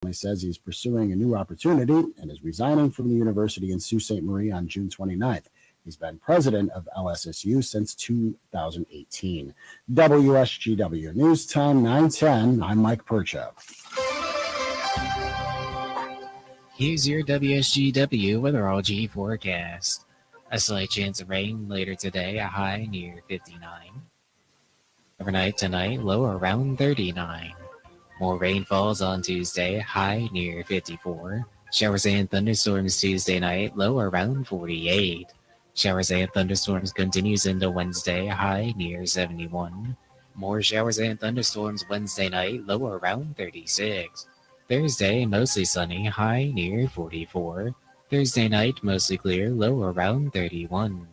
He says he's pursuing a new opportunity and is resigning from the university in Sault Ste. Marie on June 29th. He's been president of LSSU since 2018. WSGW News Time 9:10. I'm Mike Percha. Here's your WSGW weatherology forecast. A slight chance of rain later today, a high near 59. Overnight tonight, low around 39. More rain falls on Tuesday, high near 54. Showers and thunderstorms Tuesday night, low around 48. Showers and thunderstorms continues into Wednesday, high near 71. More showers and thunderstorms Wednesday night, low around 36. Thursday, mostly sunny, high near 44. Thursday night, mostly clear, low around 31.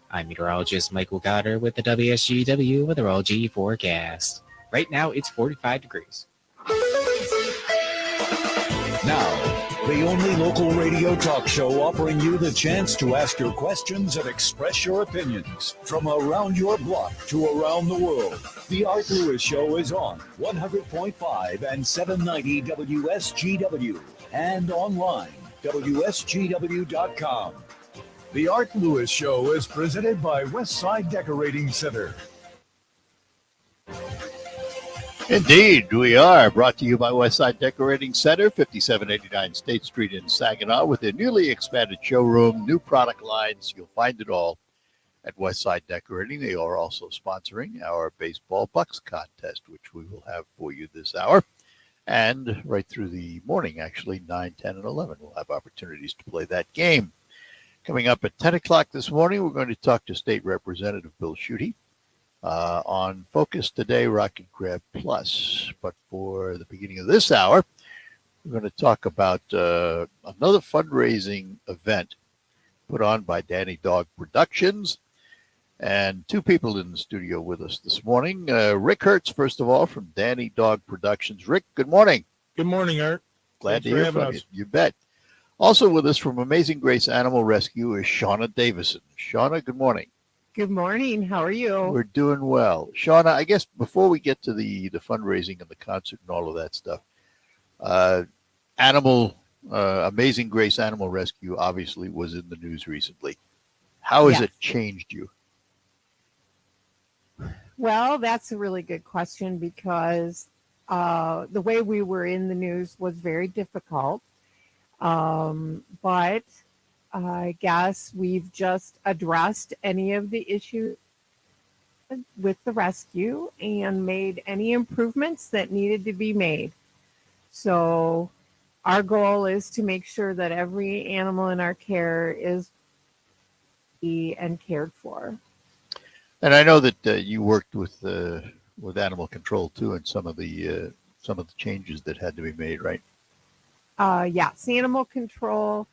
I'm meteorologist Michael Cotter with the WSGW Weatherology Forecast. Right now, it's 45 degrees. Now, the only local radio talk show offering you the chance to ask your questions and express your opinions from around your block to around the world. The Art Lewis Show is on 100.5 and 790 WSGW and online, WSGW.com. The Art Lewis Show is presented by Westside Decorating Center. Indeed, we are brought to you by Westside Decorating Center, 5789 State Street in Saginaw, with their newly expanded showroom, new product lines. You'll find it all at Westside Decorating. They are also sponsoring our baseball bucks contest, which we will have for you this hour. And right through the morning, actually, 9, 10, and 11, we'll have opportunities to play that game. Coming up at 10 o'clock this morning, we're going to talk to State Representative Bill Schuette on Focus Today Rocket Grab Plus. But for the beginning of this hour, we're going to talk about another fundraising event put on by Danny Dog Productions. And two people in the studio with us this morning. Rick Hertz, first of all, from Danny Dog Productions. Rick, good morning. Good morning, Art. Glad to hear from you. You bet. Also with us from Amazing Grace Animal Rescue is Shauna Davison. Shauna, good morning. Good morning. How are you? We're doing well. Shauna, I guess before we get to the fundraising and the concert and all of that stuff, Amazing Grace Animal Rescue obviously was in the news recently. How has it changed you? Well, that's a really good question because the way we were in the news was very difficult. But I guess we've just addressed any of the issues with the rescue and made any improvements that needed to be made. So our goal is to make sure that every animal in our care is and cared for. And I know that you worked with animal control too, and some of the changes that had to be made, right? Yes, animal control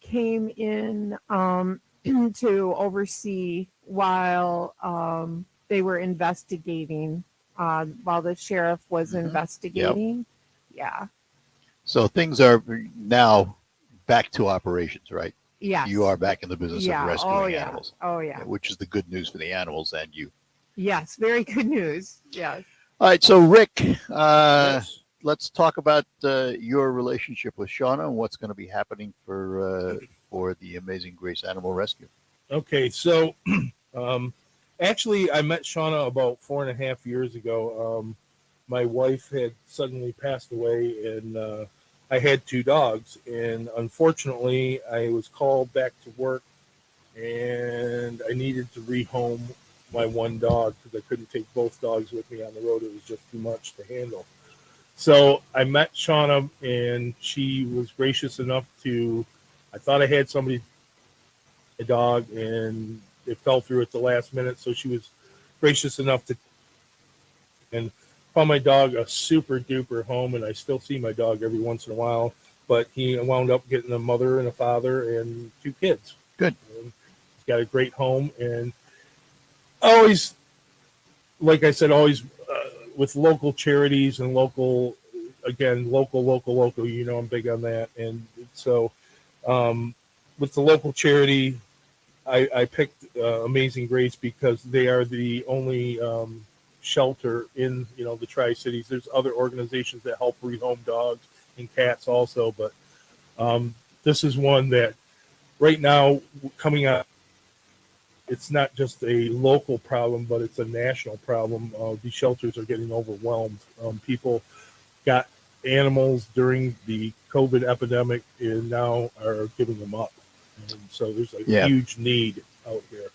came in to oversee while they were investigating, while the sheriff was investigating. Yep. Yeah. So things are now back to operations, right? Yes. You are back in the business of rescuing animals. Oh, yeah. Which is the good news for the animals and you. Yes, very good news. Yes. All right, so Rick, let's talk about your relationship with Shauna and what's going to be happening for the Amazing Grace Animal Rescue. Okay, so actually I met Shauna about 4.5 years ago. My wife had suddenly passed away, and I had 2 dogs, and unfortunately I was called back to work, and I needed to rehome my one dog because I couldn't take both dogs with me on the road. It was just too much to handle. So I met Shauna, and she was gracious enough to, I thought I had somebody, a dog, and it fell through at the last minute. So she was gracious enough to, and found my dog a super duper home, and I still see my dog every once in a while, but he wound up getting a mother and a father and 2 kids. Good. And he's got a great home, and always, like I said, always with local charities and local, you know, I'm big on that. And so with the local charity, I picked Amazing Grace because they are the only shelter in, you know, the Tri-Cities. There's other organizations that help rehome dogs and cats also. But this is one that right now coming out. It's not just a local problem, but it's a national problem. These shelters are getting overwhelmed. People got animals during the COVID epidemic and now are giving them up. And so there's a huge need out here.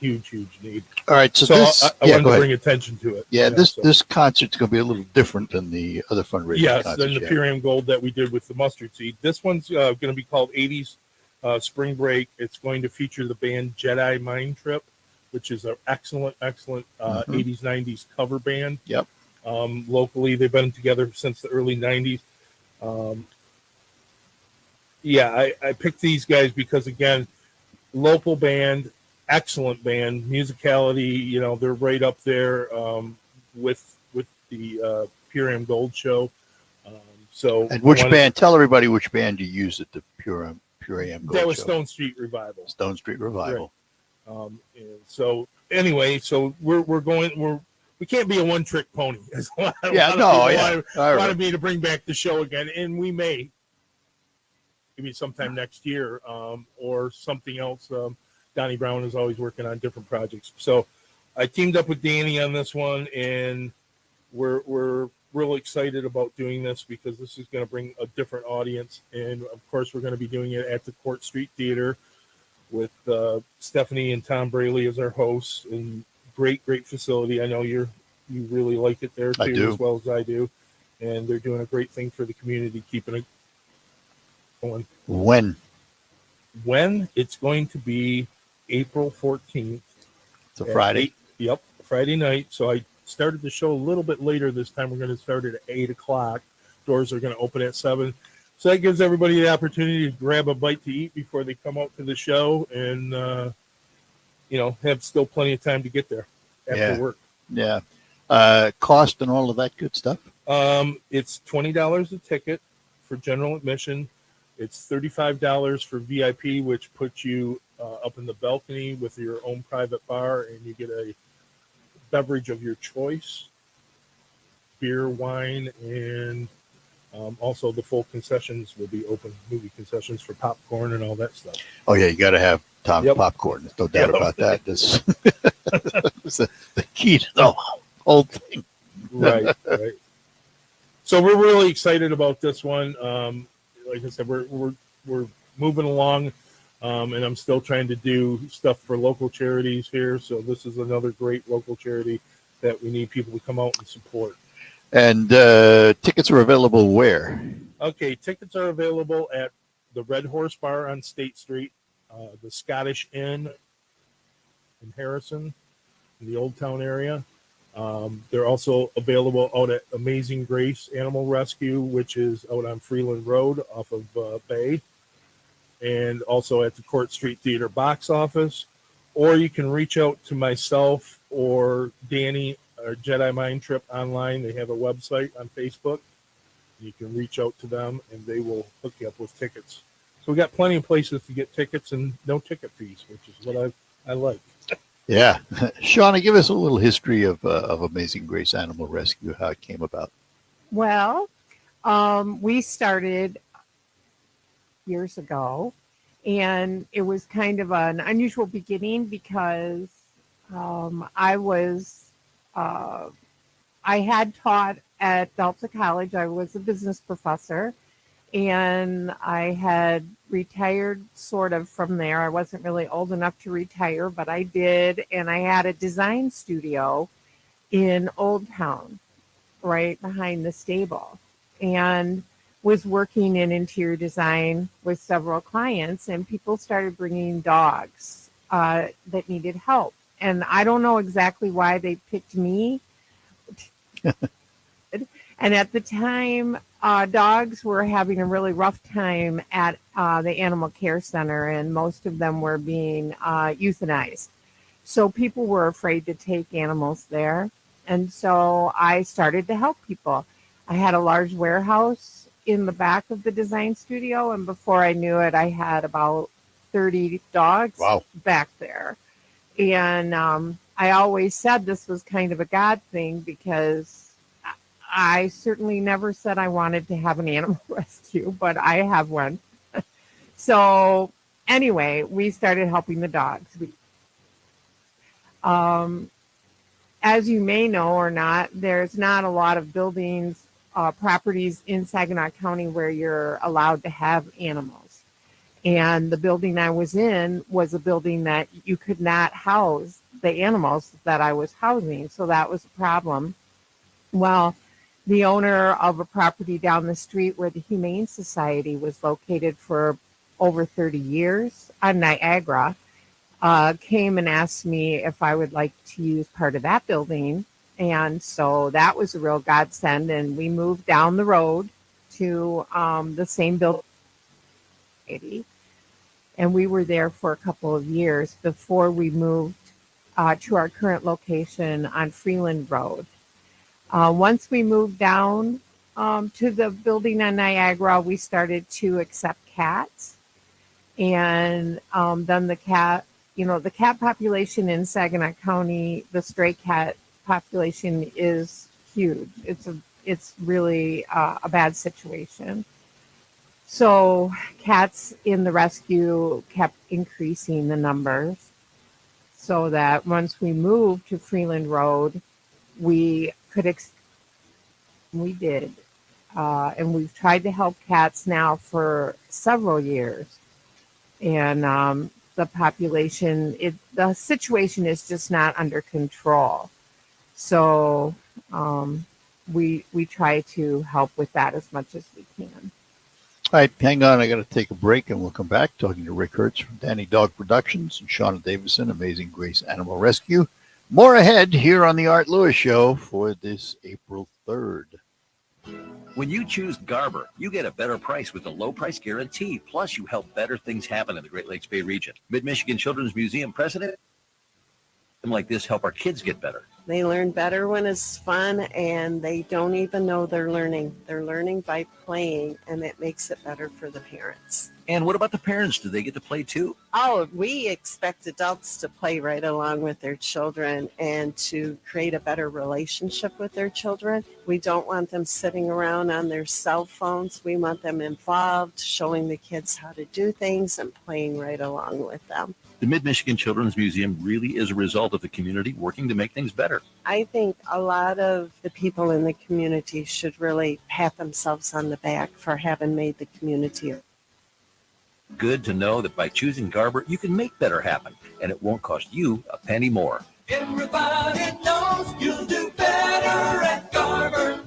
Huge need. All right. So this, I wanted to bring attention to it. Yeah, this concert's going to be a little different than the other fundraising Yes, than the Purium Gold that we did with the mustard seed. This one's going to be called 80s Spring Break. It's going to feature the band Jedi Mind Trip, which is an excellent 80s, 90s cover band. Yep. Locally, they've been together since the early 90s. I picked these guys because, again, local band, excellent band, musicality, they're right up there with the Purium Gold show. And which band? Tell everybody which band you used at the Purium Gold that was show. Stone Street Revival. Stone Street Revival. Right. So we can't be a one-trick pony. Wanted me to bring back the show again, and we may. Maybe sometime next year, or something else. Donnie Brown is always working on different projects. So I teamed up with Danny on this one, and we're real excited about doing this because this is going to bring a different audience. And of course, we're going to be doing it at the Court Street Theater with Stephanie and Tom Braley as our hosts. And great facility. I know you really like it there too, as well as I do. And they're doing a great thing for the community, keeping it going. When it's going to be April 14th. It's a Friday. Friday night. So I started the show a little bit later this time. We're going to start it at 8 o'clock. Doors are going to open at 7. So that gives everybody the opportunity to grab a bite to eat before they come out to the show and, have still plenty of time to get there after work. Yeah. Cost and all of that good stuff? It's $20 a ticket for general admission. It's $35 for VIP, which puts you up in the balcony with your own private bar, and you get a beverage of your choice, beer, wine, and also the full concessions will be open, movie concessions for popcorn and all that stuff. Oh, yeah, you got to have popcorn. There's no doubt about that. That's the key to the whole thing. Right. So we're really excited about this one. Like I said, we're moving along, and I'm still trying to do stuff for local charities here. So this is another great local charity that we need people to come out and support. And tickets are available where? Okay, tickets are available at the Red Horse Bar on State Street, the Scottish Inn in Harrison, in the Old Town area. They're also available out at Amazing Grace Animal Rescue, which is out on Freeland Road off of Bay, and also at the Court Street Theater box office. Or you can reach out to myself or Danny or Jedi Mind Trip online. They have a website on Facebook. You can reach out to them, and they will hook you up with tickets. So we got plenty of places to get tickets and no ticket fees, which is what I like. Yeah. Shauna, give us a little history of Amazing Grace Animal Rescue, how it came about. Well, we started years ago, and it was kind of an unusual beginning because I had taught at Delta College. I was a business professor, and I had retired sort of from there. I wasn't really old enough to retire, but I did. And I had a design studio in Old Town, right behind the stable, and was working in interior design with several clients, and people started bringing dogs that needed help. And I don't know exactly why they picked me. And at the time, dogs were having a really rough time at the animal care center, and most of them were being euthanized. So people were afraid to take animals there. And so I started to help people. I had a large warehouse in the back of the design studio, and before I knew it, I had about 30 dogs back there. And I always said this was kind of a God thing because I certainly never said I wanted to have an animal rescue, but I have one. So anyway, we started helping the dogs. As you may know or not, there's not a lot of buildings, properties in Saginaw County where you're allowed to have animals. And the building I was in was a building that you could not house the animals that I was housing. So that was a problem. Well, the owner of a property down the street where the Humane Society was located for over 30 years on Niagara came and asked me if I would like to use part of that building. And so that was a real godsend. And we moved down the road to the same building. And we were there for a couple of years before we moved to our current location on Freeland Road. Once we moved down to the building on Niagara, we started to accept cats. And then the cat population in Saginaw County, the stray cat population is huge. It's really a bad situation. So cats in the rescue kept increasing the numbers, so that once we moved to Freeland Road, we could we did. And we've tried to help cats now for several years. And the population, the situation is just not under control. So we try to help with that as much as we can. All right, hang on. I got to take a break, and we'll come back talking to Rick Hertz from Danny Dog Productions and Shauna Davison, Amazing Grace Animal Rescue. More ahead here on the Art Lewis Show for this April 3rd. When you choose Garber, you get a better price with a low price guarantee. Plus, you help better things happen in the Great Lakes Bay region. Mid-Michigan Children's Museum president, like this, help our kids get better. They learn better when it's fun, and they don't even know they're learning. They're learning by playing, and it makes it better for the parents. And what about the parents? Do they get to play too? Oh, we expect adults to play right along with their children and to create a better relationship with their children. We don't want them sitting around on their cell phones. We want them involved, showing the kids how to do things and playing right along with them. The Mid-Michigan Children's Museum really is a result of the community working to make things better. I think a lot of the people in the community should really pat themselves on the back for having made the community. Good to know that by choosing Garber, you can make better happen, and it won't cost you a penny more. Everybody knows you'll do better at Garber.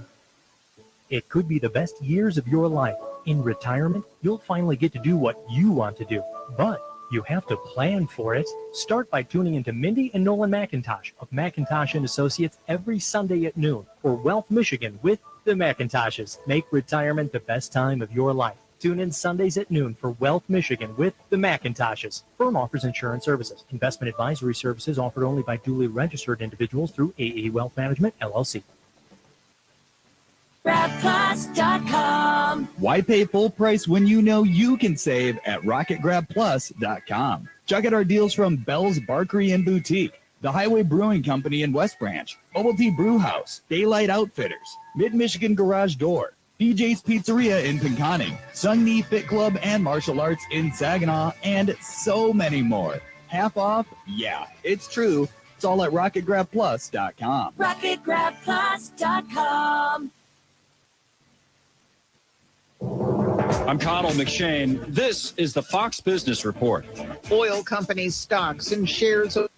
It could be the best years of your life. In retirement, you'll finally get to do what you want to do, but you have to plan for it. Start by tuning into Mindy and Nolan McIntosh of McIntosh & Associates every Sunday at noon for Wealth Michigan with the McIntoshes. Make retirement the best time of your life. Tune in Sundays at noon for Wealth Michigan with the McIntoshes. Firm offers insurance services. Investment advisory services offered only by duly registered individuals through AE Wealth Management, LLC. RocketGrabPlus.com. Why pay full price when you know you can save at RocketGrabPlus.com? Check out our deals from Bell's Barkery and Boutique, the Highway Brewing Company in West Branch, Bubble Tea Brew House, Daylight Outfitters, Mid-Michigan Garage Door, PJ's Pizzeria in Pinconning, Sun Knee Fit Club and Martial Arts in Saginaw, and so many more. Half off? Yeah, it's true. It's all at RocketGrabPlus.com. RocketGrabPlus.com. I'm Connell McShane. This is the Fox Business Report. Oil companies' stocks and shares of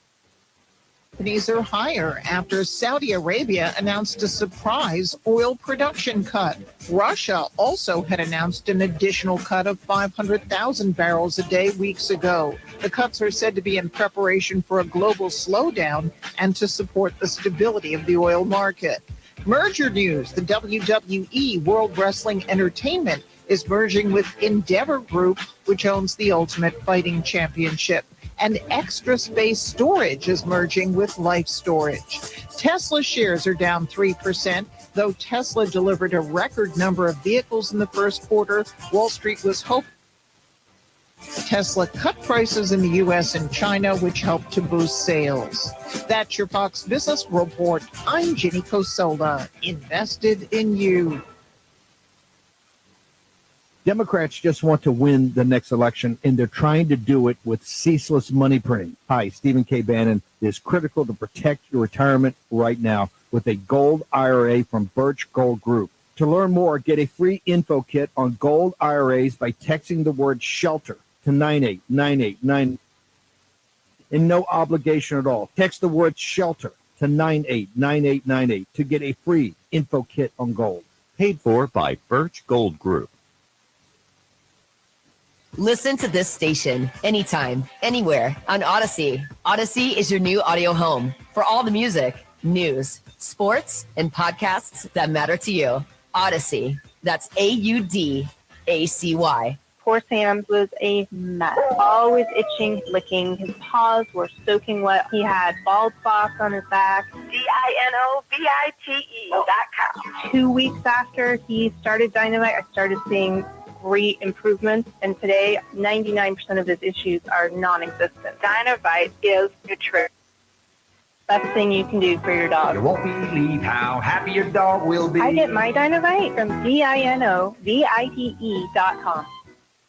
companies are higher after Saudi Arabia announced a surprise oil production cut. Russia also had announced an additional cut of 500,000 barrels a day weeks ago. The cuts are said to be in preparation for a global slowdown and to support the stability of the oil market. Merger news: the WWE World Wrestling Entertainment is merging with Endeavor Group, which owns the Ultimate Fighting Championship. And Extra Space Storage is merging with Life Storage. Tesla shares are down 3%, though Tesla delivered a record number of vehicles in the first quarter. Wall Street was hoping Tesla cut prices in the U.S. and China, which helped to boost sales. That's your Fox Business Report. I'm Ginny Cosola, invested in you. Democrats just want to win the next election, and they're trying to do it with ceaseless money printing. Hi, Stephen K. Bannon. It is critical to protect your retirement right now with a gold IRA from Birch Gold Group. To learn more, get a free info kit on gold IRAs by texting the word SHELTER to 98989. And no obligation at all. Text the word SHELTER to 989898 to get a free info kit on gold. Paid for by Birch Gold Group. Listen to this station anytime, anywhere on Odyssey. Odyssey is your new audio home for all the music, news, sports, and podcasts that matter to you. Odyssey. That's AUDACY. Poor Sam's was a mess. Always itching, licking. His paws were soaking wet. He had bald spots on his back. DINOVITE.com. 2 weeks after he started Dynamite, I started seeing great improvements, and today 99% of his issues are non-existent. Dynamite is the truth. Best thing you can do for your dog. You won't believe how happy your dog will be. I get my Dynamite from DINOVITE.com.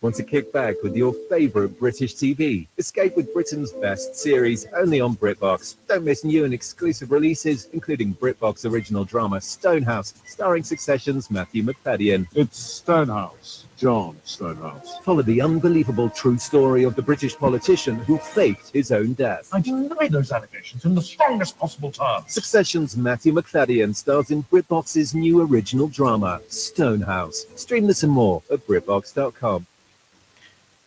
Want to kick back with your favourite British TV? Escape with Britain's best series only on BritBox. Don't miss new and exclusive releases, including BritBox original drama Stonehouse, starring Succession's Matthew McFadden. It's Stonehouse, John Stonehouse. Follow the unbelievable true story of the British politician who faked his own death. I deny those allegations in the strongest possible terms. Succession's Matthew McFadden stars in BritBox's new original drama, Stonehouse. Stream this and more at BritBox.com.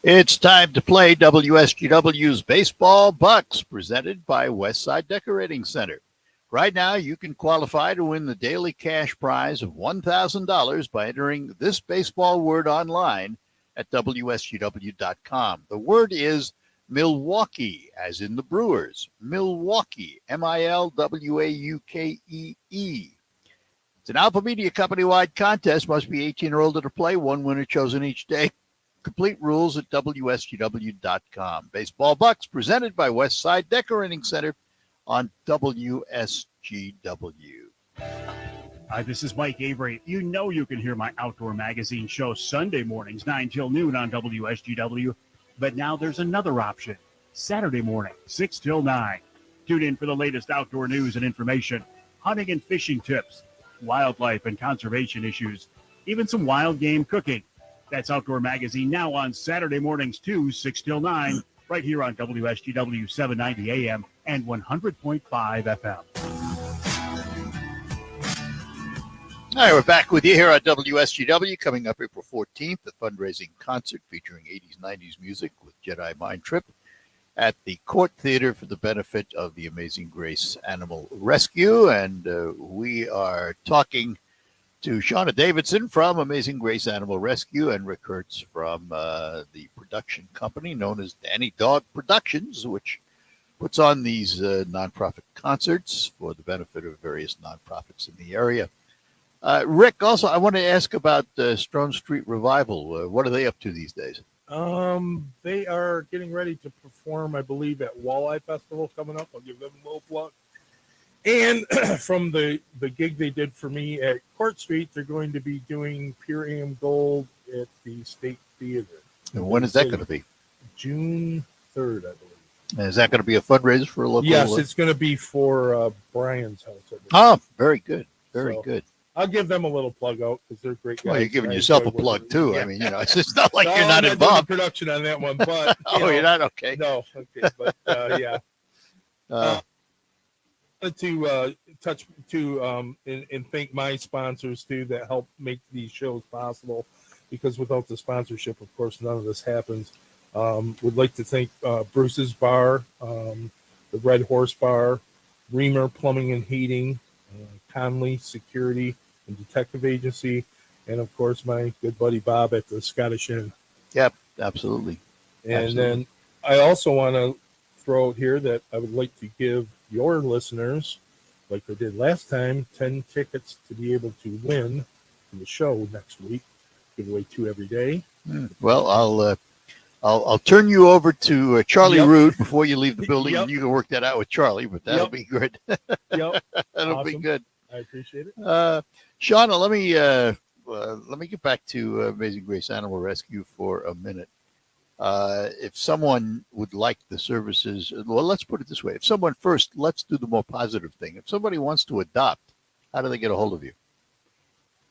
It's time to play WSGW's Baseball Bucks, presented by Westside Decorating Center. Right now, you can qualify to win the daily cash prize of $1,000 by entering this baseball word online at WSGW.com. The word is Milwaukee, as in the Brewers. Milwaukee, MILWAUKEE. It's an Alpha Media Company-wide contest. Must be 18 or older to play. One winner chosen each day. Complete rules at WSGW.com. Baseball Bucks, presented by Westside Decorating Center on WSGW. Hi, this is Mike Avery. You know you can hear my outdoor magazine show Sunday mornings, 9 till noon on WSGW. But now there's another option. Saturday morning, 6 till 9. Tune in for the latest outdoor news and information, hunting and fishing tips, wildlife and conservation issues, even some wild game cooking. That's Outdoor Magazine now on Saturday mornings too, 6 till 9, right here on WSGW 790 AM and 100.5 FM. All right, we're back with you here on WSGW. Coming up April 14th, the fundraising concert featuring 80s, 90s music with Jedi Mind Trip at the Court Theater for the benefit of the Amazing Grace Animal Rescue. And we are talking to Shauna Davidson from Amazing Grace Animal Rescue and Rick Hertz from the production company known as Danny Dog Productions, which puts on these nonprofit concerts for the benefit of various nonprofits in the area. Rick, also, I want to ask about Stone Street Revival. What are they up to these days? They are getting ready to perform, I believe, at Walleye Festival coming up. I'll give them a little plug. And from the gig they did for me at Court Street, they're going to be doing Pure AM Gold at the State Theater. And when is that going to be? June 3rd, I believe. And is that going to be a fundraiser for a local? Yes, it's going to be for Brian's house. Oh, very good. Very good. I'll give them a little plug out because they're great guys. Well, you're giving yourself a plug, too. Yeah. I mean, it's just not like No, you're not I'm involved. doing production on that one, but you're not? Okay. No, okay, but yeah. To touch to and thank my sponsors too that help make these shows possible, because without the sponsorship, of course, none of this happens. Would like to thank Bruce's Bar, the Red Horse Bar, Reamer Plumbing and Heating, Conley Security and Detective Agency, and of course my good buddy Bob at the Scottish Inn. Yep, absolutely. And then I also want to throw out here that I would like to give your listeners, like I did last time, 10 tickets to be able to win the show next week. Give away 2 every day. Well, I'll turn you over to Charlie Yep. Root before you leave the building, Yep. and you can work that out with Charlie. But that'll Yep. be good. Yep. That'll be Awesome. good. I appreciate it. Shauna, let me get back to Amazing Grace Animal Rescue for a minute. If someone would like the services, well, let's put it this way: if someone first, let's do the more positive thing. If somebody wants to adopt, how do they get a hold of you?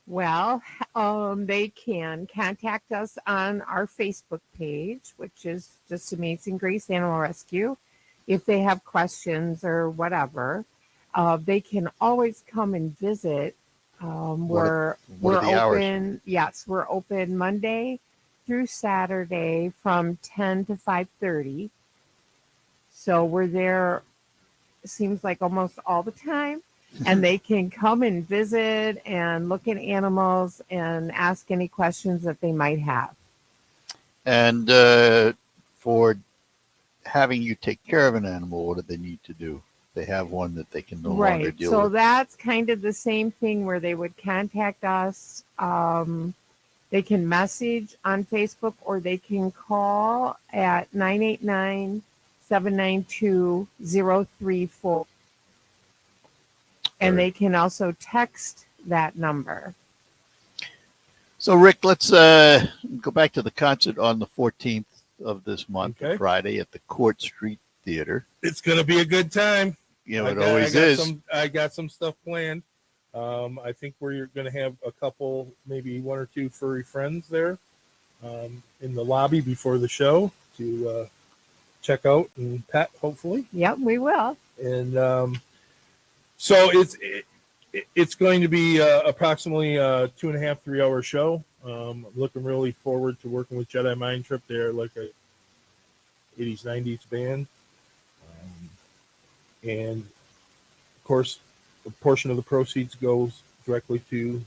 Well, they can contact us on our Facebook page, which is just Amazing Grace Animal Rescue. If they have questions or whatever, they can always come and visit. We're what are the hours? open. Yes, we're open Monday through Saturday from 10 to 5:30. So we're there. Seems like almost all the time. And they can come and visit and look at animals and ask any questions that they might have. And for having you take care of an animal, what do they need to do? They have one that they can no longer Right. deal So with. that's kind of the same thing where they would contact us. They can message on Facebook or they can call at 989-792-034. And they can also text that number. So, Rick, let's go back to the concert on the 14th of this month, Okay. Friday, at the Court Street Theater. It's going to be a good time. You know, it always is. I got some stuff planned. I think we're going to have a couple, maybe one or two furry friends there in the lobby before the show to check out and pet, hopefully. Yep, we will. And so it's going to be approximately a 2.5, 3 hour show. I'm looking really forward to working with Jedi Mind Trip. They're like a 80s, 90s band. And of course, a portion of the proceeds goes directly to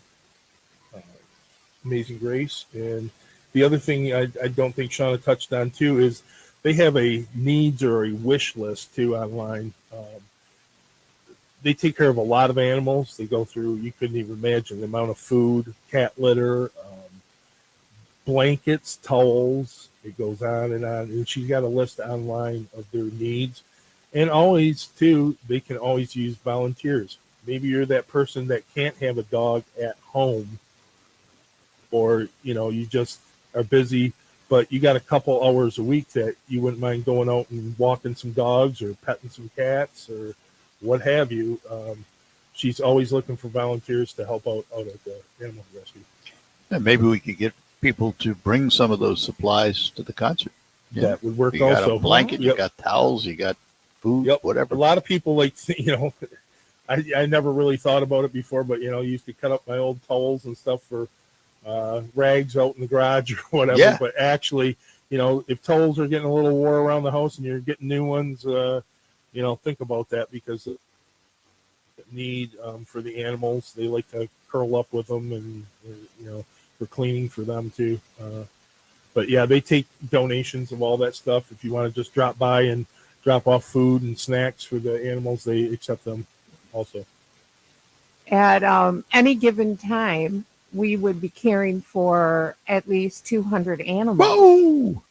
Amazing Grace. And the other thing I don't think Shauna touched on too is they have a needs or a wish list too online. They take care of a lot of animals. They go through, you couldn't even imagine the amount of food, cat litter, blankets, towels. It goes on. And she's got a list online of their needs. And always, too, they can always use volunteers. Maybe you're that person that can't have a dog at home, or, you know, you just are busy, but you got a couple hours a week that you wouldn't mind going out and walking some dogs or petting some cats or what have you. She's always looking for volunteers to help out at the animal rescue. And maybe we could get people to bring some of those supplies to the concert. That would work you also. You got a blanket, Yep. you got towels, you got food, whatever. A lot of people like, you know, I never really thought about it before, but, you know, used to cut up my old towels and stuff for rags out in the garage or whatever. Yeah. But actually, you know, if towels are getting a little wore around the house and you're getting new ones, you know, think about that, because the need for the animals, they like to curl up with them, and, you know, for cleaning for them too. But yeah, they take donations of all that stuff. If you want to just drop by and drop off food and snacks for the animals, they accept them also. At any given time, we would be caring for at least 200 animals. Whoa!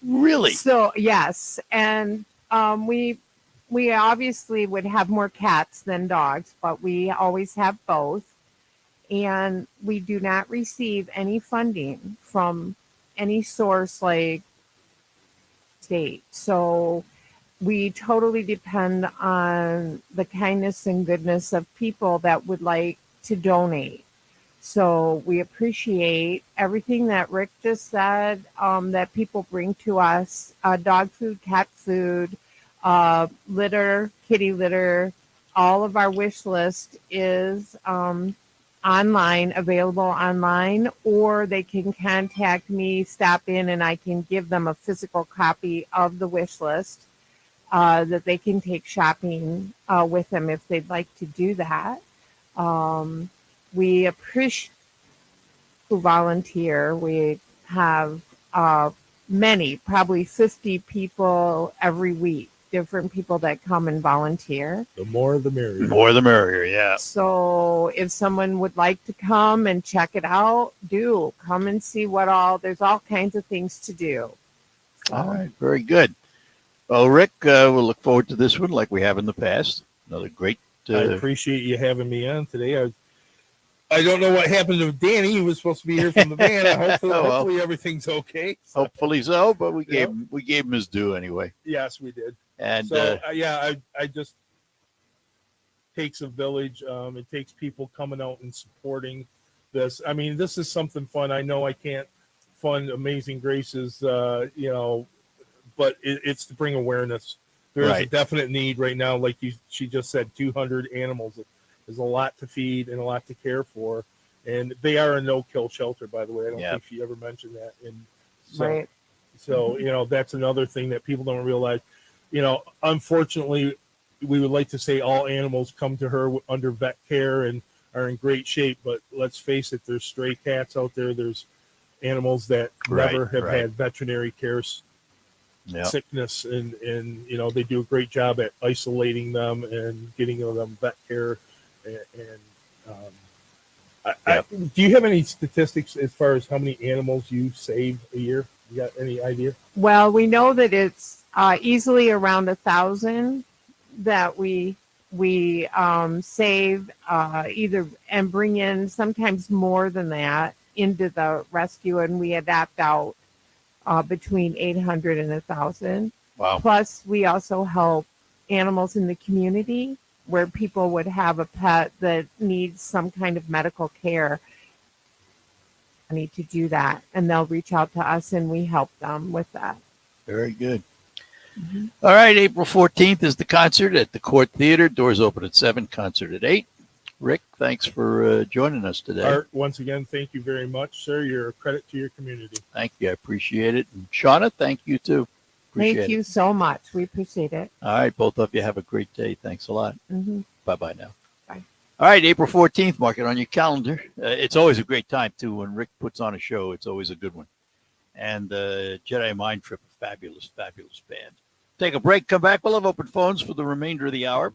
Really? So, yes. And we obviously would have more cats than dogs, but we always have both. And we do not receive any funding from any source like state. So we totally depend on the kindness and goodness of people that would like to donate. So we appreciate everything that Rick just said, that people bring to us, dog food, cat food, litter, kitty litter. All of our wish list is online, available online, or they can contact me, stop in, and I can give them a physical copy of the wish list that they can take shopping with them if they'd like to do that. We appreciate who volunteer. We have many, probably 50 people every week different people that come and volunteer. The more the merrier. The more the merrier, yeah. So if someone would like to come and check it out, do come and see there's all kinds of things to do. So. All right, very good. Well, Rick, we'll look forward to this one like we have in the past. Another great. I appreciate you having me on today. I don't know what happened to Danny. He was supposed to be here from the band. Hopefully everything's okay. So. Hopefully so, but we gave him his due anyway. Yes, we did. And so I just takes a village. It takes people coming out and supporting this. I mean, this is something fun. I know I can't fund Amazing Grace's, but it's to bring awareness. There's a definite need right now. Like she just said, 200 animals. There's a lot to feed and a lot to care for. And they are a no-kill shelter, by the way. I don't think she ever mentioned that. And so, that's another thing that people don't realize. Unfortunately, we would like to say all animals come to her under vet care and are in great shape. But let's face it, there's stray cats out there. There's animals that never have had veterinary care sickness. And they do a great job at isolating them and getting them vet care. Do you have any statistics as far as how many animals you save a year? You got any idea? Well, we know that it's easily around 1,000 that we save either and bring in, sometimes more than that, into the rescue, and we adapt out between 800 and 1,000. Wow! Plus, we also help animals in the community where people would have a pet that needs some kind of medical care. I need to do that, and they'll reach out to us, and we help them with that. Very good. Mm-hmm. All right, April 14th is the concert at the Court Theater. Doors open at 7, concert at 8. Rick, thanks for joining us today. Art, once again, thank you very much, sir. You're a credit to your community. Thank you. I appreciate it. And Shauna, thank you, too. Thank you so much. We appreciate it. All right, both of you have a great day. Thanks a lot. Mm-hmm. Bye-bye now. Bye. All right, April 14th, mark it on your calendar. It's always a great time, too. When Rick puts on a show, it's always a good one. And Jedi Mind Trip, a fabulous, fabulous band. Take a break, come back. We'll have open phones for the remainder of the hour.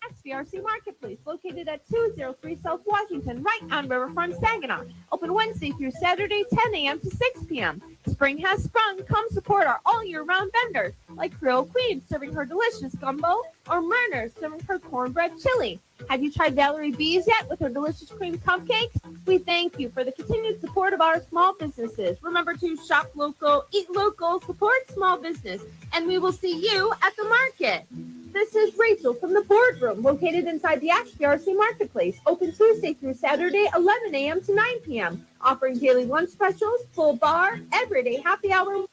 XBRC Marketplace, located at 203 South Washington, right on Riverfront, Saginaw. Open Wednesday through Saturday, 10 a.m. to 6 p.m. Spring has sprung. Come support our all-year-round vendors, like Creole Queen serving her delicious gumbo, or Murner serving her cornbread chili. Have you tried Valerie B's yet with her delicious cream cupcakes? We thank you for the continued support of our small businesses. Remember to shop local, eat local, support small business, and we will see you at the market. This is Rachel from the boardroom, located inside the XBRC Marketplace, open Tuesday through Saturday, 11 a.m. to 9 p.m., offering daily lunch specials, full bar, everyday happy hour,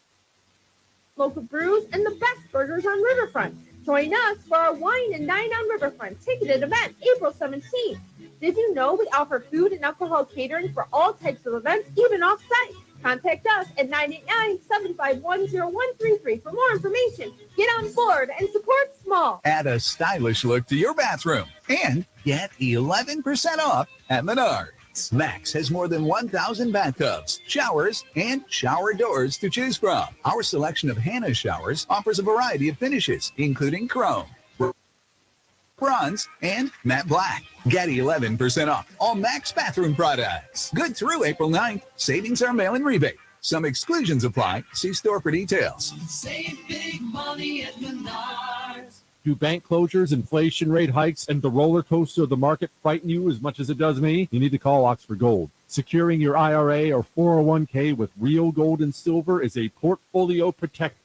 local brews, and the best burgers on Riverfront. Join us for our Wine and Dine on Riverfront ticketed event, April 17th. Did you know we offer food and alcohol catering for all types of events, even off-site? Contact us at 989-751-0133 for more information. Get on board and support small. Add a stylish look to your bathroom and get 11% off at Menards. Max has more than 1,000 bathtubs, showers, and shower doors to choose from. Our selection of Hannah showers offers a variety of finishes, including chrome, bronze, and matte black. Get 11% off all Max bathroom products. Good through April 9th. Savings are mail-in rebate. Some exclusions apply. See store for details. Save big money at Menards. Do bank closures, inflation rate hikes, and the roller coaster of the market frighten you as much as it does me? You need to call Oxford Gold. Securing your IRA or 401k with real gold and silver is a portfolio protector.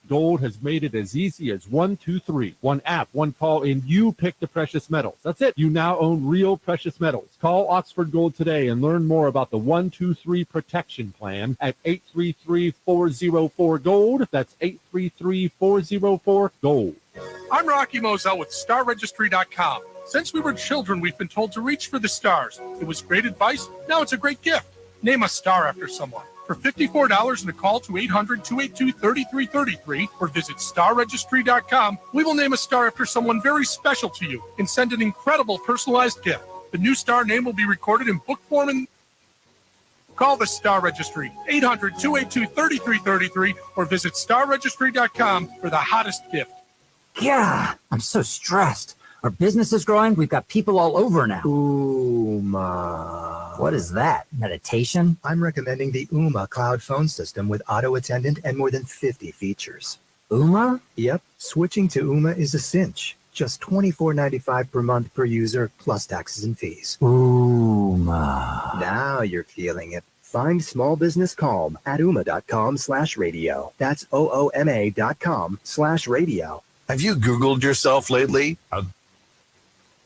Gold has made it as easy as 1, 2, 3. One app, one call, and you pick the precious metals. That's it. You now own real precious metals. Call Oxford Gold today and learn more about the 1, 2, 3 protection plan at 833-404-GOLD. That's 833-404-GOLD. I'm Rocky Moselle with StarRegistry.com. Since we were children, we've been told to reach for the stars. It was great advice. Now it's a great gift. Name a star after someone. For $54 and a call to 800-282-3333 or visit StarRegistry.com, we will name a star after someone very special to you and send an incredible personalized gift. The new star name will be recorded in book form and Call the Star Registry, 800-282-3333, or visit starregistry.com for the hottest gift. Yeah, I'm so stressed. Our business is growing. We've got people all over now. Uma. What is that? Meditation? I'm recommending the Uma cloud phone system with auto attendant and more than 50 features. Uma? Yep. Switching to Uma is a cinch. Just $24.95 per month per user, plus taxes and fees. Uma. Now you're feeling it. Find small business calm at Uma.com/radio. That's OOMA.com/radio. Have you Googled yourself lately? A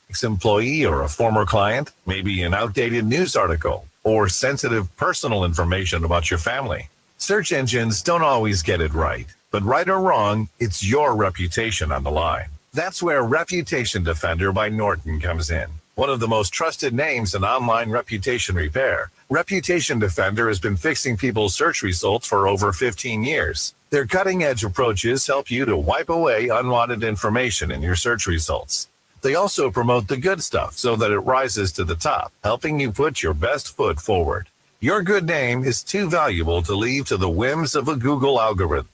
ex-employee or a former client? Maybe an outdated news article or sensitive personal information about your family? Search engines don't always get it right, but right or wrong, it's your reputation on the line. That's where Reputation Defender by Norton comes in. One of the most trusted names in online reputation repair, Reputation Defender has been fixing people's search results for over 15 years. Their cutting-edge approaches help you to wipe away unwanted information in your search results. They also promote the good stuff so that it rises to the top, helping you put your best foot forward. Your good name is too valuable to leave to the whims of a Google algorithm.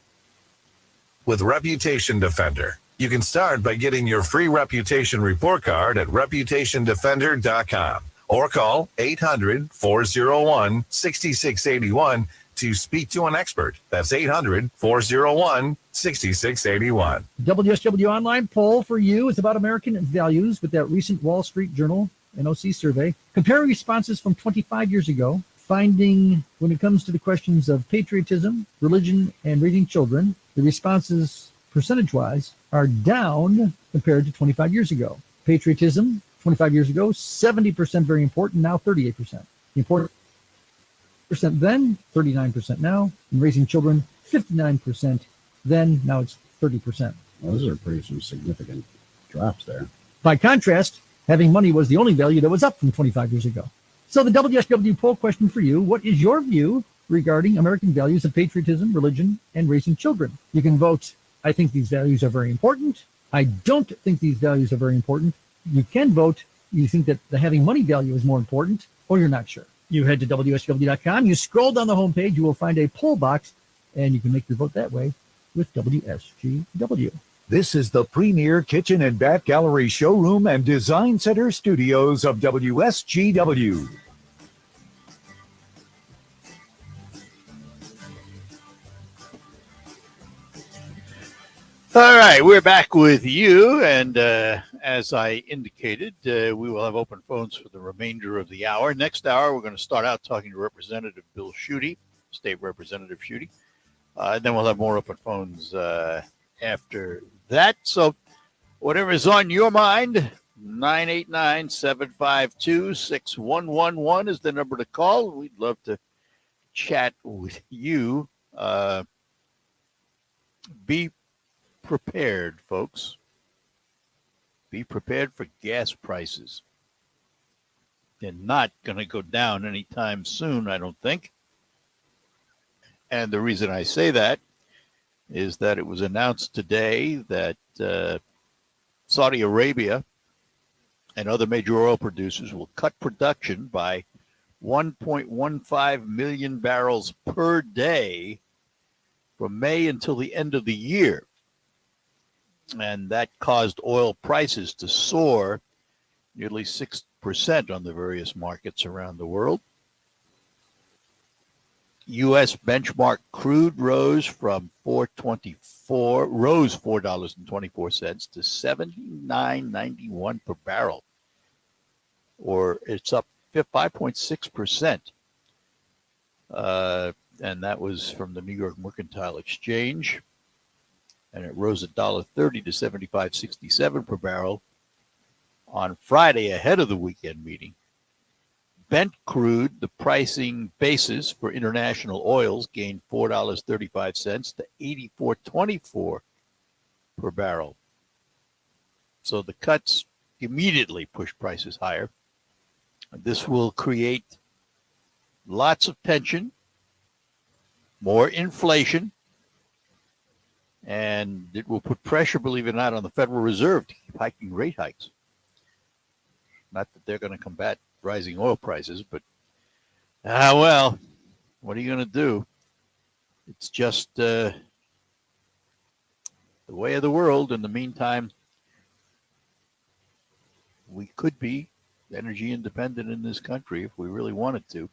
With Reputation Defender, you can start by getting your free reputation report card at reputationdefender.com or call 800-401-6681 to speak to an expert. That's 800-401-6681. WSW Online poll for you is about American values with that recent Wall Street Journal NOC survey. Comparing responses from 25 years ago, finding when it comes to the questions of patriotism, religion, and raising children, the responses percentage-wise are down compared to 25 years ago. Patriotism, 25 years ago, 70% very important, now 38%. Important percent then, 39% now. And raising children, 59% then, now it's 30%. Those are pretty some significant drops there. By contrast, having money was the only value that was up from 25 years ago. So the WSW poll question for you, what is your view regarding American values of patriotism, religion, and raising children? You can vote, I think these values are very important. I don't think these values are very important. You can vote, you think that the having money value is more important, or you're not sure. You head to WSW.com, you scroll down the homepage, you will find a poll box, and you can make your vote that way with WSGW. This is the premier kitchen and bath gallery showroom and design center studios of WSGW. All right, we're back with you, and as I indicated, we will have open phones for the remainder of the hour. Next hour, we're going to start out talking to Representative Bill Schuette, State Representative Schuette, and then we'll have more open phones after that. So whatever is on your mind, 989-752-6111 is the number to call. We'd love to chat with you. Be prepared, folks. Be prepared for gas prices. They're not going to go down anytime soon, I don't think. And the reason I say that is that it was announced today that Saudi Arabia and other major oil producers will cut production by 1.15 million barrels per day from May until the end of the year. And that caused oil prices to soar nearly 6% on the various markets around the world. U.S. benchmark crude rose from $4.24 to $79.91 per barrel, or it's up 5.6%. And that was from the New York Mercantile Exchange. And it rose $1.30 to $75.67 per barrel on Friday ahead of the weekend meeting. Bent crude, the pricing basis for international oils, gained $4.35 to $84.24 per barrel. So the cuts immediately push prices higher. This will create lots of tension, more inflation, and it will put pressure, believe it or not, on the Federal Reserve to keep hiking rate hikes. Not that they're going to combat rising oil prices, but Well, what are you going to do? It's just the way of the world. In the meantime, we could be energy independent in this country if we really wanted to.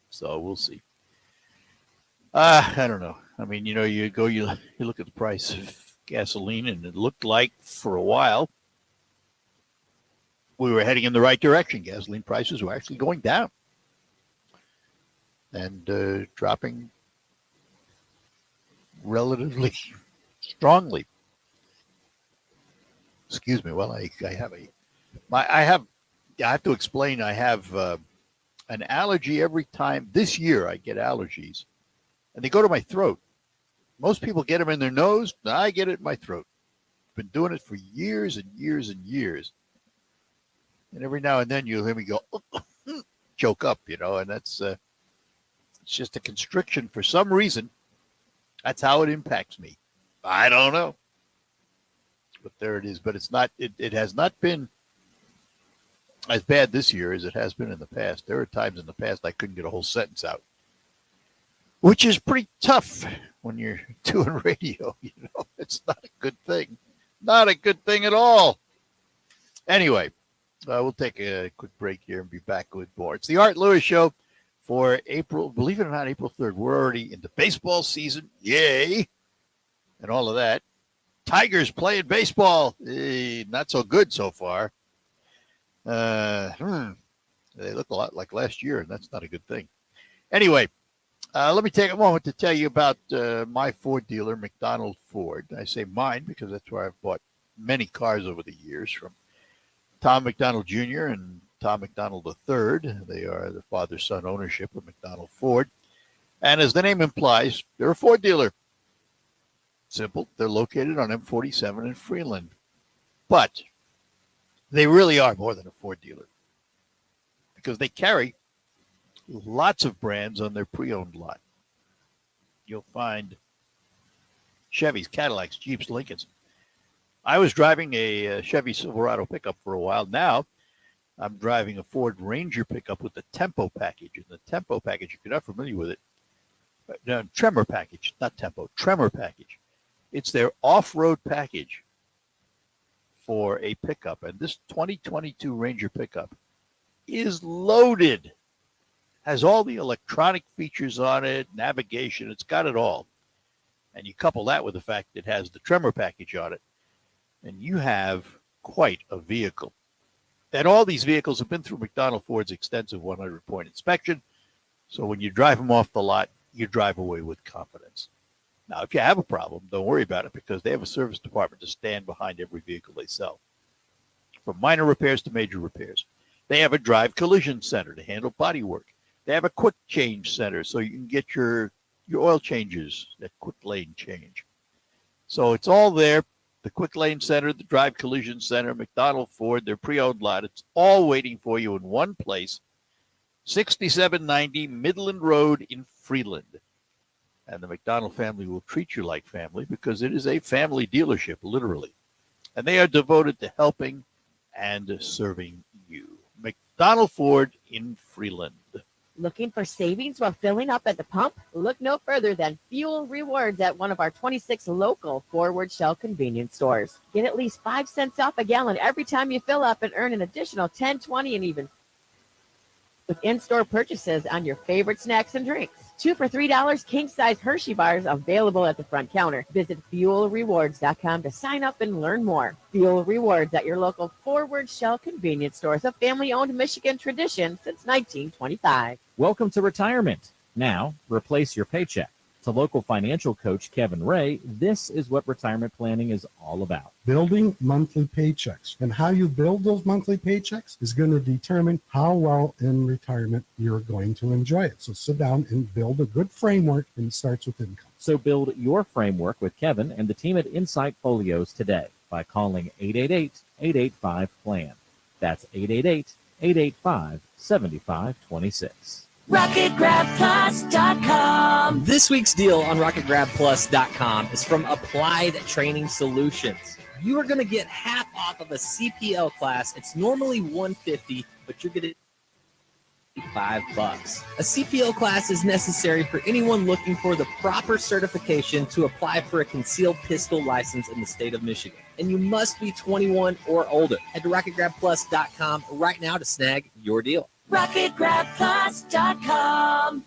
So we'll see. I don't know. I mean, you look at the price of gasoline, and it looked like for a while we were heading in the right direction. Gasoline prices were actually going down and dropping relatively strongly. Excuse me. Well, I have to explain. I have an allergy every time. This year, I get allergies, and they go to my throat. Most people get them in their nose. I get it in my throat. I've been doing it for years and years and years. And every now and then you'll hear me go, choke up, and that's it's just a constriction for some reason. That's how it impacts me. I don't know. But there it is. But it's not, it has not been as bad this year as it has been in the past. There are times in the past I couldn't get a whole sentence out, which is pretty tough when you're doing radio. It's not a good thing. Not a good thing at all. Anyway, we'll take a quick break here and be back with more. It's the Art Lewis Show for April, believe it or not, April 3rd. We're already into baseball season. Yay. And all of that. Tigers playing baseball. Not so good so far. They look a lot like last year, and that's not a good thing. Anyway, let me take a moment to tell you about my Ford dealer, McDonald Ford. I say mine because that's where I've bought many cars over the years, from Tom McDonald Jr. and Tom McDonald III. They are the father-son ownership of McDonald Ford. And as the name implies, they're a Ford dealer. Simple. They're located on M47 in Freeland. But they really are more than a Ford dealer, because they carry lots of brands on their pre-owned lot. You'll find Chevys, Cadillacs, Jeeps, Lincolns. I was driving a Chevy Silverado pickup for a while. Now I'm driving a Ford Ranger pickup with the Tempo package. And the Tempo package, if you're not familiar with it, Tremor package, not Tempo, Tremor package. It's their off-road package for a pickup. And this 2022 Ranger pickup is loaded. Has all the electronic features on it, navigation, it's got it all. And you couple that with the fact that it has the Tremor package on it, and you have quite a vehicle. And all these vehicles have been through McDonald Ford's extensive 100-point inspection, so when you drive them off the lot, you drive away with confidence. Now, if you have a problem, don't worry about it, because they have a service department to stand behind every vehicle they sell, from minor repairs to major repairs. They have a drive collision center to handle body work. They have a quick change center, so you can get your oil changes at quick lane change. So it's all there. The quick lane center, the drive collision center, McDonald Ford, their pre-owned lot. It's all waiting for you in one place. 6790 Midland Road in Freeland. And the McDonald family will treat you like family, because it is a family dealership, literally. And they are devoted to helping and serving you. McDonald Ford in Freeland. Looking for savings while filling up at the pump? Look no further than Fuel Rewards at one of our 26 local Forward Shell convenience stores. Get at least 5 cents off a gallon every time you fill up, and earn an additional 10, 20, and even with in-store purchases on your favorite snacks and drinks. 2 for $3 king-size Hershey bars available at the front counter. Visit FuelRewards.com to sign up and learn more. Fuel Rewards at your local Forward Shell convenience stores, a family-owned Michigan tradition since 1925. Welcome to retirement. Now, replace your paycheck. To local financial coach Kevin Ray, this is what retirement planning is all about. Building monthly paychecks. And how you build those monthly paychecks is going to determine how well in retirement you're going to enjoy it. So sit down and build a good framework, and it starts with income. So build your framework with Kevin and the team at Insight Folios today by calling 888-885-PLAN. That's 888-885-7526. RocketGrabPlus.com. This week's deal on RocketGrabPlus.com is from Applied Training Solutions. you are going to get half off of a CPL class. It's normally $150, but you're going to $5. A CPL class is necessary for anyone looking for the proper certification to apply for a concealed pistol license in the state of Michigan. And you must be 21 or older. Head to RocketGrabPlus.com right now to snag your deal. RocketGrabPlus.com.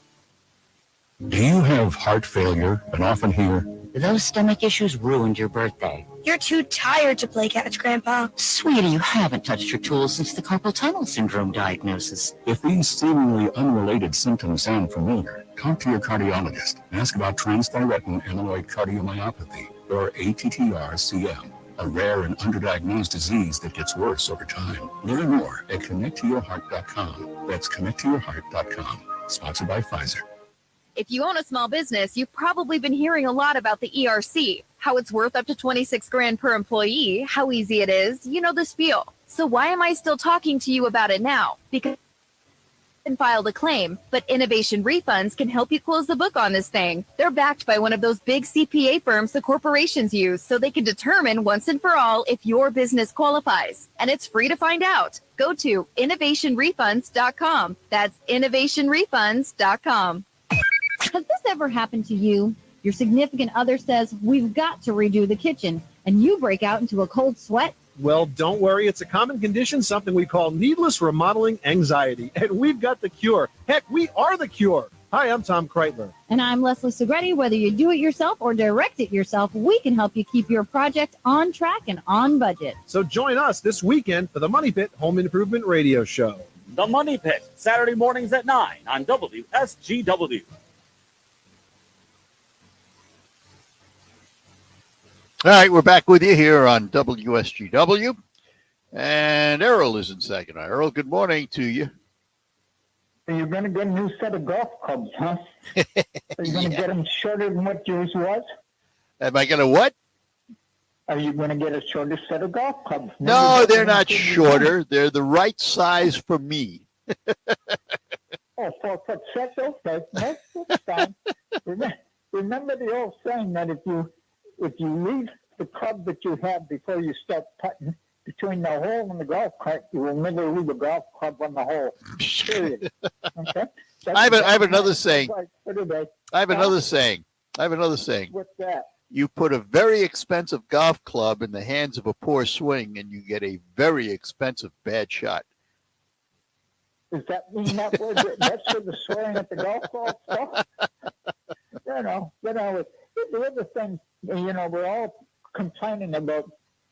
Do you have heart failure and often hear, "Those stomach issues ruined your birthday"? "You're too tired to play catch, Grandpa." Sweetie, you haven't touched your tools since the carpal tunnel syndrome diagnosis. if these seemingly unrelated symptoms sound familiar, talk to your cardiologist and ask about transthyretin amyloid cardiomyopathy, or ATTR-CM, a rare and underdiagnosed disease that gets worse over time. Learn more at connecttoyourheart.com. That's connecttoyourheart.com. Sponsored by Pfizer. If you own a small business, you've probably been hearing a lot about the ERC, how it's worth up to 26 grand per employee, how easy it is, you know the spiel. So why am I still talking to you about it now? Because and filed a claim, but Innovation Refunds can help you close the book on this thing. They're backed by one of those big CPA firms the corporations use, so they can determine once and for all if your business qualifies. And it's free to find out. Go to innovationrefunds.com. That's innovationrefunds.com. Has this ever happened to you? Your significant other says, "We've got to redo the kitchen," and you break out into a cold sweat? Well, don't worry. It's a common condition, something we call needless remodeling anxiety. And we've got the cure. Heck, we are the cure. Hi, I'm Tom Kreitler. And I'm Leslie Segretti. Whether you do it yourself or direct it yourself, we can help you keep your project on track and on budget. So join us this weekend for the Money Pit Home Improvement Radio Show. The Money Pit, Saturday mornings at 9 on WSGW. All right, we're back with you here on WSGW. And Errol is in Saginaw. Errol, good morning to you. So you're going to get a new set of golf clubs, huh? Are you going to get them shorter than what yours was? Am I going to what? Are you going to get a shorter set of golf clubs? No, they're not shorter. They're the right size for me. Oh, 4-foot sets? Okay, that's fine. Remember the old saying that if you leave the club that you have before you start putting between the hole and the golf cart, you will never leave the golf club on the hole. Period. Okay? I have another saying. What are they? I have another saying. What's that? You put a very expensive golf club in the hands of a poor swing, and you get a very expensive bad shot. Does that mean that's where the swearing at the golf ball stuff? The other thing, we're all complaining about,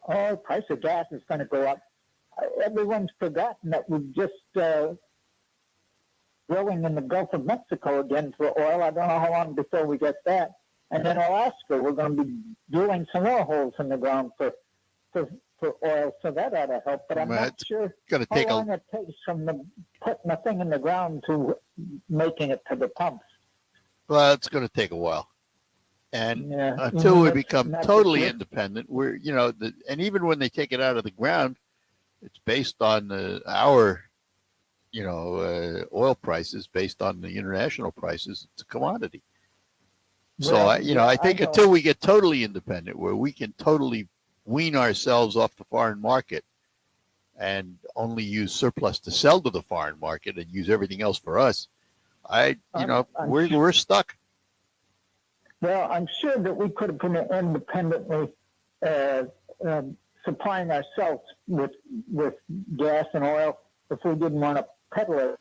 the price of gas is going to go up. Everyone's forgotten that we're just drilling in the Gulf of Mexico again for oil. I don't know how long before we get that. And in Alaska, we're going to be drilling some more holes in the ground for oil, so that ought to help. But I'm not sure how long it takes from putting the thing in the ground to making it to the pumps. Well, it's going to take a while. And until we become totally independent, and even when they take it out of the ground, it's based on our, oil prices, based on the international prices. It's a commodity. So, I think until we get totally independent, where we can totally wean ourselves off the foreign market and only use surplus to sell to the foreign market and use everything else for us, we're stuck. Well, I'm sure that we could have been independently supplying ourselves with gas and oil if we didn't want to peddle it.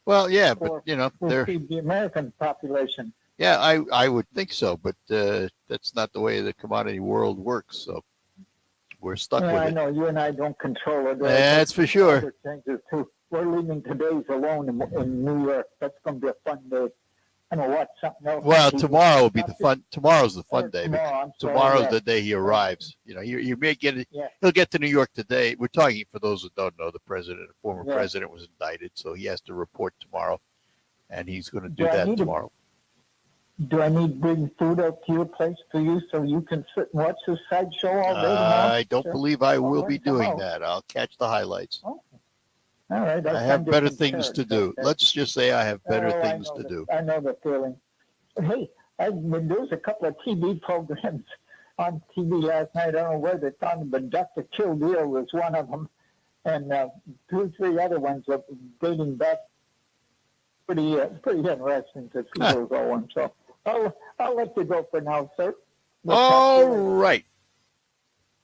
Well, yeah, but they're the American population. Yeah, I would think so, but that's not the way the commodity world works. So we're stuck with it. I know you and I don't control it. That's for sure. We're leaving today's alone in New York. That's going to be a fun day. I'm gonna watch something else. Well, tomorrow will be the fun. Tomorrow's the fun day. Tomorrow's the day he arrives. You may get it. Yeah. He'll get to New York today. We're talking for those that don't know. The former president, was indicted, so he has to report tomorrow, and he's going to do that tomorrow. Do I need to bring food up to your place for you so you can sit and watch this sideshow all day tomorrow? I don't believe I will be doing that. I'll catch the highlights. Oh. All right. I have better things to do. Let's just say I have better things to do. I know the feeling. Hey, there's a couple of TV programs on TV last night. I don't know where they're talking, but Dr. Kildare was one of them, and 2 or 3 other ones are dating back. Pretty interesting to see those all ones. So I'll let you go for now, sir. All right.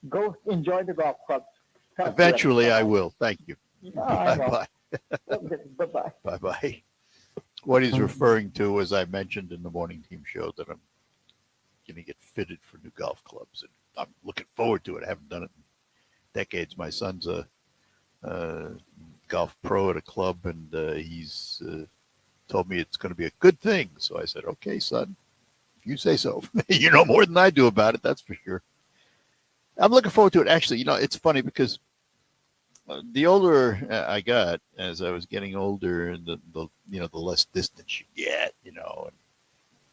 Go enjoy the golf clubs. Talk to you. Eventually, I will. Thank you. I know. Bye-bye. Okay, bye-bye. Bye-bye. What he's referring to, as I mentioned in the morning team show, that I'm going to get fitted for new golf clubs. And I'm looking forward to it. I haven't done it in decades. My son's a golf pro at a club, and he's told me it's going to be a good thing. So I said, okay, son, if you say so. You know more than I do about it, that's for sure. I'm looking forward to it. Actually, it's funny because the older I got, as I was getting older, and the less distance you get, and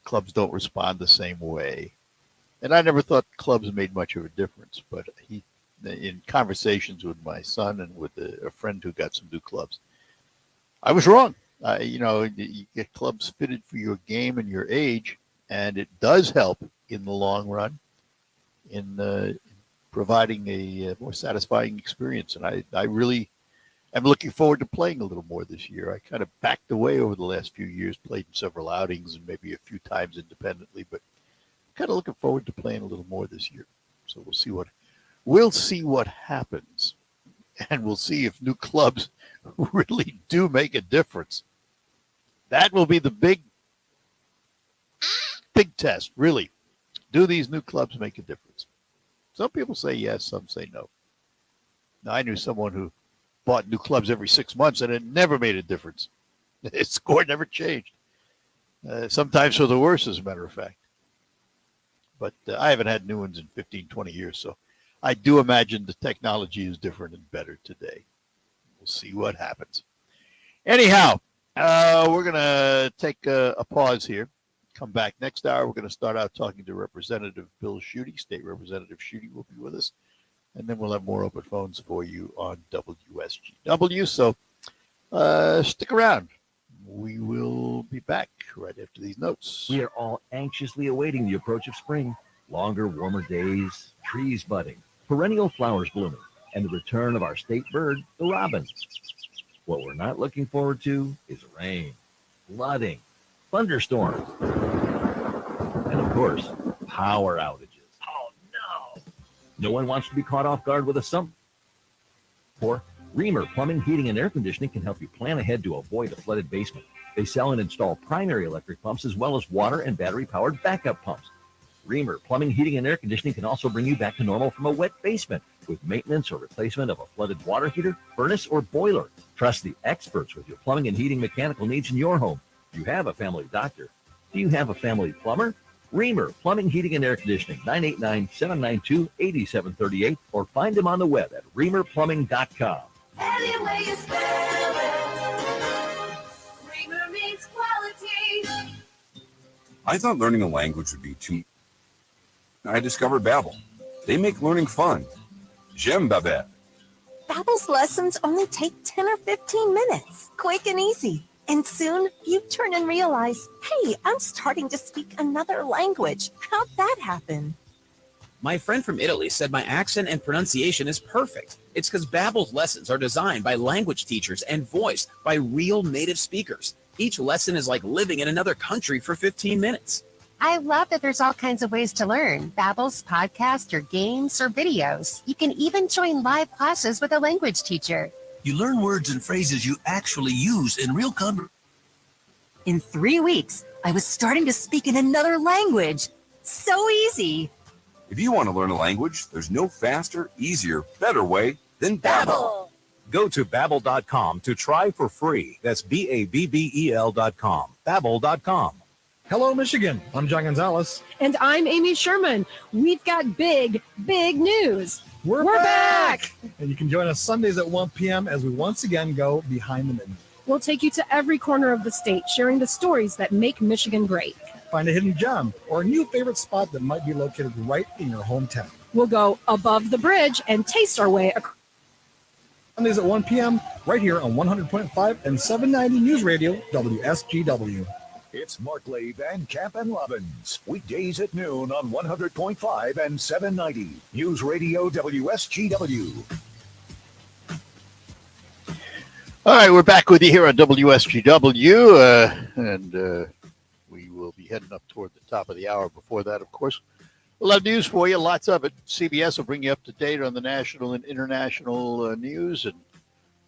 clubs don't respond the same way. And I never thought clubs made much of a difference, but in conversations with my son and with a friend who got some new clubs, I was wrong. You get clubs fitted for your game and your age, and it does help in the long run in providing a more satisfying experience. And I really am looking forward to playing a little more this year. I kind of backed away over the last few years, played in several outings and maybe a few times independently, but kind of looking forward to playing a little more this year. So we'll see what happens, and we'll see if new clubs really do make a difference. That will be the big test, really. Do these new clubs make a difference? Some people say yes, some say no. Now, I knew someone who bought new clubs every 6 months, and it never made a difference. His score never changed. Sometimes for the worse, as a matter of fact. But I haven't had new ones in 15, 20 years, so I do imagine the technology is different and better today. We'll see what happens. Anyhow, we're going to take a pause here. Come back next hour. We're going to start out talking to Representative Bill Schuette. State Representative Schuette will be with us. And then we'll have more open phones for you on WSGW. So stick around. We will be back right after these notes. We are all anxiously awaiting the approach of spring. Longer, warmer days, trees budding, perennial flowers blooming, and the return of our state bird, the robin. What we're not looking forward to is rain, flooding, thunderstorms, and of course, power outages. Oh no! No one wants to be caught off guard with a sump. For Reamer Plumbing, Heating, and Air Conditioning can help you plan ahead to avoid a flooded basement. They sell and install primary electric pumps as well as water and battery-powered backup pumps. Reamer Plumbing, Heating, and Air Conditioning can also bring you back to normal from a wet basement with maintenance or replacement of a flooded water heater, furnace, or boiler. Trust the experts with your plumbing and heating mechanical needs in your home. You have a family doctor. Do you have a family plumber? Reamer Plumbing, Heating, and Air Conditioning, 989-792-8738, or find them on the web at reamerplumbing.com. Any way you spell it, Reamer means quality. I thought learning a language would be too. I discovered Babbel. They make learning fun. J'aime Babette. Babbel's lessons only take 10 or 15 minutes, quick and easy. And soon you turn and realize, hey, I'm starting to speak another language. How'd that happen? My friend from Italy said my accent and pronunciation is perfect. It's because Babbel's lessons are designed by language teachers and voiced by real native speakers. Each lesson is like living in another country for 15 minutes. I love that there's all kinds of ways to learn. Babbel's podcasts or games or videos. You can even join live classes with a language teacher. You learn words and phrases you actually use in real conversation. In 3 weeks, I was starting to speak in another language. So easy. If you want to learn a language, there's no faster, easier, better way than Babbel. Go to Babbel.com to try for free. That's Babbel.com. Babbel.com. Hello, Michigan. I'm John Gonzalez. And I'm Amy Sherman. We've got big news. We're back! And you can join us Sundays at 1 p.m. as we once again go behind the menu. We'll take you to every corner of the state, sharing the stories that make Michigan great. Find a hidden gem or a new favorite spot that might be located right in your hometown. We'll go above the bridge and taste our way across. Sundays at 1 p.m. right here on 100.5 and 790 News Radio, WSGW. It's Markley, Van Camp, and Robbins. Weekdays at noon on 100.5 and 790. News Radio WSGW. All right, we're back with you here on WSGW, and we will be heading up toward the top of the hour. Before that, of course, we'll have news for you, lots of it. CBS will bring you up to date on the national and international news, and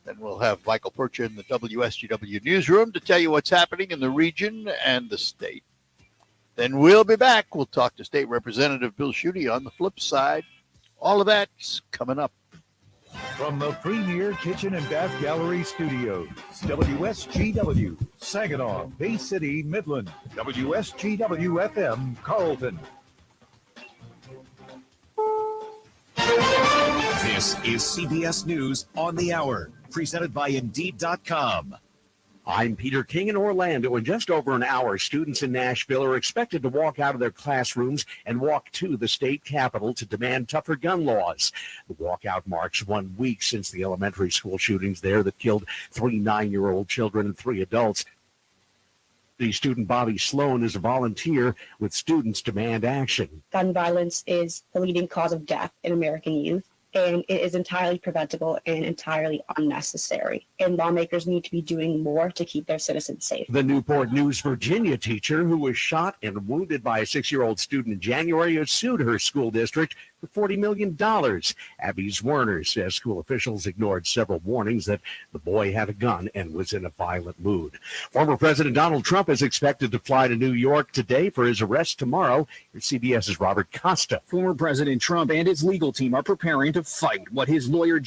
then we'll have Michael Percha in the WSGW newsroom to tell you what's happening in the region and the state. Then we'll be back. We'll talk to State Representative Bill Schuette on the flip side. All of that's coming up. From the Premier Kitchen and Bath Gallery Studios, WSGW, Saginaw, Bay City, Midland, WSGW FM, Carlton. This is CBS News on the Hour, presented by Indeed.com. I'm Peter King in Orlando. In just over an hour, students in Nashville are expected to walk out of their classrooms and walk to the state capitol to demand tougher gun laws. The walkout marks 1 week since the elementary school shootings there that killed 3 9-year-old children and 3 adults. The student Bobby Sloan is a volunteer with Students Demand Action. Gun violence is the leading cause of death in American youth, and it is entirely preventable and entirely unnecessary. And lawmakers need to be doing more to keep their citizens safe. The Newport News, Virginia teacher who was shot and wounded by a 6-year-old student in January has sued her school district for $40 million. Abby Werner says school officials ignored several warnings that the boy had a gun and was in a violent mood. Former President Donald Trump is expected to fly to New York today for his arrest tomorrow. Here's CBS's Robert Costa. Former President Trump and his legal team are preparing to fight what his lawyer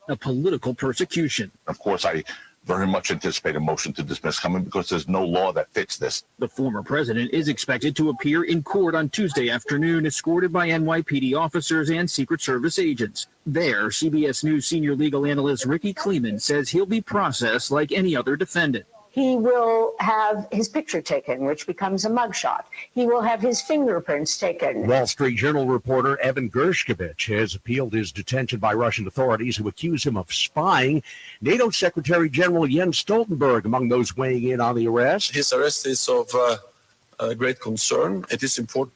a political persecution. Of course, I very much anticipate a motion to dismiss coming because there's no law that fits this. The former president is expected to appear in court on Tuesday afternoon, escorted by NYPD officers and Secret Service agents. There, CBS News senior legal analyst Ricky Kleeman says he'll be processed like any other defendant. He will have his picture taken, which becomes a mugshot. He will have his fingerprints taken. Wall Street Journal reporter Evan Gershkovich has appealed his detention by Russian authorities who accuse him of spying. NATO Secretary General Jens Stoltenberg among those weighing in on the arrest. His arrest is of great concern. It is important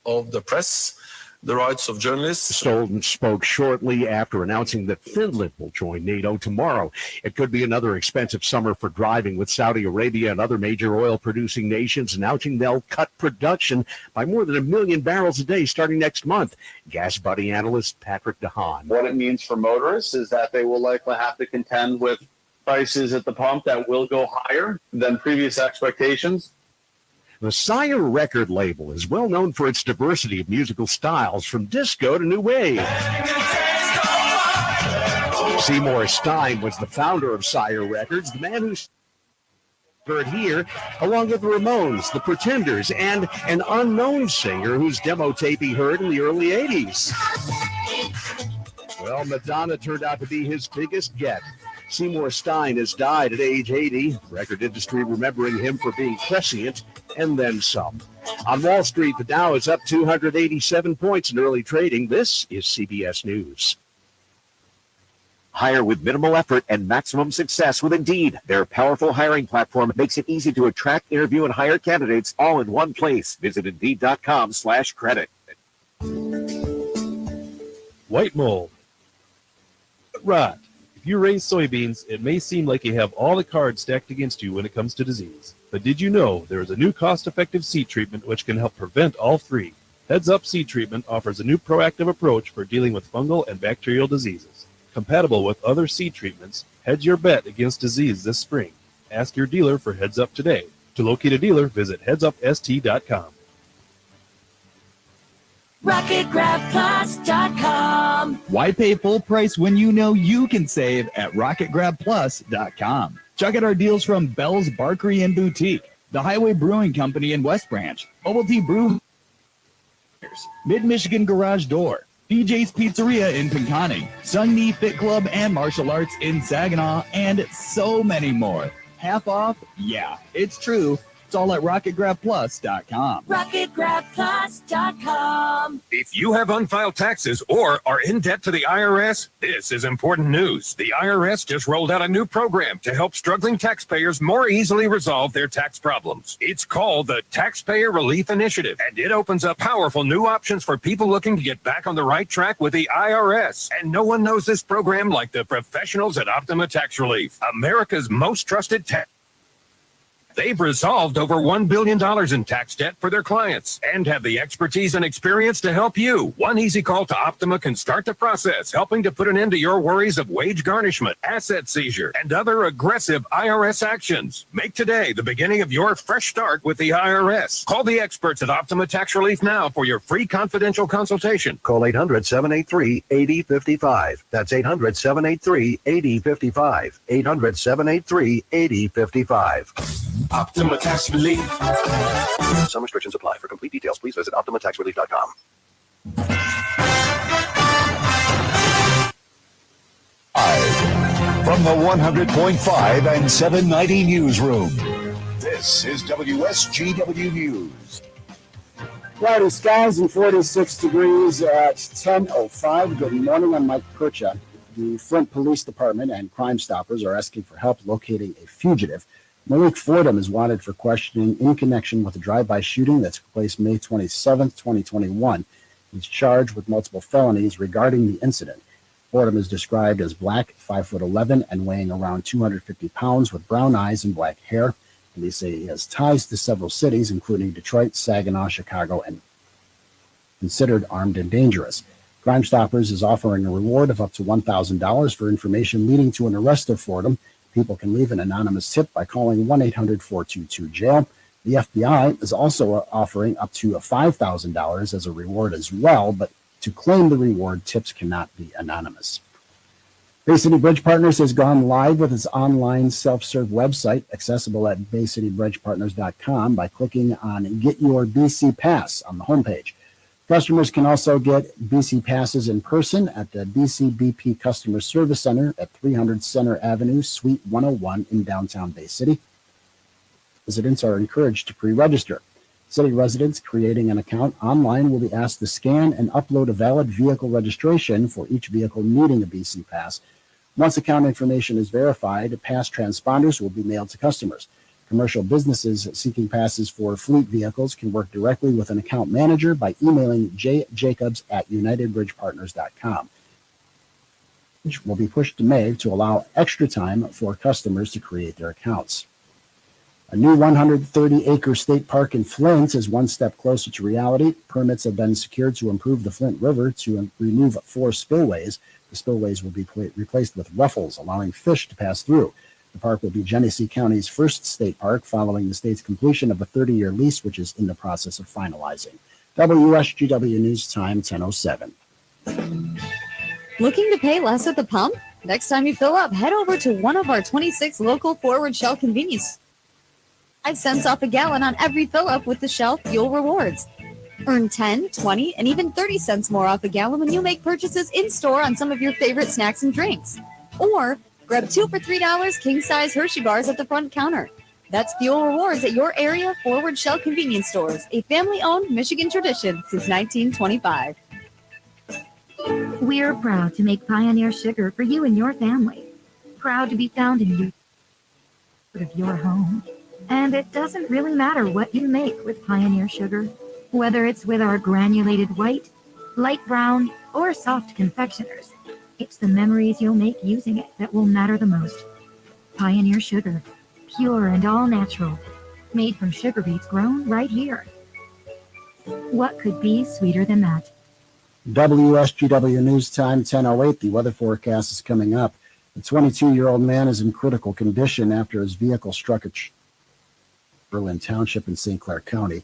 of the press, the rights of journalists. Stolten spoke shortly after announcing that Finland will join NATO tomorrow. It could be another expensive summer for driving, with Saudi Arabia and other major oil-producing nations announcing they'll cut production by more than 1 million barrels a day starting next month. Gas Buddy analyst Patrick DeHaan. What it means for motorists is that they will likely have to contend with prices at the pump that will go higher than previous expectations. The Sire record label is well known for its diversity of musical styles, from disco to new wave. Seymour Stein was the founder of Sire Records, the man who heard here, along with the Ramones, the Pretenders, and an unknown singer whose demo tape he heard in the early 80s. Well, Madonna turned out to be his biggest get. Seymour Stein has died at age 80, record industry remembering him for being prescient and then some. On Wall Street, the Dow is up 287 points in early trading. This is CBS News. Hire with minimal effort and maximum success with Indeed. Their powerful hiring platform makes it easy to attract, interview, and hire candidates all in one place. Visit Indeed.com/credit. White mold. Right. If you raise soybeans, it may seem like you have all the cards stacked against you when it comes to disease. But did you know there is a new cost-effective seed treatment which can help prevent all three? Heads Up Seed Treatment offers a new proactive approach for dealing with fungal and bacterial diseases. Compatible with other seed treatments, hedge your bet against disease this spring. Ask your dealer for Heads Up today. To locate a dealer, visit headsupst.com. RocketGrabPlus.com. Why pay full price when you know you can save at RocketGrabPlus.com? Check out our deals from Bell's Barkery and Boutique, the Highway Brewing Company in West Branch, Bubble Tea Brew, Mid-Michigan Garage Door, DJ's Pizzeria in Pinconning, Sun Knee Fit Club and Martial Arts in Saginaw, and so many more. Half off? Yeah, it's true. It's all at RocketGrabPlus.com. RocketGrabPlus.com. If you have unfiled taxes or are in debt to the IRS, this is important news. The IRS just rolled out a new program to help struggling taxpayers more easily resolve their tax problems. It's called the Taxpayer Relief Initiative, and it opens up powerful new options for people looking to get back on the right track with the IRS. And no one knows this program like the professionals at Optima Tax Relief, America's most trusted tax. They've resolved over $1 billion in tax debt for their clients and have the expertise and experience to help you. One easy call to Optima can start the process, helping to put an end to your worries of wage garnishment, asset seizure, and other aggressive IRS actions. Make today the beginning of your fresh start with the IRS. Call the experts at Optima Tax Relief now for your free confidential consultation. Call 800-783-8055. That's 800-783-8055. 800-783-8055. Optima Tax Relief. Some restrictions apply. For complete details, please visit OptimaTaxRelief.com. From the 100.5 and 790 newsroom, this is WSGW News. Cloudy skies and 46 degrees at 10:05. Good morning, I'm Mike Percha. The Flint Police Department and Crime Stoppers are asking for help locating a fugitive. Malik Fordham is wanted for questioning in connection with a drive-by shooting that took place May 27, 2021. He's charged with multiple felonies regarding the incident. Fordham is described as black, 5'11", and weighing around 250 pounds with brown eyes and black hair. Police say he has ties to several cities, including Detroit, Saginaw, Chicago, and considered armed and dangerous. Crime Stoppers is offering a reward of up to $1,000 for information leading to an arrest of Fordham. People can leave an anonymous tip by calling 1-800-422-JAIL. The FBI is also offering up to $5,000 as a reward as well, but to claim the reward, tips cannot be anonymous. Bay City Bridge Partners has gone live with its online self-serve website, accessible at BayCityBridgePartners.com by clicking on Get Your BC Pass on the homepage. Customers can also get BC Passes in person at the BCBP Customer Service Center at 300 Center Avenue, Suite 101 in downtown Bay City. Residents are encouraged to pre-register. City residents creating an account online will be asked to scan and upload a valid vehicle registration for each vehicle needing a BC Pass. Once account information is verified, pass transponders will be mailed to customers. Commercial businesses seeking passes for fleet vehicles can work directly with an account manager by emailing jjacobs@unitedbridgepartners.com. Which will be pushed to May to allow extra time for customers to create their accounts. A new 130-acre state park in Flint is one step closer to reality. Permits have been secured to improve the Flint River to remove 4 spillways. The spillways will be replaced with ruffles, allowing fish to pass through. The park will be Genesee County's first state park following the state's completion of a 30-year lease, which is in the process of finalizing. WSGW News Time, 10:07. Looking to pay less at the pump? Next time you fill up, head over to one of our 26 local forward Shell convenience. 5 cents off a gallon on every fill up with the Shell Fuel Rewards. Earn 10, 20, and even 30 cents more off a gallon when you make purchases in-store on some of your favorite snacks and drinks. Or grab 2 for $3 king-size Hershey bars at the front counter. That's Fuel Rewards at your area Forward Shell convenience stores, a family-owned Michigan tradition since 1925. We're proud to make Pioneer Sugar for you and your family. Proud to be found in your home. And it doesn't really matter what you make with Pioneer Sugar, whether it's with our granulated white, light brown, or soft confectioners. It's the memories you'll make using it that will matter the most. Pioneer Sugar, pure and all natural, made from sugar beets grown right here. What could be sweeter than that? WSGW News Time, 10:08. The weather forecast is coming up. The 22-year-old man is in critical condition after his vehicle struck a Berlin Township in St. Clair County.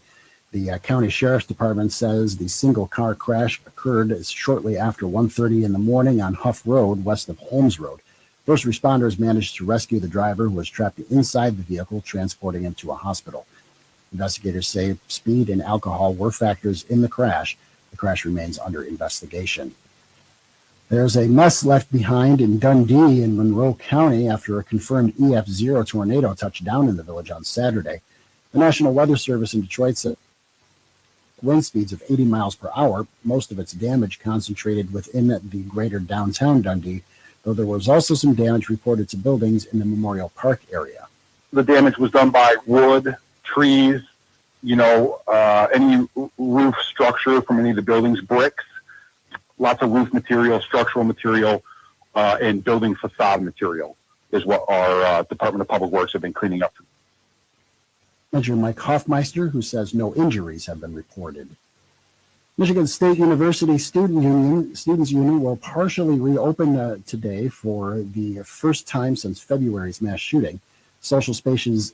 The county sheriff's department says the single car crash occurred shortly after 1:30 in the morning on Huff Road, west of Holmes Road. First responders managed to rescue the driver, who was trapped inside the vehicle, transporting him to a hospital. Investigators say speed and alcohol were factors in the crash. The crash remains under investigation. There's a mess left behind in Dundee in Monroe County after a confirmed EF0 tornado touched down in the village on Saturday. The National Weather Service in Detroit said wind speeds of 80 miles per hour, most of its damage concentrated within the greater downtown Dundee, though there was also some damage reported to buildings in the Memorial Park area. The damage was done by wood, trees, any roof structure from any of the buildings, bricks, lots of roof material, structural material, and building facade material is what our Department of Public Works have been cleaning up. Major Mike Hoffmeister, who says no injuries have been reported. Michigan State University Students Union will partially reopen today for the first time since February's mass shooting. Social spaces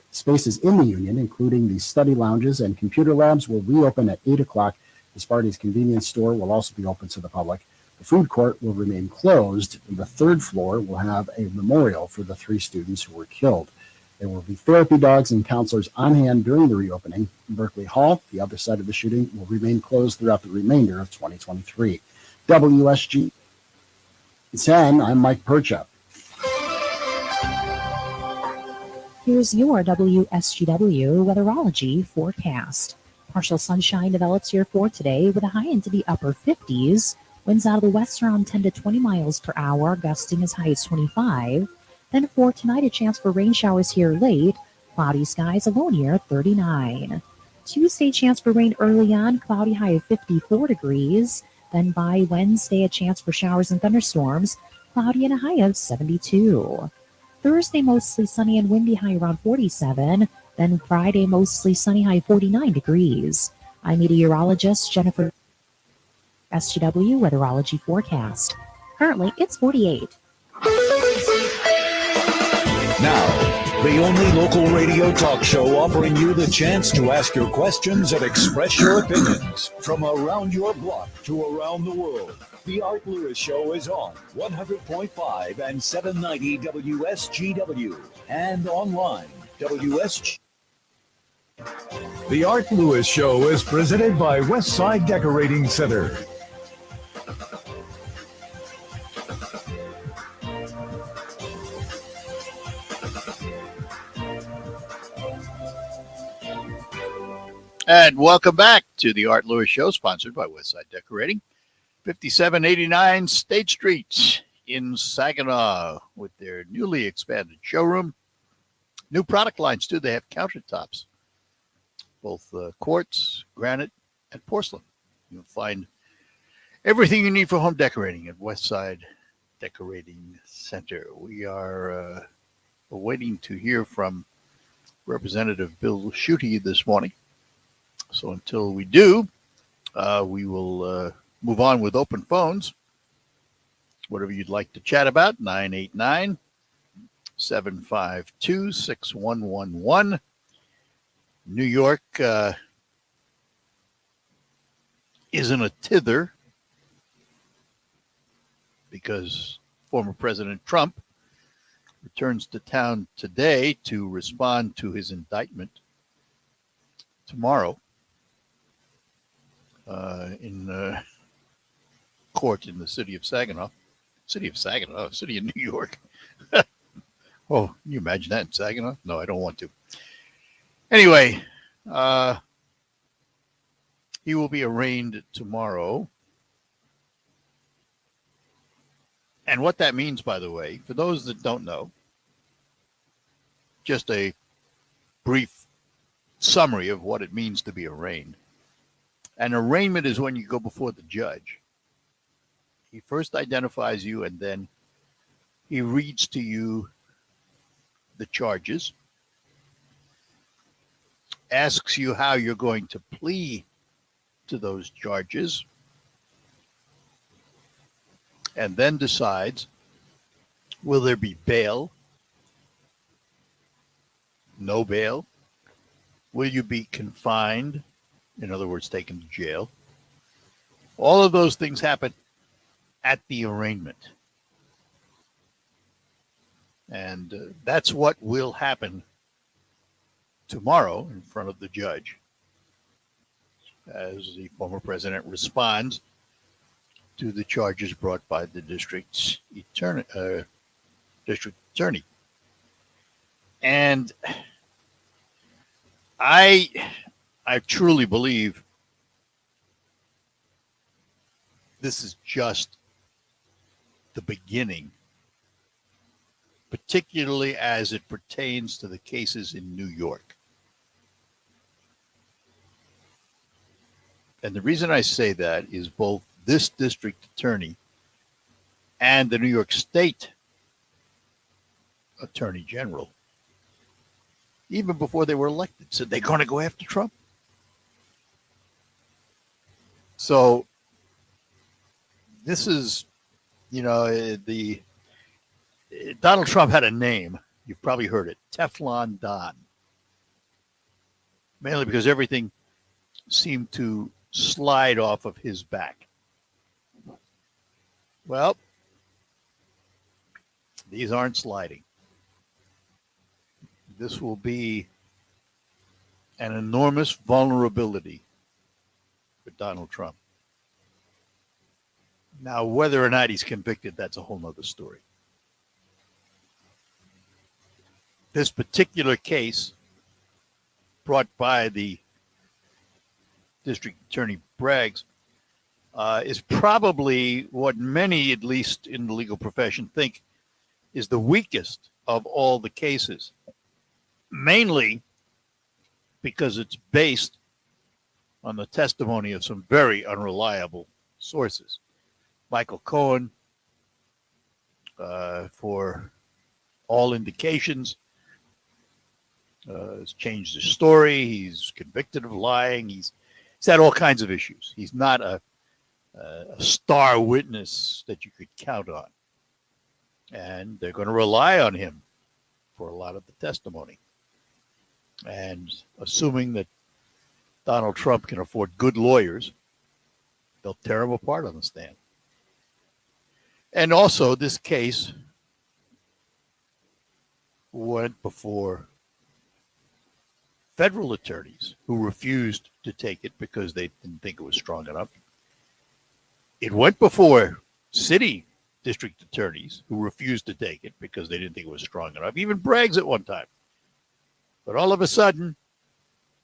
in the union, including the study lounges and computer labs, will reopen at 8 o'clock. The Sparty's convenience store will also be open to the public. The food court will remain closed. The third floor will have a memorial for the 3 students who were killed. There will be therapy dogs and counselors on hand during the reopening. Berkeley Hall, the other side of the shooting, will remain closed throughout the remainder of 2023. WSG 10, I'm Mike Percha. Here's your WSGW weatherology forecast. Partial sunshine develops here for today with a high into the upper 50s. Winds out of the west around 10 to 20 miles per hour, gusting as high as 25. Then for tonight, a chance for rain showers here late. Cloudy skies, a low near 39. Tuesday, chance for rain early on, cloudy high of 54 degrees. Then by Wednesday, a chance for showers and thunderstorms, cloudy and a high of 72. Thursday, mostly sunny and windy, high around 47. Then Friday, mostly sunny, high 49 degrees. I'm meteorologist Jennifer. SGW weatherology forecast. Currently, it's 48. Now, the only local radio talk show offering you the chance to ask your questions and express your opinions from around your block to around the world. The Art Lewis Show is on 100.5 and 790 WSGW and online WSG. The Art Lewis Show is presented by Westside Decorating Center. And welcome back to the Art Lewis Show, sponsored by Westside Decorating, 5789 State Street in Saginaw, with their newly expanded showroom. New product lines, too. They have countertops, both quartz, granite, and porcelain. You'll find everything you need for home decorating at Westside Decorating Center. We are waiting to hear from Representative Bill Schuette this morning. So until we do, we will move on with open phones. Whatever you'd like to chat about, 989-752-6111. New York isn't a tither because former President Trump returns to town today to respond to his indictment tomorrow. In court in the city of Saginaw. City of New York. Oh, can you imagine that in Saginaw? No, I don't want to. Anyway, he will be arraigned tomorrow. And what that means, by the way, for those that don't know, just a brief summary of what it means to be arraigned. An arraignment is when you go before the judge. He first identifies you, and then he reads to you the charges, asks you how you're going to plea to those charges, and then decides, will there be bail? No bail? Will you be confined? In other words, taken to jail. All of those things happen at the arraignment. And that's what will happen tomorrow in front of the judge as the former president responds to the charges brought by the district attorney. And I truly believe this is just the beginning, particularly as it pertains to the cases in New York. And the reason I say that is both this district attorney and the New York State Attorney General, even before they were elected, said they're going to go after Trump. So this is, Donald Trump had a name. You've probably heard it, Teflon Don. Mainly because everything seemed to slide off of his back. Well, these aren't sliding. This will be an enormous vulnerability for Donald Trump. Now, whether or not he's convicted, that's a whole nother story. This particular case brought by the District Attorney Braggs is probably what many, at least in the legal profession, think is the weakest of all the cases, mainly because it's based on the testimony of some very unreliable sources. Michael Cohen, for all indications, has changed his story. He's convicted of lying. He's had all kinds of issues. He's not a star witness that you could count on. And they're going to rely on him for a lot of the testimony. And assuming that Donald Trump can afford good lawyers, they'll tear him apart on the stand. And also, this case went before federal attorneys who refused to take it because they didn't think it was strong enough. It went before city district attorneys who refused to take it because they didn't think it was strong enough. Even Braggs at one time. But all of a sudden,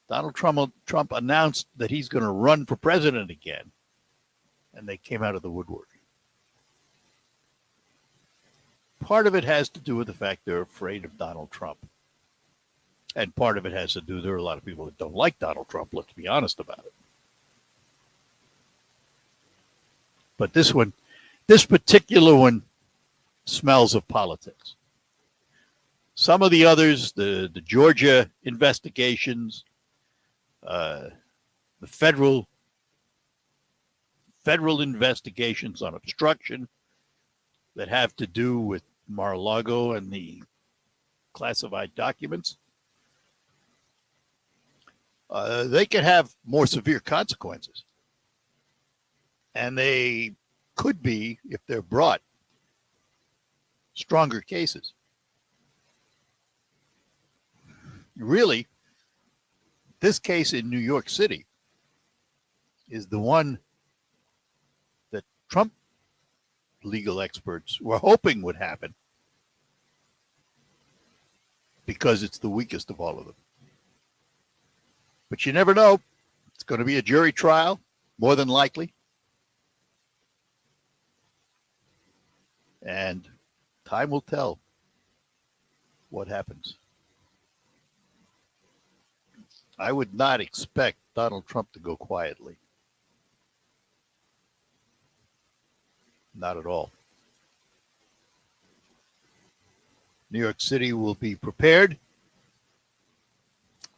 Donald Trump announced that he's going to run for president again, and they came out of the woodwork. Part of it has to do with the fact they're afraid of Donald Trump. And part of it has to do, there are a lot of people that don't like Donald Trump, let's be honest about it. But this particular one smells of politics. Some of the others, the Georgia investigations, the federal investigations on obstruction that have to do with Mar-a-Lago and the classified documents, they can have more severe consequences. And they could be, if they're brought, stronger cases. Really, this case in New York City is the one that Trump legal experts were hoping would happen because it's the weakest of all of them. But you never know. It's going to be a jury trial, more than likely. And time will tell what happens. I would not expect Donald Trump to go quietly. Not at all. New York City will be prepared.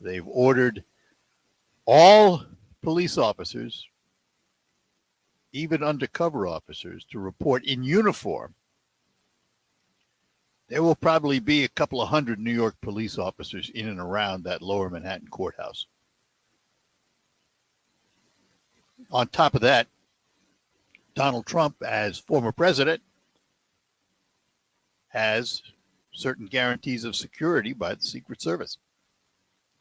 They've ordered all police officers, even undercover officers, to report in uniform. There will probably be a couple of hundred New York police officers in and around that lower Manhattan courthouse. On top of that, Donald Trump, as former president, has certain guarantees of security by the Secret Service.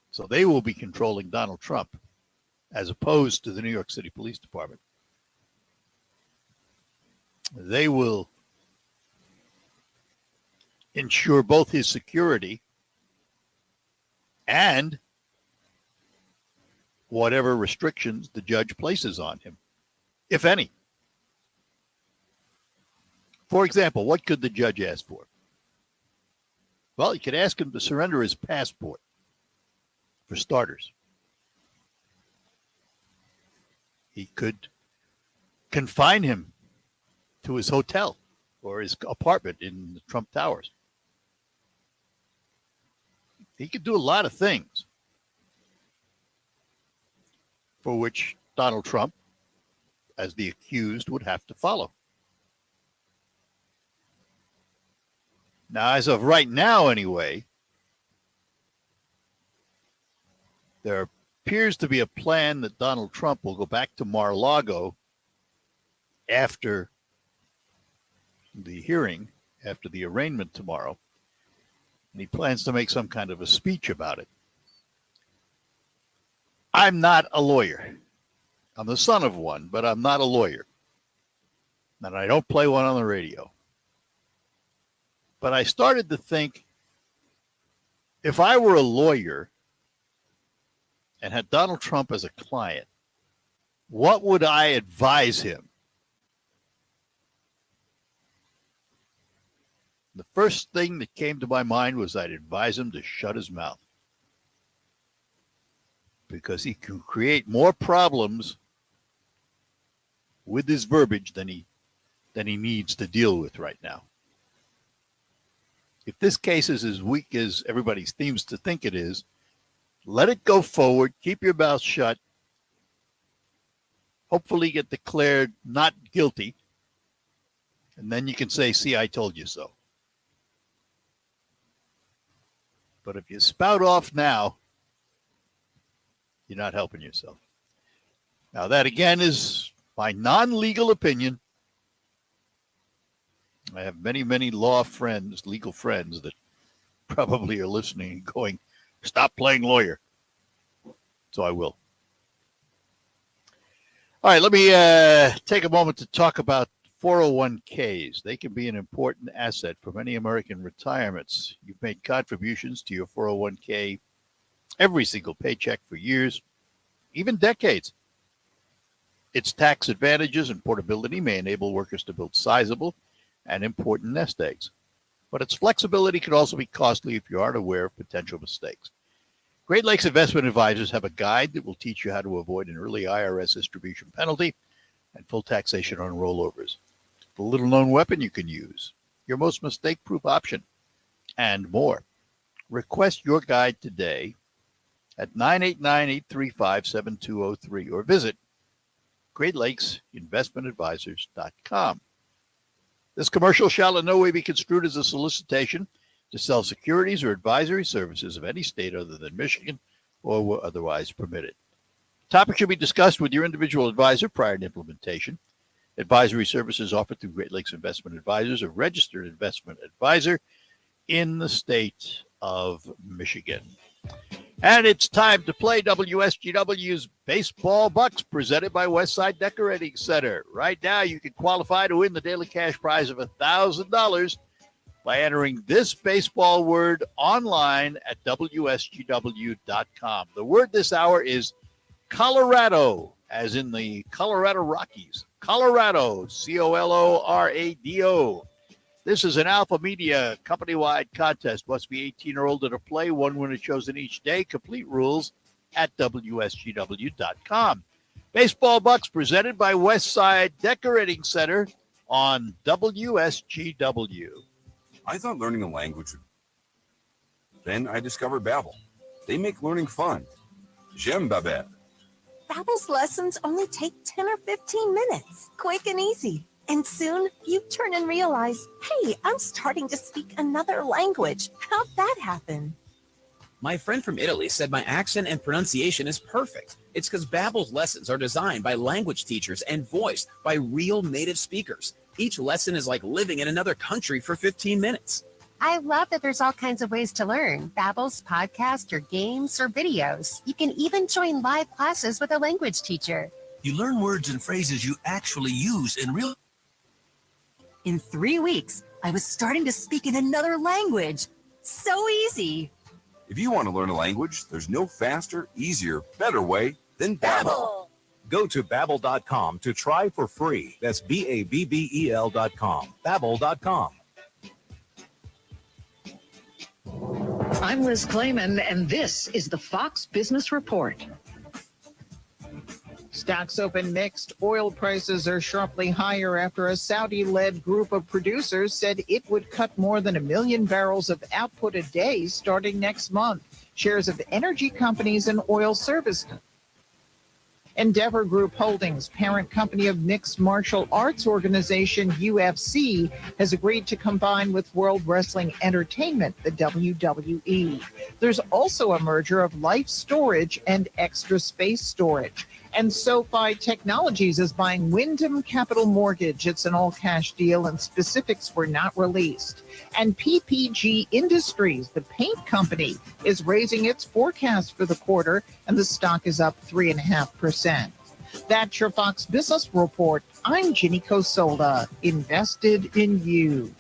So they will be controlling Donald Trump as opposed to the New York City Police Department. They will ensure both his security and whatever restrictions the judge places on him, if any. For example, what could the judge ask for? Well, you could ask him to surrender his passport, for starters. He could confine him to his hotel or his apartment in the Trump Towers. He could do a lot of things for which Donald Trump, as the accused, would have to follow. Now, as of right now, anyway, there appears to be a plan that Donald Trump will go back to Mar-a-Lago after the hearing, after the arraignment tomorrow, and he plans to make some kind of a speech about it. I'm not a lawyer. I'm the son of one, but I'm not a lawyer. And I don't play one on the radio. But I started to think, if I were a lawyer and had Donald Trump as a client, what would I advise him? The first thing that came to my mind was I'd advise him to shut his mouth, because he can create more problems with his verbiage than he needs to deal with right now. If this case is as weak as everybody seems to think it is, let it go forward. Keep your mouth shut. Hopefully get declared not guilty. And then you can say, see, I told you so. But if you spout off now, you're not helping yourself. Now, that again is my non-legal opinion. I have many, many law friends, legal friends that probably are listening and going, stop playing lawyer. So I will. All right, let me take a moment to talk about 401ks. They can be an important asset for many American retirements. You've made contributions to your 401k every single paycheck for years, even decades. Its tax advantages and portability may enable workers to build sizable and important nest eggs. But its flexibility can also be costly if you aren't aware of potential mistakes. Great Lakes Investment Advisors have a guide that will teach you how to avoid an early IRS distribution penalty and full taxation on rollovers. The little-known weapon you can use, your most mistake-proof option, and more. Request your guide today at 989-835-7203 or visit GreatLakesInvestmentAdvisors.com. This commercial shall in no way be construed as a solicitation to sell securities or advisory services of any state other than Michigan or were otherwise permitted. Topic should be discussed with your individual advisor prior to implementation. Advisory services offered through Great Lakes Investment Advisors, a registered investment advisor in the state of Michigan. And it's time to play WSGW's Baseball Bucks, presented by Westside Decorating Center. Right now, you can qualify to win the daily cash prize of $1,000 by entering this baseball word online at WSGW.com. The word this hour is Colorado, as in the Colorado Rockies. Colorado, Colorado. This is an Alpha Media company-wide contest. Must be 18 or older to play. One winner chosen each day. Complete rules at WSGW.com. Baseball Bucks presented by Westside Decorating Center on WSGW. I thought learning a language would... Then I discovered Babbel. They make learning fun. J'aime Babel. Babbel's lessons only take 10 or 15 minutes. Quick and easy. And soon you turn and realize, hey, I'm starting to speak another language. How'd that happen? My friend from Italy said my accent and pronunciation is perfect. It's because Babbel's lessons are designed by language teachers and voiced by real native speakers. Each lesson is like living in another country for 15 minutes. I love that there's all kinds of ways to learn. Babbel's podcast or games or videos. You can even join live classes with a language teacher. You learn words and phrases you actually use in real... In 3 weeks, I was starting to speak in another language. So easy. If you want to learn a language, there's no faster, easier, better way Then Babbel. Go to Babbel.com to try for free. That's BABBEL.com. Babbel.com. I'm Liz Clayman, and this is the Fox Business Report. Stocks open mixed. Oil prices are sharply higher after a Saudi-led group of producers said it would cut more than 1 million barrels of output a day starting next month. Shares of energy companies and oil service Endeavor Group Holdings, parent company of mixed martial arts organization UFC, has agreed to combine with World Wrestling Entertainment, the WWE. There's also a merger of Life Storage and Extra Space Storage. And SoFi Technologies is buying Wyndham Capital Mortgage. It's an all-cash deal, and specifics were not released. And PPG Industries, the paint company, is raising its forecast for the quarter, and the stock is up 3.5%. That's your Fox Business Report. I'm Ginny Cosola, invested in you.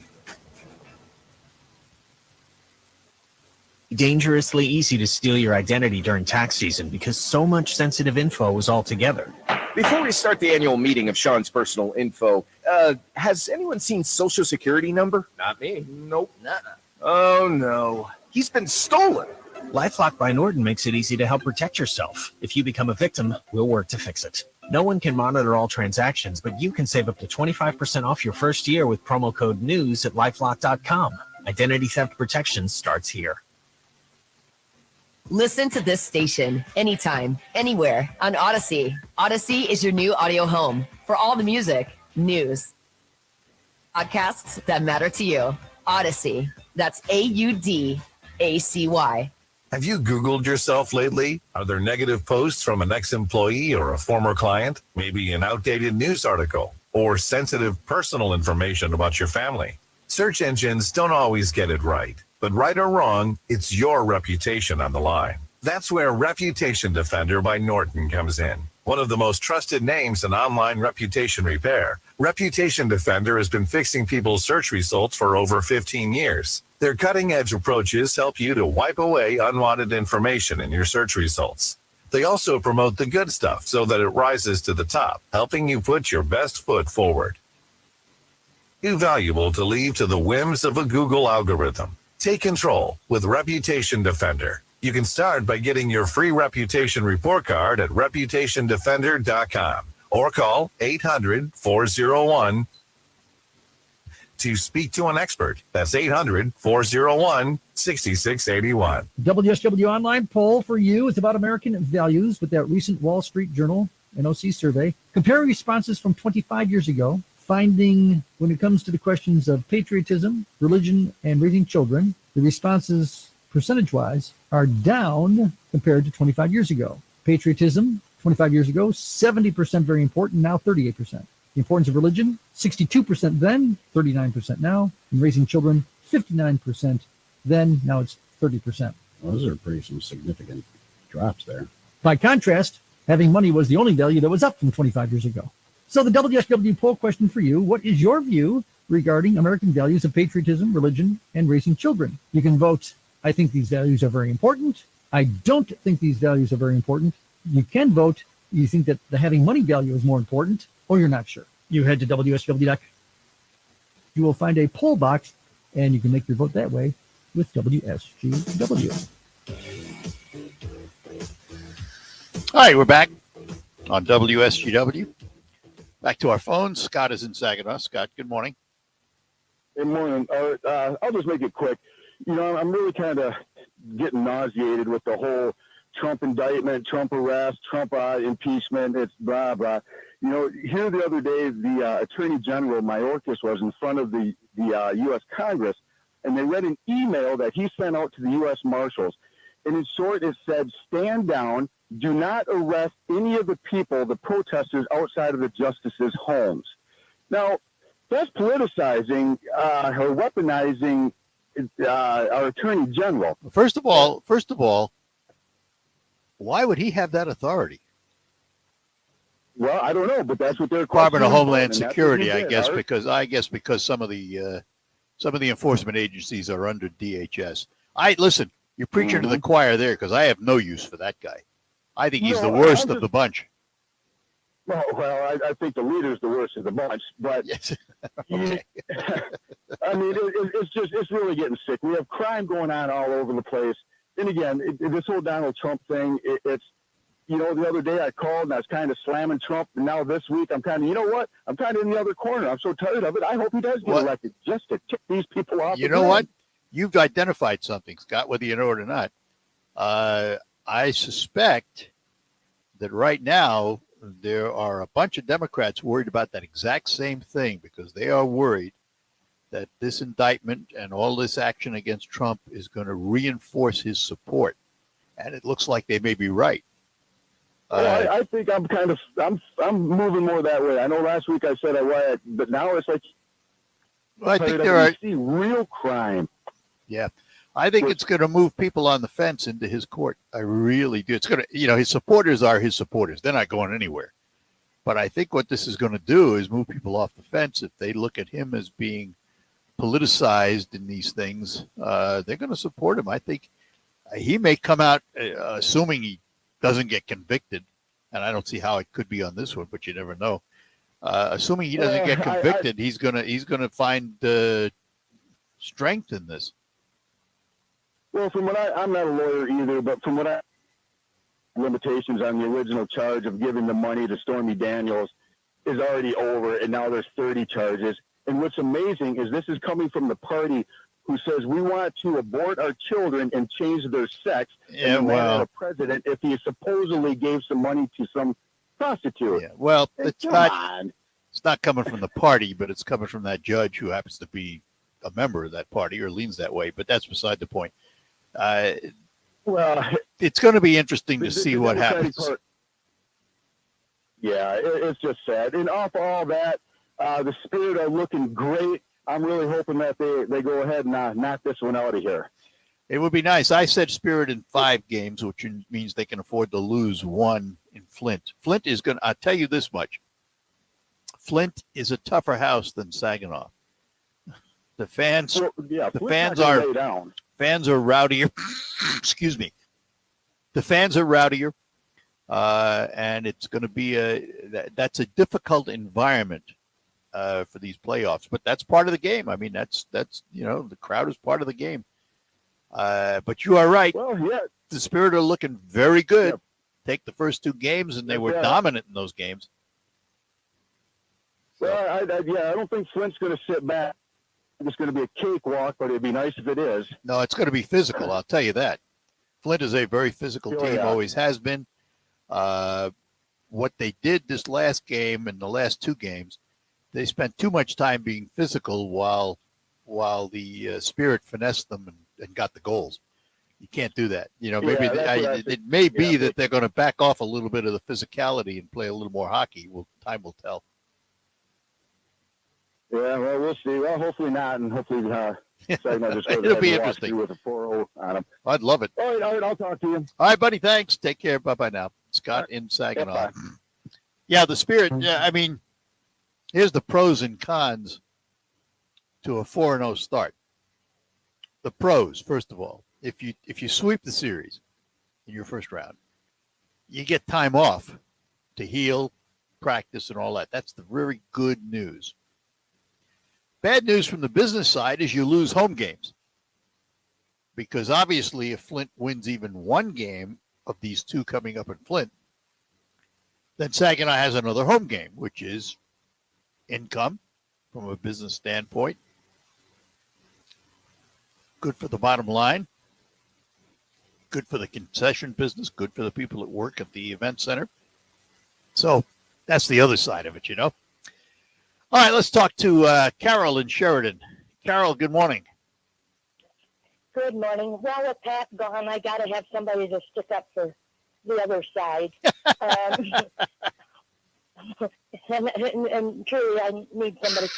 Dangerously easy to steal your identity during tax season because so much sensitive info is all together. Before we start the annual meeting of Sean's personal info, has anyone seen Social Security number? Not me. Nope. Oh, no. He's been stolen. LifeLock by Norton makes it easy to help protect yourself. If you become a victim, we'll work to fix it. No one can monitor all transactions, but you can save up to 25% off your first year with promo code NEWS at LifeLock.com. Identity theft protection starts here. Listen to this station anytime, anywhere on Odyssey. Odyssey is your new audio home for all the music, news, podcasts that matter to you. Odyssey. That's AUDACY. Have you Googled yourself lately? Are there negative posts from an ex-employee or a former client? Maybe an outdated news article or sensitive personal information about your family? Search engines don't always get it right. But right or wrong, it's your reputation on the line. That's where Reputation Defender by Norton comes in. One of the most trusted names in online reputation repair, Reputation Defender has been fixing people's search results for over 15 years. Their cutting-edge approaches help you to wipe away unwanted information in your search results. They also promote the good stuff so that it rises to the top, helping you put your best foot forward. Too valuable to leave to the whims of a Google algorithm. Take control with Reputation Defender. You can start by getting your free reputation report card at reputationdefender.com or call 800-401 to speak to an expert. That's 800-401-6681. WSW Online poll for you is about American values with that recent Wall Street Journal NOC survey. Comparing responses from 25 years ago, finding when it comes to the questions of patriotism, religion, and raising children, the responses percentage-wise are down compared to 25 years ago. Patriotism, 25 years ago, 70% very important, now 38%. The importance of religion, 62% then, 39% now. And raising children, 59% then, now it's 30%. Those are pretty some significant drops there. By contrast, having money was the only value that was up from 25 years ago. So the WSW poll question for you, what is your view regarding American values of patriotism, religion, and raising children? You can vote, I think these values are very important. I don't think these values are very important. You can vote, you think that the having money value is more important, or you're not sure. You head to WSW.com. You will find a poll box, and you can make your vote that way with WSGW. All right, we're back on WSGW. Back to our phones. Scott is in Saginaw. Scott, good morning. Good morning. I'll just make it quick. You know, I'm really kind of getting nauseated with the whole Trump indictment, Trump arrest, Trump impeachment. It's blah, blah. You know, here the other day, the Attorney General Mayorkas was in front of the U.S. Congress, and they read an email that he sent out to the U.S. Marshals. And in short, it said, stand down. Do not arrest any of the people, the protesters, outside of the justices' homes. Now, that's politicizing or weaponizing our Attorney General. First of all, why would he have that authority? Well, I don't know, but that's what they're Department of Homeland Security, I guess, because some of the enforcement agencies are under DHS. Listen, you're preaching to the choir there, because I have no use for that guy. I think he's the worst of the bunch. Well, I think the leader's the worst of the bunch, but yes. Okay. I mean, it's really getting sick. We have crime going on all over the place. And again, this whole Donald Trump thing, it's, the other day I called and I was kind of slamming Trump, and now this week I'm kind of, I'm kind of in the other corner. I'm so tired of it. I hope he does get elected just to tick these people off. You know what? You've identified something, Scott, whether you know it or not. I suspect that right now there are a bunch of Democrats worried about that exact same thing because they are worried that this indictment and all this action against Trump is going to reinforce his support. And it looks like they may be right. Well, I think I'm moving more that way. I know last week I said I was, but now it's like, well, I think there are see real crime. Yeah. I think it's going to move people on the fence into his court. I really do. It's going to, his supporters are his supporters. They're not going anywhere. But I think what this is going to do is move people off the fence. If they look at him as being politicized in these things, they're going to support him. I think he may come out, assuming he doesn't get convicted, and I don't see how it could be on this one, but you never know. Assuming he doesn't get convicted, he's gonna find strength in this. Well, from what I'm not a lawyer either, but from what limitations on the original charge of giving the money to Stormy Daniels is already over, and now there's 30 charges. And what's amazing is this is coming from the party who says we want to abort our children and change their sex. Yeah, and well, the president, if he supposedly gave some money to some prostitute. Yeah, well, it's not coming from the party, but it's coming from that judge who happens to be a member of that party or leans that way. But that's beside the point. Well, it's going to be interesting to see what happens. Yeah, it's just sad. And off all that, the Spirit are looking great. I'm really hoping that they go ahead and knock this one out of here. It would be nice. I said Spirit in 5 games, which means they can afford to lose 1 in Flint. Flint is going to, I'll tell you this much. Flint is a tougher house than Saginaw. The fans, fans are rowdier. Excuse me. The fans are rowdier, and it's going to be that's a difficult environment for these playoffs. But that's part of the game. I mean, that's the crowd is part of the game. But you are right. Well, yeah. The Spirit are looking very good. Yeah. Take the first 2 games, and they were dominant in those games. So. Well, I don't think Flint's going to sit back. It's going to be a cakewalk, but it'd be nice if it is. No, it's going to be physical. I'll tell you that. Flint is a very physical team, always has been. What they did this last game and the last 2 games, they spent too much time being physical while the Spirit finessed them and got the goals. You can't do that. Maybe it may be that they're going to back off a little bit of the physicality and play a little more hockey. Time will tell. Yeah, well, we'll see. Well, hopefully not, and hopefully it'll be interesting with a 4-0 on them. I'd love it. All right, I'll talk to you. All right, buddy. Thanks. Take care. Bye now. Scott in Saginaw. Yeah, the Spirit. Yeah, I mean, here's the pros and cons to a 4-0 start. The pros, first of all, if you sweep the series in your first round, you get time off to heal, practice, and all that. That's the very good news. Bad news from the business side is you lose home games. Because obviously if Flint wins even 1 game of these 2 coming up in Flint, then Saginaw has another home game, which is income from a business standpoint. Good for the bottom line. Good for the concession business. Good for the people that work at the event center. So that's the other side of it, All right, let's talk to Carol in Sheridan. Carol, good morning. Good morning. Well, with Pat gone, I got to have somebody to stick up for the other side. And truly, I need somebody.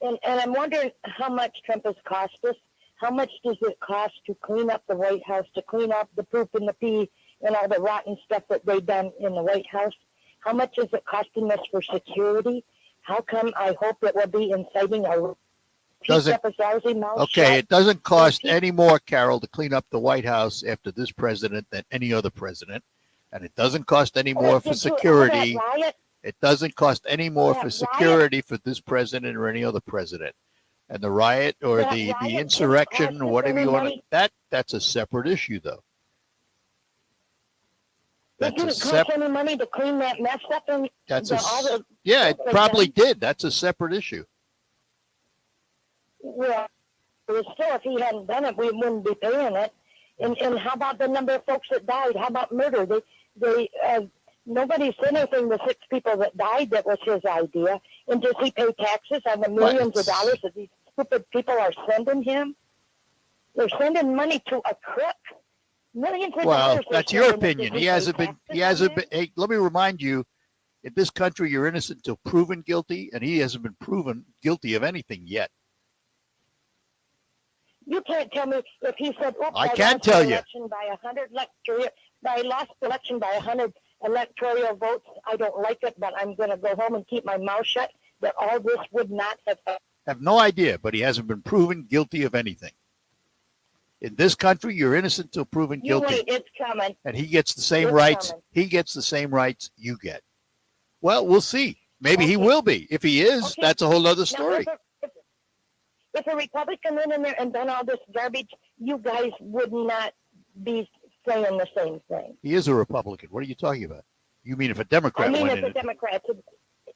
And I'm wondering how much Trump has cost us. How much does it cost to clean up the White House, to clean up the poop and the pee and all the rotten stuff that they've done in the White House? How much is it costing us for security? How come I hope it will be inciting a Okay, it doesn't cost any more, Carol, to clean up the White House after this president than any other president. And it doesn't cost any more for security. It doesn't cost any more for security for this president or any other president. And the riot or the insurrection or whatever you want to, that's a separate issue, though. It didn't cost any money to clean that mess up. And yeah, it probably did. That's a separate issue. Well, still, if he hadn't done it, we wouldn't be paying it. And how about the number of folks that died? How about murder? Nobody said anything. The 6 people that died, that was his idea. And does he pay taxes on the millions of dollars that these stupid people are sending him? They're sending money to a crook. Millions of dollars. Well, that's your opinion. He hasn't been. Hey, let me remind you, in this country, you're innocent until proven guilty, and he hasn't been proven guilty of anything yet. You can't tell me if he said, "Oops, I can tell you. I lost the election by 100 electoral votes. I don't like it, but I'm going to go home and keep my mouth shut." That all this would not have. I have no idea, but he hasn't been proven guilty of anything. In this country, you're innocent until proven guilty. Wait, it's coming. And he gets the same rights. Coming. He gets the same rights you get. Well, we'll see. Maybe he will be. If he is, that's a whole other story. Now, if a Republican went in there and done all this garbage, you guys would not be saying the same thing. He is a Republican. What are you talking about? You mean if a Democrat went in? If a Democrat.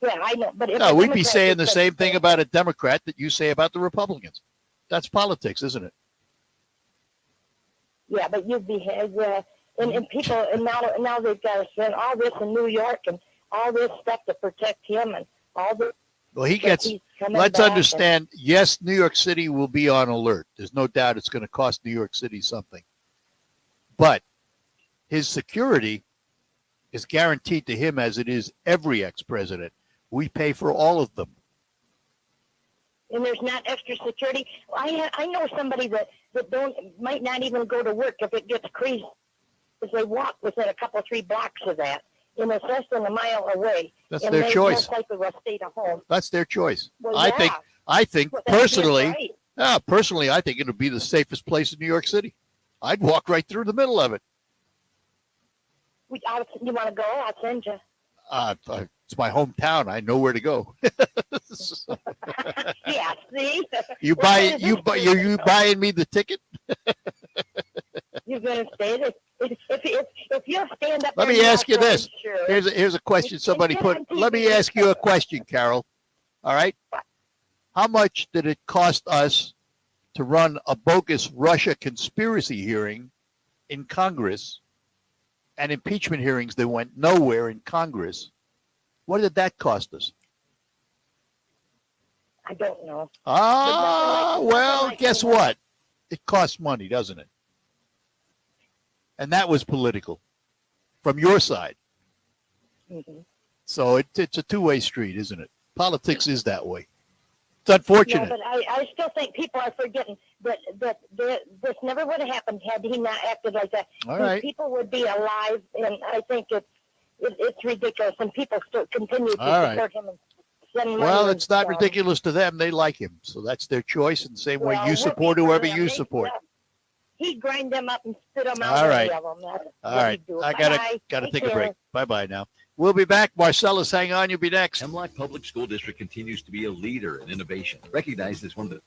Yeah, I know. But if no, we'd be saying the same thing about a Democrat that you say about the Republicans. That's politics, isn't it? Yeah, but you'd be and people, and now they've got to spend all this in New York and all this stuff to protect him and all the. Well, let's understand, yes, New York City will be on alert. There's no doubt it's going to cost New York City something. But his security is guaranteed to him as it is every ex-president. We pay for all of them. And there's not extra security. I know somebody that might not even go to work if it gets crazy, because they walk within a couple, 3 blocks of that. And it's less than a mile away. That's their choice. Most likely will stay at home. That's their choice. Well, I think personally, personally, I think it'll be the safest place in New York City. I'd walk right through the middle of it. You want to go? I'll send you. It's my hometown. I know where to go. Yeah, see? You buying me the ticket? You're going to stay there. If you stand up. Let me ask you this. Here's a question somebody put. Let me ask you a question, Carol. All right. How much did it cost us to run a bogus Russia conspiracy hearing in Congress and impeachment hearings that went nowhere in Congress? What did that cost us? I don't know. Well, guess what? It costs money, doesn't it? And that was political from your side. Mm-hmm. So it's a two-way street, isn't it? Politics is that way. It's unfortunate. No, but I still think people are forgetting that this never would have happened had he not acted like that. All right. People would be alive, and I think it's ridiculous, and people still continue to support him and send money. Well, it's not ridiculous to them. They like him, so that's their choice. And the same way you support whoever you support. He grind them up and spit them out. All right. All right. I gotta take a break. Bye now. We'll be back. Marcellus, hang on. You'll be next. Hemlock Public School District continues to be a leader in innovation, recognized as one of the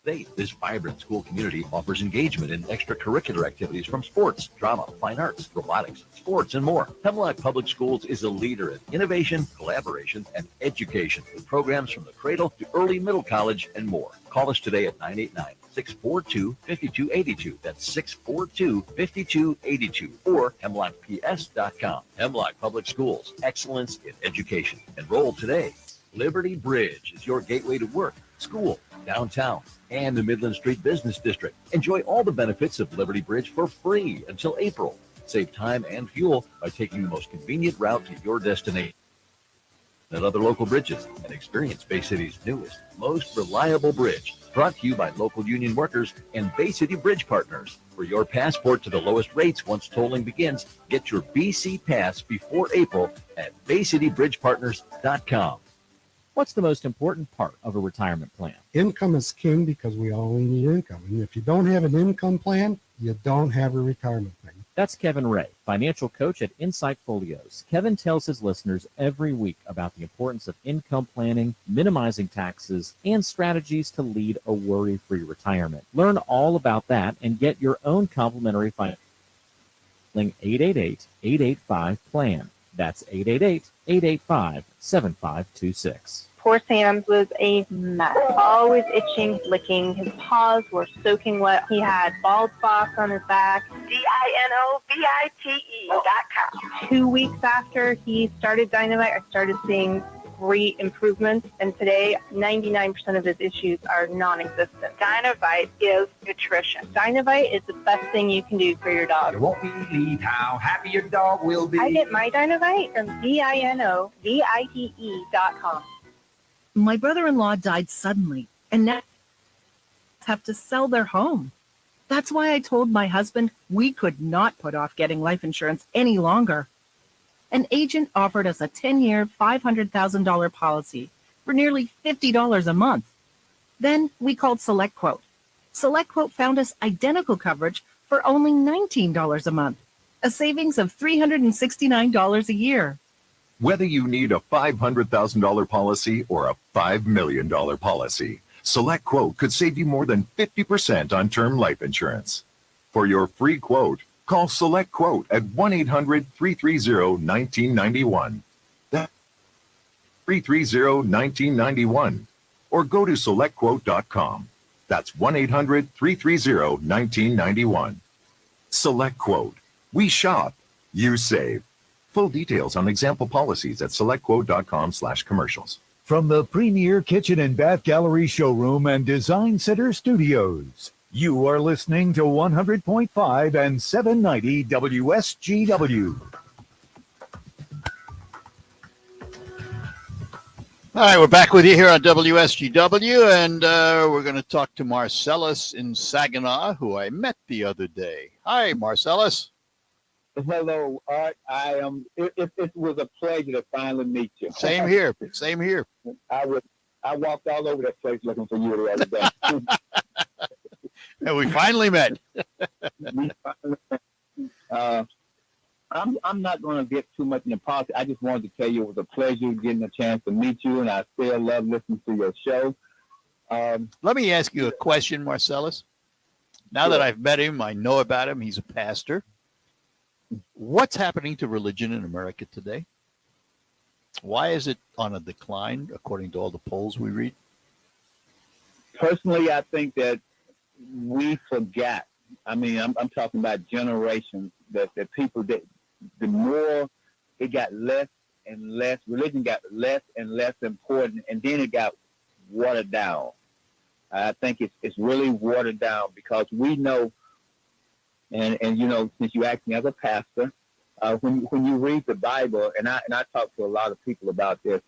state. This vibrant school community offers engagement in extracurricular activities from sports, drama, fine arts, robotics, sports, and more. Hemlock Public Schools is a leader in innovation, collaboration, and education with programs from the cradle to early middle college and more. Call us today at 989-642-5282. That's 642-5282 or hemlockps.com. Hemlock Public Schools, excellence in education. Enroll today. Liberty Bridge is your gateway to work, school, downtown, and the Midland Street Business District. Enjoy all the benefits of Liberty Bridge for free until April. Save time and fuel by taking the most convenient route to your destination at other local bridges, and experience Bay City's newest, most reliable bridge. Brought to you by local union workers and Bay City Bridge Partners. For your passport to the lowest rates once tolling begins, get your BC Pass before April at BayCityBridgePartners.com. What's the most important part of a retirement plan? Income is king because we all need income. And if you don't have an income plan, you don't have a retirement plan. That's Kevin Ray, financial coach at Insight Folios. Kevin tells his listeners every week about the importance of income planning, minimizing taxes, and strategies to lead a worry-free retirement. Learn all about that and get your own complimentary financial 888-885-PLAN. That's 888-885-7526. Poor Sam's was a mess. Always itching, licking. His paws were soaking wet. He had bald spots on his back. DINOVITE.com. 2 weeks after he started Dynamite, I started seeing great improvements, and today 99% of his issues are non-existent. Dynamite is nutrition. Dynamite is the best thing you can do for your dog. You won't believe how happy your dog will be. I get my Dynamite from DINOVITE.com. My brother-in-law died suddenly, and now have to sell their home. That's why I told my husband we could not put off getting life insurance any longer. An agent offered us a 10-year, $500,000 policy for nearly $50 a month. Then we called SelectQuote. SelectQuote found us identical coverage for only $19 a month, a savings of $369 a year. Whether you need a $500,000 policy or a $5 million policy, SelectQuote could save you more than 50% on term life insurance. For your free quote, call SelectQuote at 1-800-330-1991. That's 330-1991. Or go to SelectQuote.com. That's 1-800-330-1991. SelectQuote. We shop. You save. Full details on example policies at SelectQuote.com/commercials. From the premier kitchen and bath gallery showroom and design center studios, you are listening to 100.5 and 790 WSGW. All right, we're back with you here on WSGW, and we're going to talk to Marcellus in Saginaw, who I met the other day. Hi, Marcellus. Hello, Art. It was a pleasure to finally meet you. Same here. Same here. I walked all over that place looking for you the other day. And we finally met. I'm not going to get too much in the politics. I just wanted to tell you it was a pleasure getting a chance to meet you, and I still love listening to your show. Let me ask you a question, Marcellus. Now that I've met him, I know about him. He's a pastor. What's happening to religion in America today? Why is it on a decline, according to all the polls we read? Personally, I think that we forgot. I mean, I'm talking about generations that people, that the more it got less and less, religion got less and less important, and then it got watered down. I think it's really watered down because we know, and you know, since you asked me as a pastor, when you read the Bible, and I talk to a lot of people about this,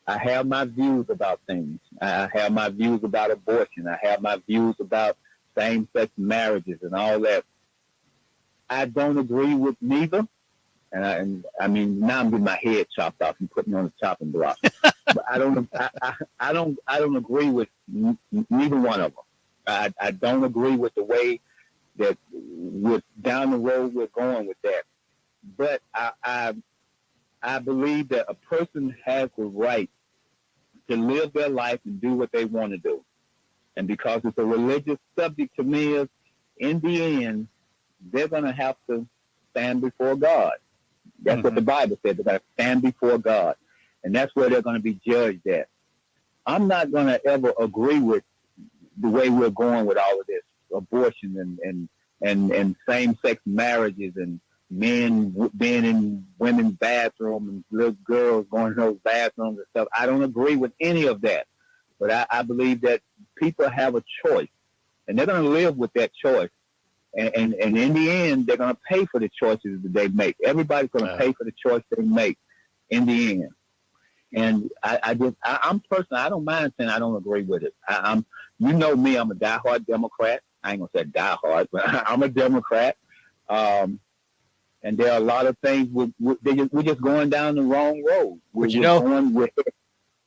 I have my views about things. I have my views about abortion. I have my views about same-sex marriages and all that. I don't agree with neither. And I mean, now I'm getting my head chopped off and putting me on the chopping block. But I don't agree with neither one of them. I don't agree with the way that down the road we're going with that. But I believe that a person has the right to live their life and do what they want to do. And because it's a religious subject to me, is in the end, they're going to have to stand before God. That's what the Bible said. They're going to stand before God. And that's where they're going to be judged at. I'm not going to ever agree with the way we're going with all of this abortion and same-sex marriages and men being in women's bathrooms and little girls going to those bathrooms and stuff. I don't agree with any of that. But I believe that people have a choice, and they're going to live with that choice. And in the end, they're going to pay for the choices that they make. Everybody's going to pay for the choice they make in the end. And I'm personally, I don't mind saying I don't agree with it. You know me, I'm a diehard Democrat. I ain't going to say diehard, but I'm a Democrat. And there are a lot of things, we're just going down the wrong road. But you know,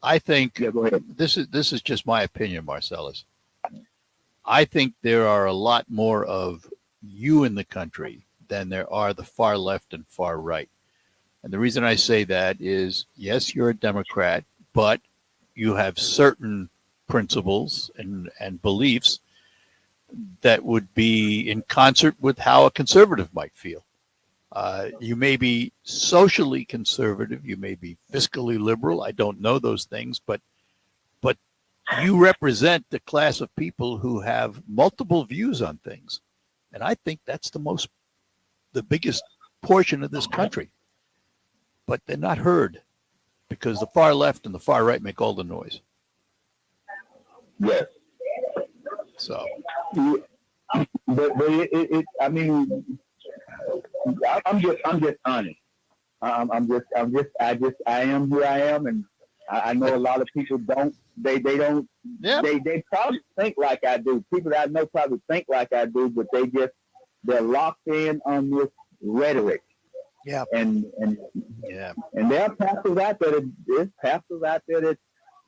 I think this is just my opinion, Marcellus. I think there are a lot more of you in the country than there are the far left and far right. And the reason I say that is, yes, you're a Democrat, but you have certain principles and beliefs that would be in concert with how a conservative might feel. You may be socially conservative, you may be fiscally liberal. I don't know those things, but you represent the class of people who have multiple views on things. And I think that's the biggest portion of this country. But they're not heard because the far left and the far right make all the noise. Yes. So, but I mean, I'm just honest. I am who I am, and I know a lot of people don't. They don't. Yeah. They probably think like I do. People that I know probably think like I do, but they're locked in on this rhetoric. Yeah. And yeah. And there are pastors out there that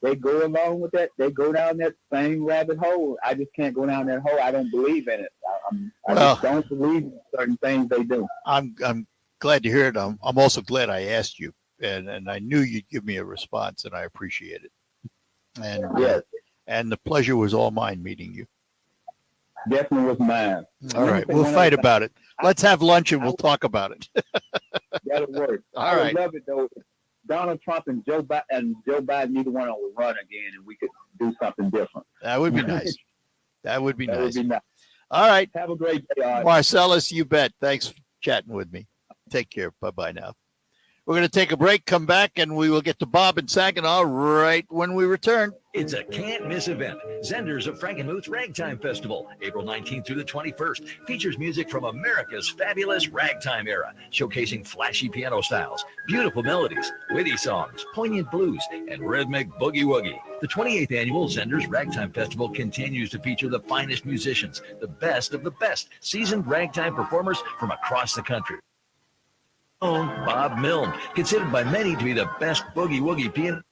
they go along with that. They go down that same rabbit hole. I just can't go down that hole. I don't believe in it. I just don't believe in certain things they do. I'm glad to hear it. I'm also glad I asked you, and I knew you'd give me a response, and I appreciate it. And yes. And the pleasure was all mine meeting you. Definitely was mine. All right, we'll fight about it. Let's have lunch and we'll talk about it. That'll work. All right. I would love it though. Donald Trump and Joe Biden, neither one will run again, and we could do something different. That would be nice. That would be That nice. would be nice. All right. Have a great day, Art. Marcellus, you bet. Thanks for chatting with me. Take care. Bye-bye now. We're going to take a break, come back, and we will get to Bob and Saginaw right when we return. It's a can't-miss event. Zenders of Frankenmuth's Ragtime Festival, April 19th through the 21st, features music from America's fabulous ragtime era, showcasing flashy piano styles, beautiful melodies, witty songs, poignant blues, and rhythmic boogie-woogie. The 28th annual Zenders Ragtime Festival continues to feature the finest musicians, the best of the best seasoned ragtime performers from across the country. Bob Milne, considered by many to be the best boogie-woogie pianist,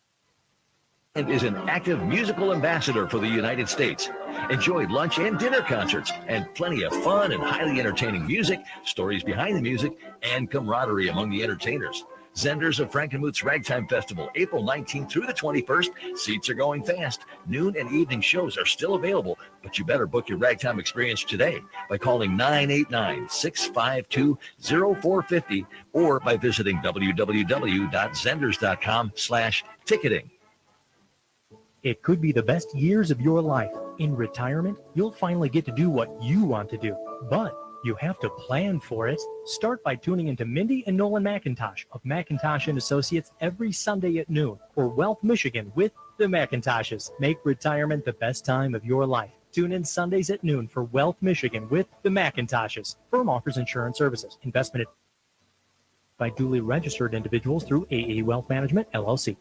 and is an active musical ambassador for the United States. Enjoy lunch and dinner concerts and plenty of fun and highly entertaining music, stories behind the music, and camaraderie among the entertainers. Zenders of Frankenmuth's Ragtime Festival, April 19th through the 21st. Seats are going fast. Noon and evening shows are still available, but you better book your ragtime experience today by calling 989-652-0450 or by visiting www.zenders.com/ticketing. It could be the best years of your life. In retirement, you'll finally get to do what you want to do, but you have to plan for it. Start by tuning into Mindy and Nolan McIntosh of McIntosh & Associates every Sunday at noon for Wealth Michigan with the McIntoshes. Make retirement the best time of your life. Tune in Sundays at noon for Wealth Michigan with the McIntoshes. Firm offers insurance services. Investment by duly registered individuals through AA Wealth Management, LLC.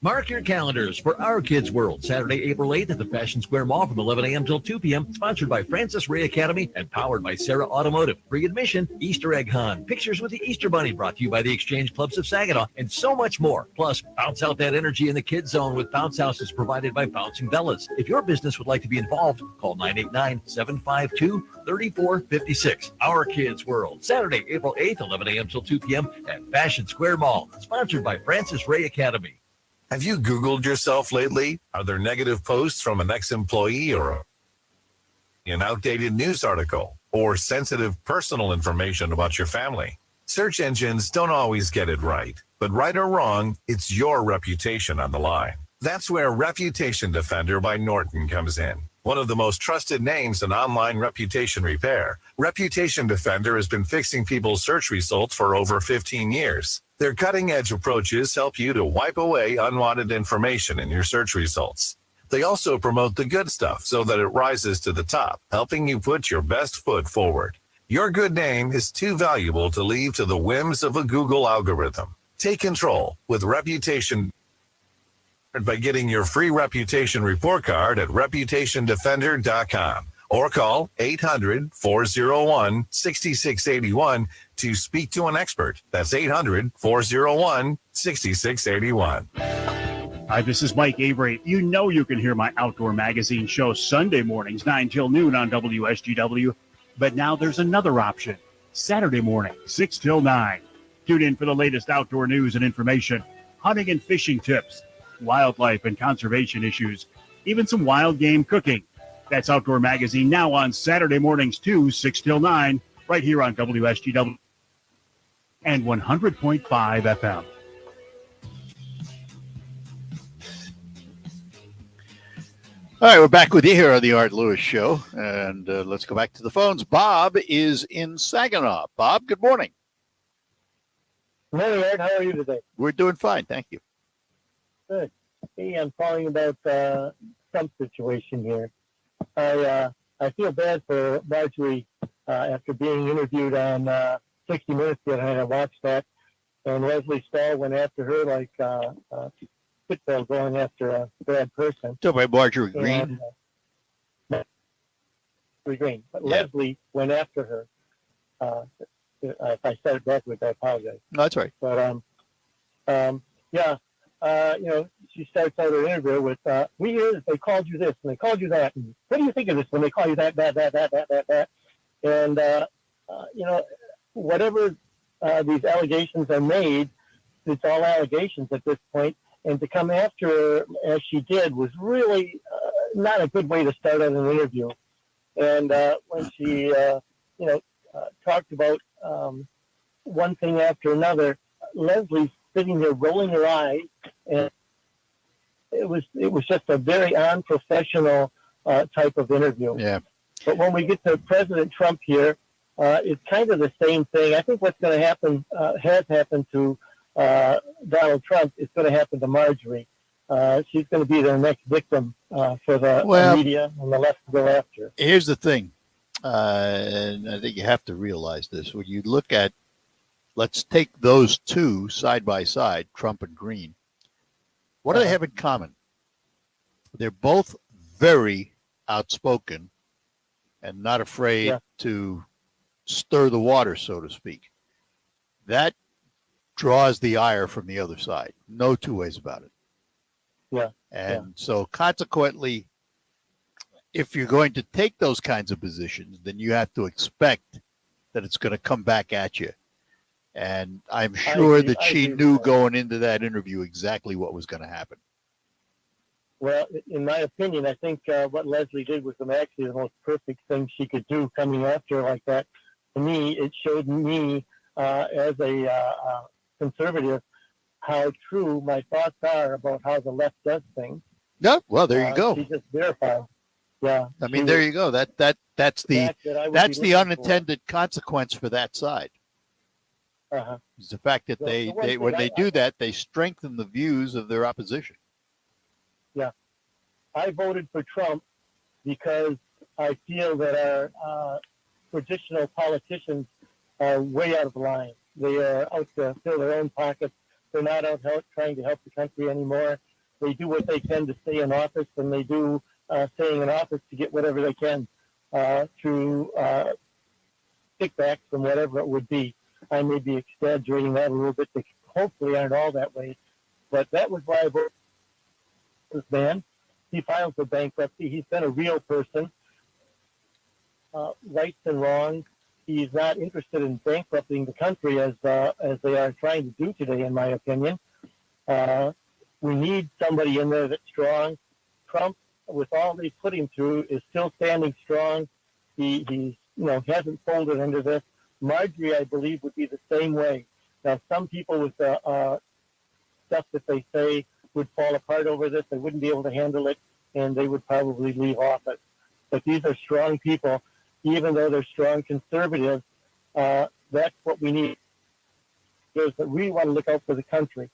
Mark your calendars for Our Kids World, Saturday, April 8th at the Fashion Square Mall from 11 a.m. till 2 p.m. Sponsored by Francis Ray Academy and powered by Sarah Automotive. Free admission, Easter egg hunt, pictures with the Easter Bunny brought to you by the Exchange Clubs of Saginaw, and so much more. Plus, bounce out that energy in the kids zone with bounce houses provided by Bouncing Bellas. If your business would like to be involved, call 989-752-3456. Our Kids World, Saturday, April 8th, 11 a.m. till 2 p.m. at Fashion Square Mall. Sponsored by Francis Ray Academy. Have you Googled yourself lately? Are there negative posts from an ex-employee or an outdated news article or sensitive personal information about your family? Search engines don't always get it right, but right or wrong, it's your reputation on the line. That's where Reputation Defender by Norton comes in. One of the most trusted names in online reputation repair, Reputation Defender has been fixing people's search results for over 15 years. Their cutting-edge approaches help you to wipe away unwanted information in your search results. They also promote the good stuff so that it rises to the top, helping you put your best foot forward. Your good name is too valuable to leave to the whims of a Google algorithm. Take control with Reputation by getting your free reputation report card at reputationdefender.com or call 800-401-6681 to speak to an expert. That's 800-401-6681. Hi, this is Mike Avery. You know you can hear my outdoor magazine show Sunday mornings, 9 till noon on WSGW. But now there's another option. Saturday morning, 6 till 9. Tune in for the latest outdoor news and information, hunting and fishing tips, wildlife and conservation issues, even some wild game cooking. That's Outdoor Magazine now on Saturday mornings too, 6 till 9, right here on WSGW and 100.5 FM. All right, we're back with you here on the Art Lewis Show, and let's go back to the phones. Bob is in Saginaw. Bob, good morning. Good morning, Art. How are you today? We're doing fine, thank you. Good. Hey, I'm calling about Trump situation here. I feel bad for Marjorie after being interviewed on 60 Minutes the other night. I watched that, and Leslie Stahl went after her like Pitbull going after a bad person. So by Marjorie Green? Marjorie Green. But Yeah. Leslie went after her. If I said it backwards, I apologize. No, that's right. But, she starts out her interview with, we hear that they called you this and they called you that. And what do you think of this when they call you that? And, whatever these allegations are made, it's all allegations at this point. And to come after her as she did was really not a good way to start out an interview. And when she, talked about one thing after another, Leslie's sitting there rolling her eyes, and it was just a very unprofessional type of interview. Yeah. But when we get to President Trump here, it's kind of the same thing. I think what's going to happen has happened to Donald Trump. It's going to happen to Marjorie. She's going to be their next victim for the media and the left to go after. Here's the thing, and I think you have to realize this. When you look at, let's take those two side by side, Trump and Green. What do they have in common? They're both very outspoken and not afraid to stir the water, so to speak. That draws the ire from the other side. No two ways about it. Yeah. And so consequently, if you're going to take those kinds of positions, then you have to expect that it's going to come back at you. And I'm sure that she knew going into that interview exactly what was going to happen. Well, in my opinion, I think what Leslie did was actually the most perfect thing she could do, coming after her like that. To me, it showed me as a conservative how true my thoughts are about how the left does things. Yeah, well, there you go. She just verified. Yeah. I mean, there you go. That's the unintended consequence for that side. Is the fact that they when they do that, they strengthen the views of their opposition. Yeah. I voted for Trump because I feel that our traditional politicians are way out of line. They are out to fill their own pockets. They're not out trying to help the country anymore. They do what they can to stay in office, and they do staying in office to get whatever they can through kickbacks from whatever it would be. I may be exaggerating that a little bit. They hopefully aren't all that way. But that was why I voted for this man. He filed for bankruptcy. He's been a real person. Rights and wrongs. He's not interested in bankrupting the country as they are trying to do today, in my opinion. We need somebody in there that's strong. Trump, with all they put him through, is still standing strong. He hasn't folded under this. Marjorie, I believe, would be the same way. Now, some people with stuff that they say would fall apart over this. They wouldn't be able to handle it, and they would probably leave office. But these are strong people. Even though they're strong conservatives, that's what we need. Is that we want to look out for the country.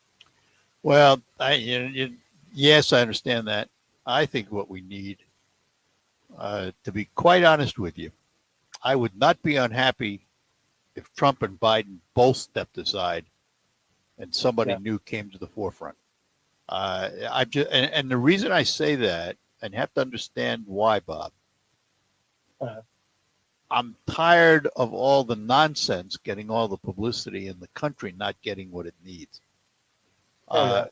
Well, yes, I understand that. I think what we need, to be quite honest with you, I would not be unhappy if Trump and Biden both stepped aside and somebody new came to the forefront. And the reason I say that, and you have to understand why, Bob, I'm tired of all the nonsense getting all the publicity and the country not getting what it needs.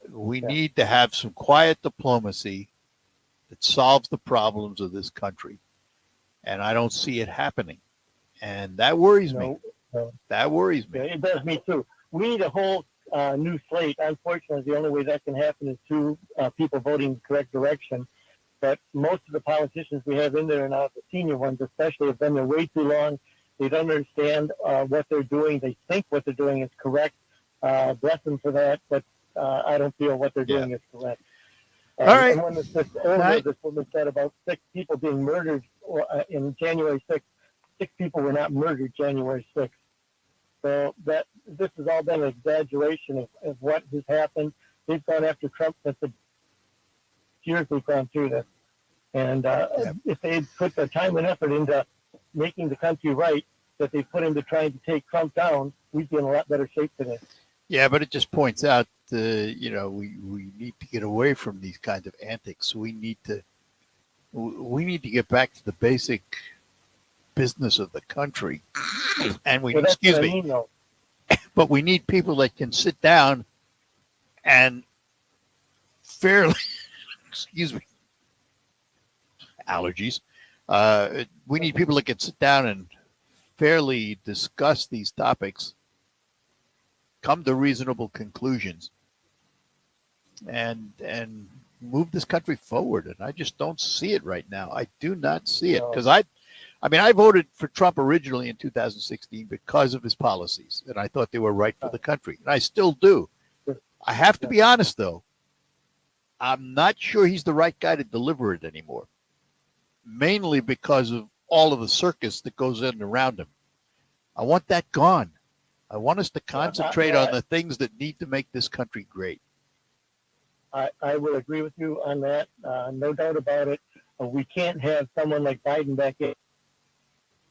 We need to have some quiet diplomacy that solves the problems of this country. And I don't see it happening. And that worries me. That worries me. Yeah, it does me too. We need a whole new slate. Unfortunately, the only way that can happen is two people voting the correct direction. But most of the politicians we have in there now, the senior ones especially, have been there way too long. They don't understand what they're doing. They think what they're doing is correct. Bless them for that, but I don't feel what they're doing is correct. All right. And when this woman said about 6 people being murdered in January 6th, 6 people were not murdered January 6th. So that this has all been an exaggeration of what has happened. They've gone after Trump since the years we've gone through this. And if they had put the time and effort into making the country right that they put into trying to take Trump down, we'd be in a lot better shape today. Yeah, but it just points out, we need to get away from these kinds of antics. We need to get back to the basic business of the country. And but we need people that can sit down and fairly, excuse me, allergies. We need people that can sit down and fairly discuss these topics, come to reasonable conclusions, and move this country forward. And I just don't see it right now. I do not see it, because I voted for Trump originally in 2016 because of his policies, and I thought they were right for the country, and I still do. I have to be honest, though. I'm not sure he's the right guy to deliver it anymore, mainly because of all of the circus that goes in around him. I want that gone. I want us to concentrate on the things that need to make this country great. I will agree with you on that. No doubt about it. We can't have someone like Biden back in,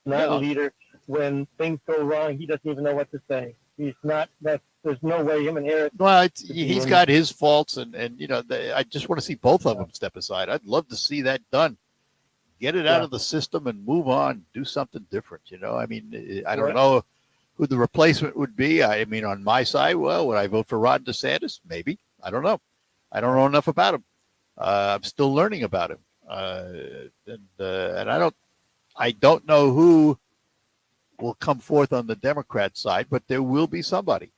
not a leader. When things go wrong, he doesn't even know what to say. He's not. There's no way him and Harris. Well, he's got his faults, and I just want to see both of them step aside. I'd love to see that done. Get it out of the system and move on. Do something different. I mean, I don't know who the replacement would be. I mean, on my side, well, would I vote for Ron DeSantis? Maybe. I don't know. I don't know enough about him. I'm still learning about him, and I don't know who will come forth on the Democrat side, but there will be somebody.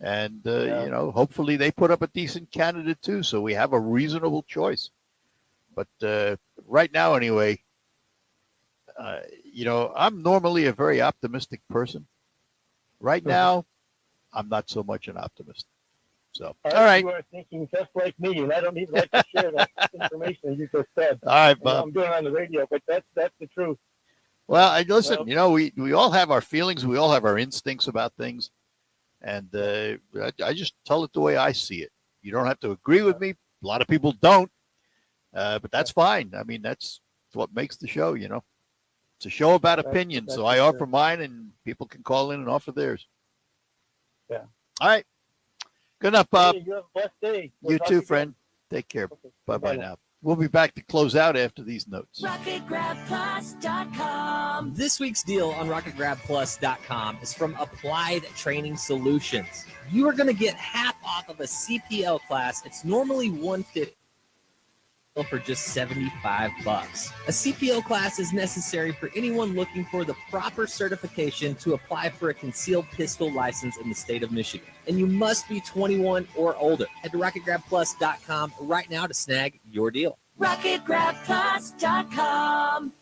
And, hopefully they put up a decent candidate too, so we have a reasonable choice. But right now, anyway, I'm normally a very optimistic person. Right now, I'm not so much an optimist. So, all right. You are thinking just like me, and I don't even like to share that information you just said. All right, Bob. I'm doing it on the radio, but that's the truth. Well, listen, we all have our feelings. We all have our instincts about things. And I just tell it the way I see it. You don't have to agree with me. A lot of people don't. But that's fine. I mean, that's what makes the show, It's a show about opinions. So I offer mine, and people can call in and offer theirs. Yeah. All right. Good enough, Bob. Hey, you have a blessed day. You too, friend. Take care. Okay. Bye-bye now. We'll be back to close out after these notes. RocketGrabPlus.com. This week's deal on RocketGrabPlus.com is from Applied Training Solutions. You are going to get half off of a CPL class. It's normally $150 for just $75. A CPL class is necessary for anyone looking for the proper certification to apply for a concealed pistol license in the state of Michigan. And you must be 21 or older. Head to RocketGrabPlus.com right now to snag your deal. RocketGrabPlus.com.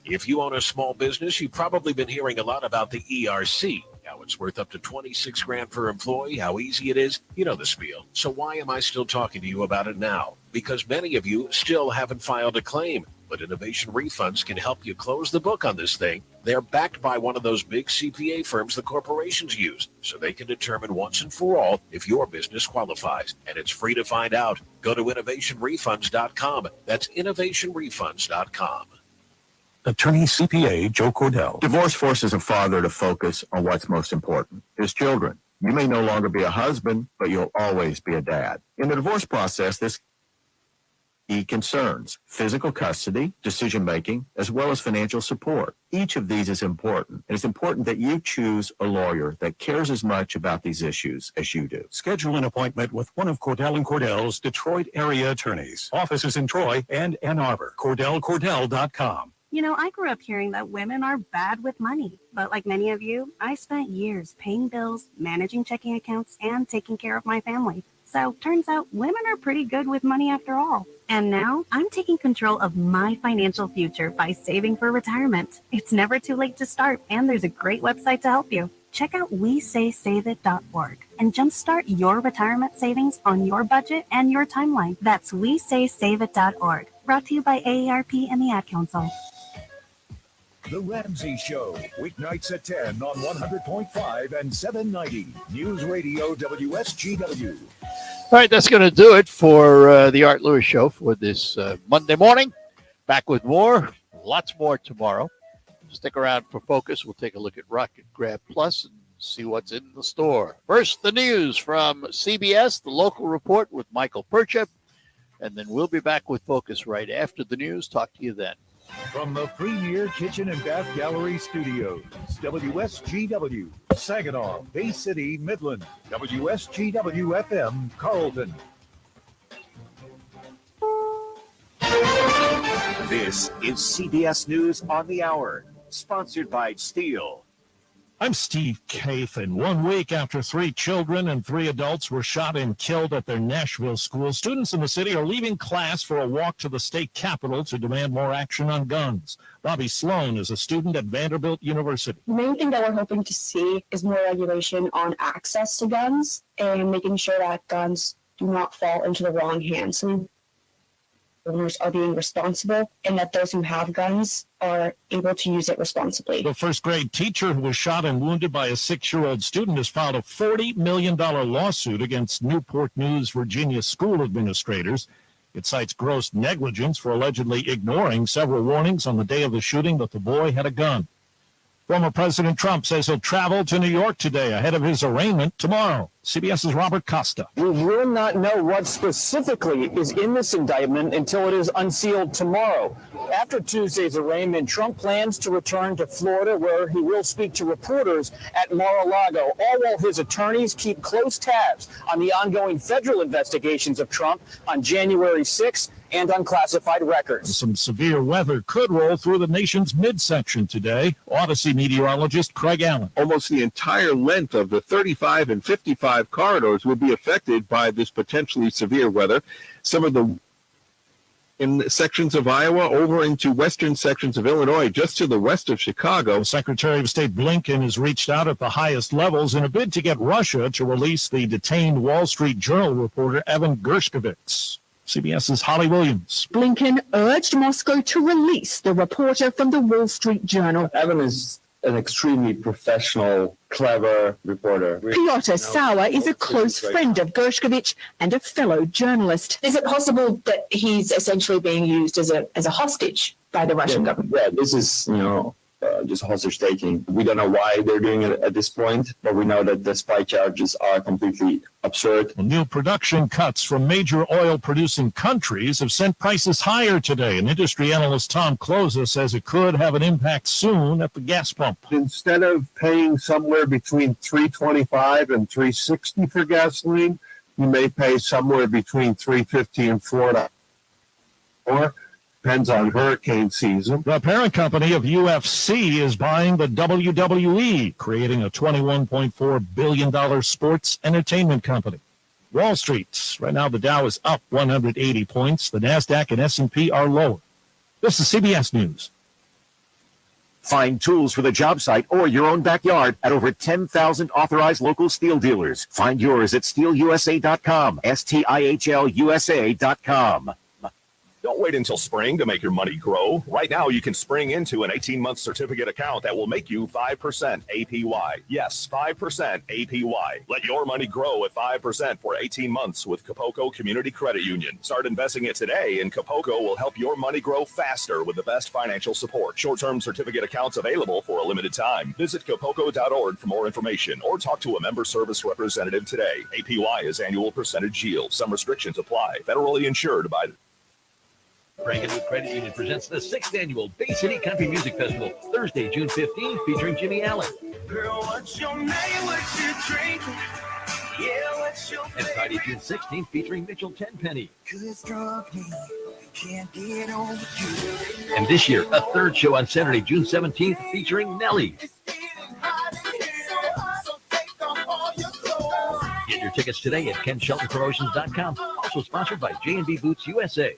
If you own a small business, you've probably been hearing a lot about the ERC. How it's worth up to $26,000 per employee, how easy it is. You know the spiel. So why am I still talking to you about it now? Because many of you still haven't filed a claim. But Innovation Refunds can help you close the book on this thing. They're backed by one of those big CPA firms the corporations use, so they can determine once and for all if your business qualifies. And it's free to find out. Go to innovationrefunds.com. That's innovationrefunds.com. Attorney CPA Joe Cordell. Divorce forces a father to focus on what's most important, his children. You may no longer be a husband, but you'll always be a dad. In the divorce process, this key concerns physical custody, decision-making, as well as financial support. Each of these is important, and it's important that you choose a lawyer that cares as much about these issues as you do. Schedule an appointment with one of Cordell & Cordell's Detroit area attorneys. Offices in Troy and Ann Arbor. CordellCordell.com. You know, I grew up hearing that women are bad with money, but like many of you, I spent years paying bills, managing checking accounts, and taking care of my family. So turns out women are pretty good with money after all. And now I'm taking control of my financial future by saving for retirement. It's never too late to start, and there's a great website to help you. Check out WeSaySaveIt.org and jumpstart your retirement savings on your budget and your timeline. That's WeSaySaveIt.org. Brought to you by AARP and the Ad Council. The Ramsey Show, weeknights at 10 on 100.5 and 790. News Radio WSGW. All right, that's going to do it for the Art Lewis Show for this Monday morning. Back with more, lots more tomorrow. Stick around for Focus. We'll take a look at Rocket Grab Plus and see what's in the store. First, the news from CBS, the local report with Michael Perchep, and then we'll be back with Focus right after the news. Talk to you then. From the Premier Kitchen and Bath Gallery Studios, WSGW, Saginaw, Bay City, Midland, WSGW FM, Carlton. This is CBS News on the Hour, sponsored by Steel. I'm Steve Kathan. 1 week after 3 children and 3 adults were shot and killed at their Nashville school, students in the city are leaving class for a walk to the state capitol to demand more action on guns. Bobby Sloan is a student at Vanderbilt University. The main thing that we're hoping to see is more regulation on access to guns and making sure that guns do not fall into the wrong hands. So owners are being responsible and that those who have guns are able to use it responsibly. The first grade teacher who was shot and wounded by a 6-year-old student has filed a $40 million lawsuit against Newport News, Virginia school administrators. It cites gross negligence for allegedly ignoring several warnings on the day of the shooting that the boy had a gun. Former President Trump says he'll travel to New York today ahead of his arraignment tomorrow. CBS's Robert Costa. We will not know what specifically is in this indictment until it is unsealed tomorrow. After Tuesday's arraignment, Trump plans to return to Florida, where he will speak to reporters at Mar-a-Lago, all while his attorneys keep close tabs on the ongoing federal investigations of Trump on January 6th and unclassified records. Some severe weather could roll through the nation's midsection today. Odyssey meteorologist Craig Allen. Almost the entire length of the 35 and 55 corridors will be affected by this potentially severe weather. Some of the in sections of Iowa over into western sections of Illinois, just to the west of Chicago. Secretary of State Blinken has reached out at the highest levels in a bid to get Russia to release the detained Wall Street Journal reporter Evan Gershkovich. CBS's Holly Williams. Blinken urged Moscow to release the reporter from the Wall Street Journal. Evan is an extremely professional, clever reporter. Piotr Sauer is a close friend of Gershkovich and a fellow journalist. Is it possible that he's essentially being used as a hostage by the Russian government? Yeah, this is, just hostage taking. We don't know why they're doing it at this point, but we know that the spy charges are completely absurd. Well, new production cuts from major oil-producing countries have sent prices higher today, and industry analyst Tom Closa says it could have an impact soon at the gas pump. Instead of paying somewhere between $3.25 and $3.60 for gasoline, you may pay somewhere between $3.50 and $4. Depends on hurricane season. The parent company of UFC is buying the WWE, creating a $21.4 billion sports entertainment company. Wall Street, right now the Dow is up 180 points. The NASDAQ and S&P are lower. This is CBS News. Find tools for the job site or your own backyard at over 10,000 authorized local steel dealers. Find yours at steelusa.com, STIHLUSA.com. Don't wait until spring to make your money grow. Right now, you can spring into an 18-month certificate account that will make you 5% APY. Yes, 5% APY. Let your money grow at 5% for 18 months with Capoco Community Credit Union. Start investing it today, and Capoco will help your money grow faster with the best financial support. Short-term certificate accounts available for a limited time. Visit capoco.org for more information or talk to a member service representative today. APY is annual percentage yield. Some restrictions apply. Federally insured by Frankenwood Credit Union presents the 6th annual Bay City Country Music Festival, Thursday, June 15th, featuring Jimmy Allen. Girl, what's your name? What you drinking? And Friday, June 16th, featuring Mitchell Tenpenny. And this year, a third show on Saturday, June 17th, featuring Nelly. Get your tickets today at KenSheltonPromotions.com. Also sponsored by J&B Boots USA.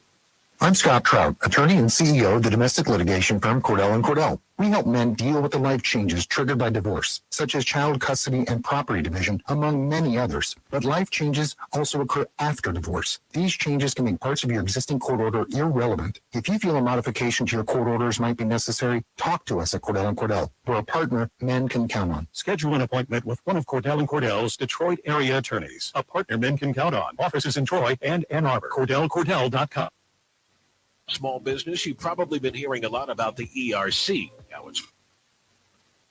I'm Scott Trout, attorney and CEO of the domestic litigation firm Cordell & Cordell. We help men deal with the life changes triggered by divorce, such as child custody and property division, among many others. But life changes also occur after divorce. These changes can make parts of your existing court order irrelevant. If you feel a modification to your court orders might be necessary, talk to us at Cordell & Cordell. We're a partner men can count on. Schedule an appointment with one of Cordell & Cordell's Detroit area attorneys. A partner men can count on. Offices in Troy and Ann Arbor. CordellCordell.com. Small business, you've probably been hearing a lot about the ERC. How it's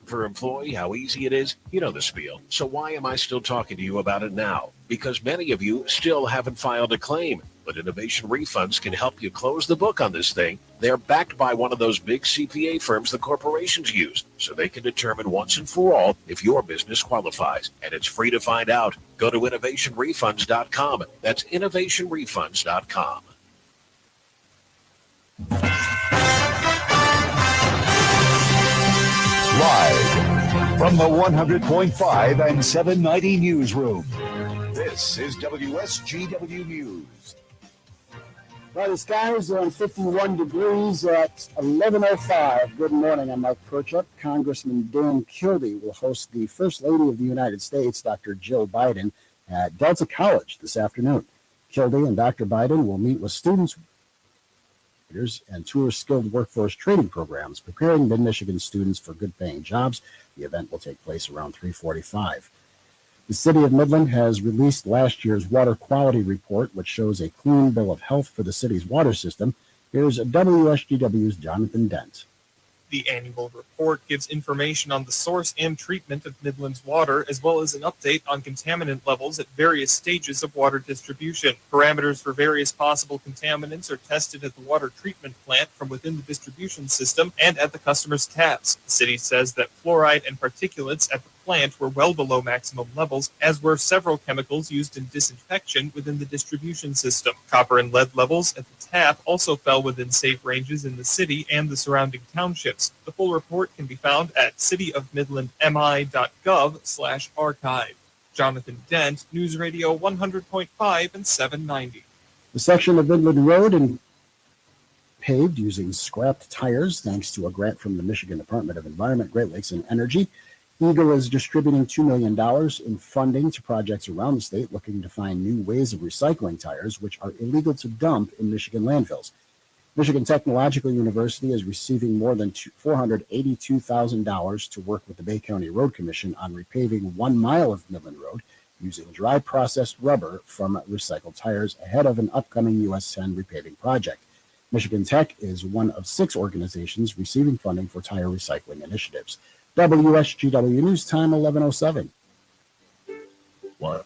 for employee, how easy it is. You know the spiel. So why am I still talking to you about it now? Because many of you still haven't filed a claim. But Innovation Refunds can help you close the book on this thing. They're backed by one of those big CPA firms the corporations use, so they can determine once and for all if your business qualifies. And it's free to find out. Go to innovationrefunds.com. That's innovationrefunds.com. Live from the 100.5 and 790 newsroom. This is WSGW News. Well, the skies are on 51 degrees at 11:05. Good morning. I'm Mike Perchup. Congressman Dan Kildee will host the First Lady of the United States, Dr. Jill Biden, at Delta College this afternoon. Kildee and Dr. Biden will meet with students and tour skilled workforce training programs, preparing mid-Michigan students for good-paying jobs. The event will take place around 3:45. The City of Midland has released last year's water quality report, which shows a clean bill of health for the city's water system. Here's WSGW's Jonathan Dent. The annual report gives information on the source and treatment of Midland's water, as well as an update on contaminant levels at various stages of water distribution. Parameters for various possible contaminants are tested at the water treatment plant from within the distribution system and at the customer's taps. The city says that fluoride and particulates at the plant were well below maximum levels, as were several chemicals used in disinfection within the distribution system. Copper and lead levels at the tap also fell within safe ranges in the city and the surrounding townships. The full report can be found at cityofmidlandmi.gov/archive. Jonathan Dent, News Radio 100.5 and 790. The section of Midland Road and paved using scrapped tires, thanks to a grant from the Michigan Department of Environment, Great Lakes, and Energy. Eagle is distributing $2 million in funding to projects around the state looking to find new ways of recycling tires, which are illegal to dump in Michigan landfills. Michigan Technological University is receiving more than $482,000 to work with the Bay County Road Commission on repaving 1 mile of Midland Road using dry processed rubber from recycled tires ahead of an upcoming US 10 repaving project. Michigan Tech is one of 6 organizations receiving funding for tire recycling initiatives. WSGW News Time, 11:07. What?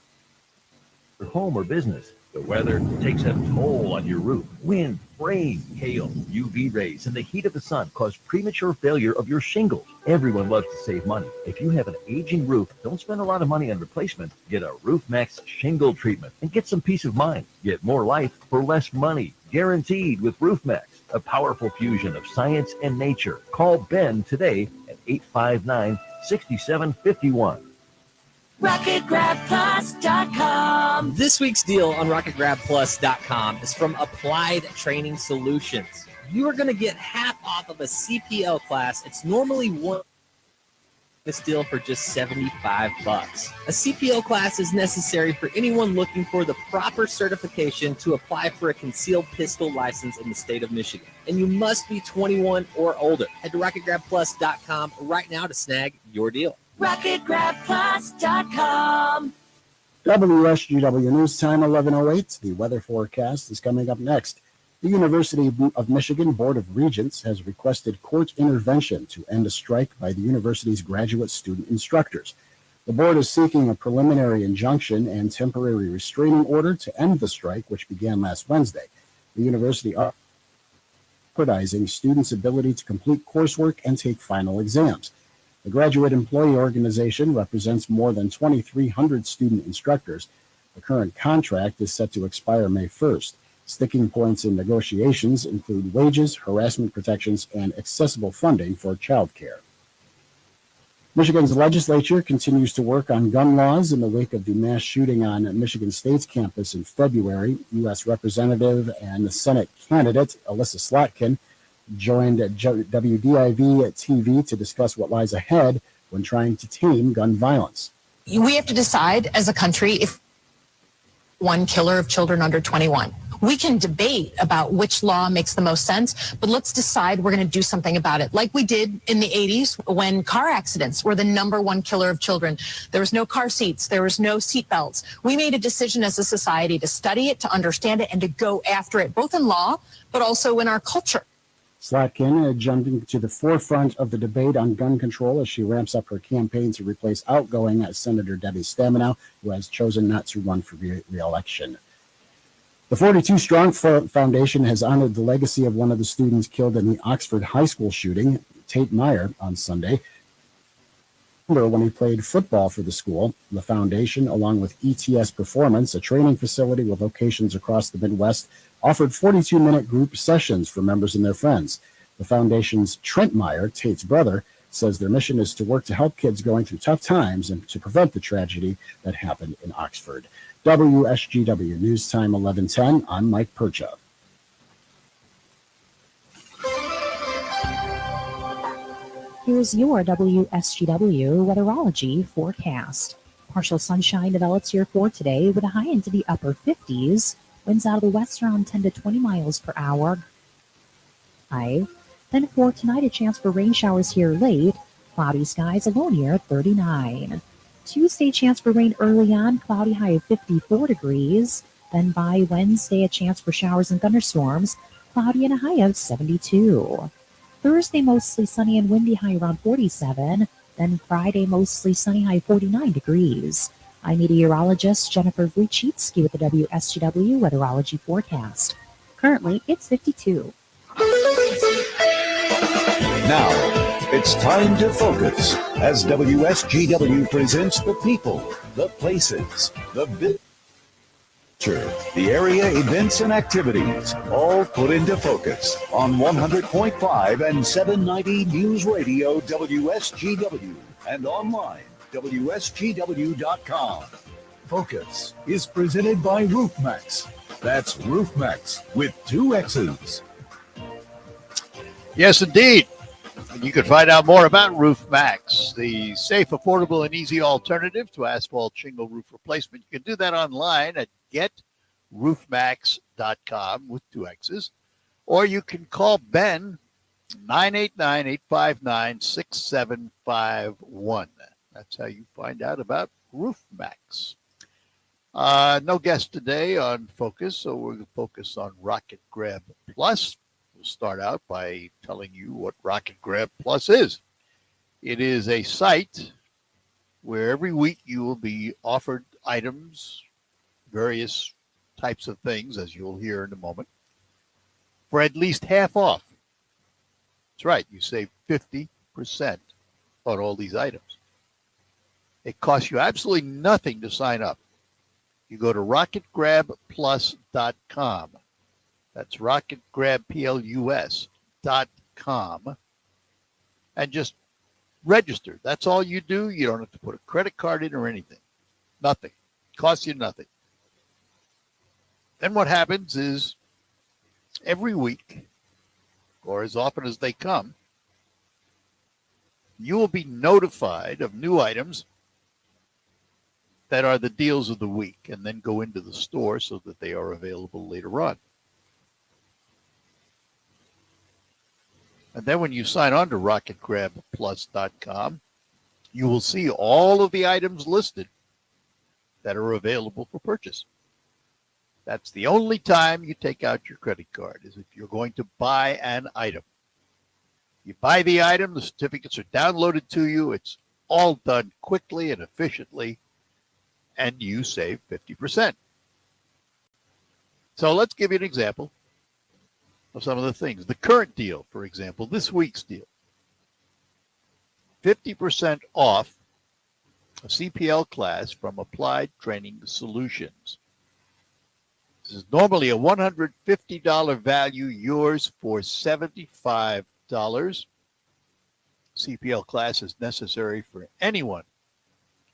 For home or business, the weather takes a toll on your roof. Wind, rain, hail, UV rays, and the heat of the sun cause premature failure of your shingles. Everyone loves to save money. If you have an aging roof, don't spend a lot of money on replacement. Get a Roof Max shingle treatment and get some peace of mind. Get more life for less money. Guaranteed with Roof Max, a powerful fusion of science and nature. Call Ben today at 859-6751. RocketGrabPlus.com. This week's deal on RocketGrabPlus.com is from Applied Training Solutions. You are going to get half off of a CPL class. It's normally this deal for just $75. A CPL class is necessary for anyone looking for the proper certification to apply for a concealed pistol license in the state of Michigan. And you must be 21 or older. Head to RocketGrabPlus.com right now to snag your deal. RocketGrabPlus.com. WSGW News Time, 11:08. The weather forecast is coming up next. The University of Michigan Board of Regents has requested court intervention to end a strike by the university's graduate student instructors. The board is seeking a preliminary injunction and temporary restraining order to end the strike, which began last Wednesday. The university is jeopardizing students' ability to complete coursework and take final exams. The Graduate Employee Organization represents more than 2,300 student instructors. The current contract is set to expire May 1st. Sticking points in negotiations include wages, harassment protections, and accessible funding for child care. Michigan's legislature continues to work on gun laws in the wake of the mass shooting on Michigan State's campus in February. U.S. Representative and Senate candidate Alyssa Slotkin joined WDIV-TV to discuss what lies ahead when trying to tame gun violence. We have to decide as a country if one killer of children under 21. We can debate about which law makes the most sense, but let's decide we're going to do something about it. Like we did in the 80s when car accidents were the #1 killer of children. There was no car seats. There was no seat belts. We made a decision as a society to study it, to understand it, and to go after it, both in law, but also in our culture. Slotkin jumping to the forefront of the debate on gun control as she ramps up her campaign to replace outgoing Senator Debbie Stabenow, who has chosen not to run for re-election. The 42 Strong Foundation has honored the legacy of one of the students killed in the Oxford High School shooting, Tate Meyer, on Sunday. When he played football for the school, the foundation, along with ETS Performance, a training facility with locations across the Midwest, offered 42-minute group sessions for members and their friends. The foundation's Trent Meyer, Tate's brother, says their mission is to work to help kids going through tough times and to prevent the tragedy that happened in Oxford. WSGW News Time 11:10. I'm Mike Percha. Here's your WSGW weatherology forecast. Partial sunshine develops here for today with a high into the upper 50s. Winds out of the west around 10 to 20 miles per hour. Then for tonight, a chance for rain showers here late. Cloudy skies, a low near 39. Tuesday, chance for rain early on, cloudy, high of 54 degrees. Then by Wednesday, a chance for showers and thunderstorms, cloudy and a high of 72. Thursday, mostly sunny and windy, high around 47. Then Friday, mostly sunny, high 49 degrees. I'm meteorologist Jennifer Wojcicki with the WSGW weatherology forecast. Currently, it's 52. Now, it's time to focus as WSGW presents the people, the places, the the area events and activities, all put into focus on 100.5 and 790 News Radio WSGW and online WSGW.com. Focus is presented by RoofMax. That's RoofMax with 2 X's. Yes, indeed. And you can find out more about RoofMax, the safe, affordable, and easy alternative to asphalt shingle roof replacement. You can do that online at GetRoofMax.com with 2 X's. Or you can call Ben, 989-859-6751. That's how you find out about RoofMax. No guest today on Focus, so we're going to focus on Rocket Grab Plus. We'll start out by telling you what Rocket Grab Plus is. It is a site where every week you will be offered items, various types of things, as you'll hear in a moment, for at least half off. That's right, you save 50% on all these items. It costs you absolutely nothing to sign up. You go to rocketgrabplus.com. That's rocketgrabplus.com. And just register. That's all you do. You don't have to put a credit card in or anything. Nothing. It costs you nothing. Then what happens is every week, or as often as they come, you will be notified of new items that are the deals of the week and then go into the store so that they are available later on. And then when you sign on to rocketgrabplus.com, you will see all of the items listed that are available for purchase. That's the only time you take out your credit card, is if you're going to buy an item. You buy the item, the certificates are downloaded to you. It's all done quickly and efficiently, and you save 50%. So let's give you an example of some of the things. The current deal, for example, this week's deal. 50% off a CPL class from Applied Training Solutions. This is normally a $150 value, yours for $75. CPL class is necessary for anyone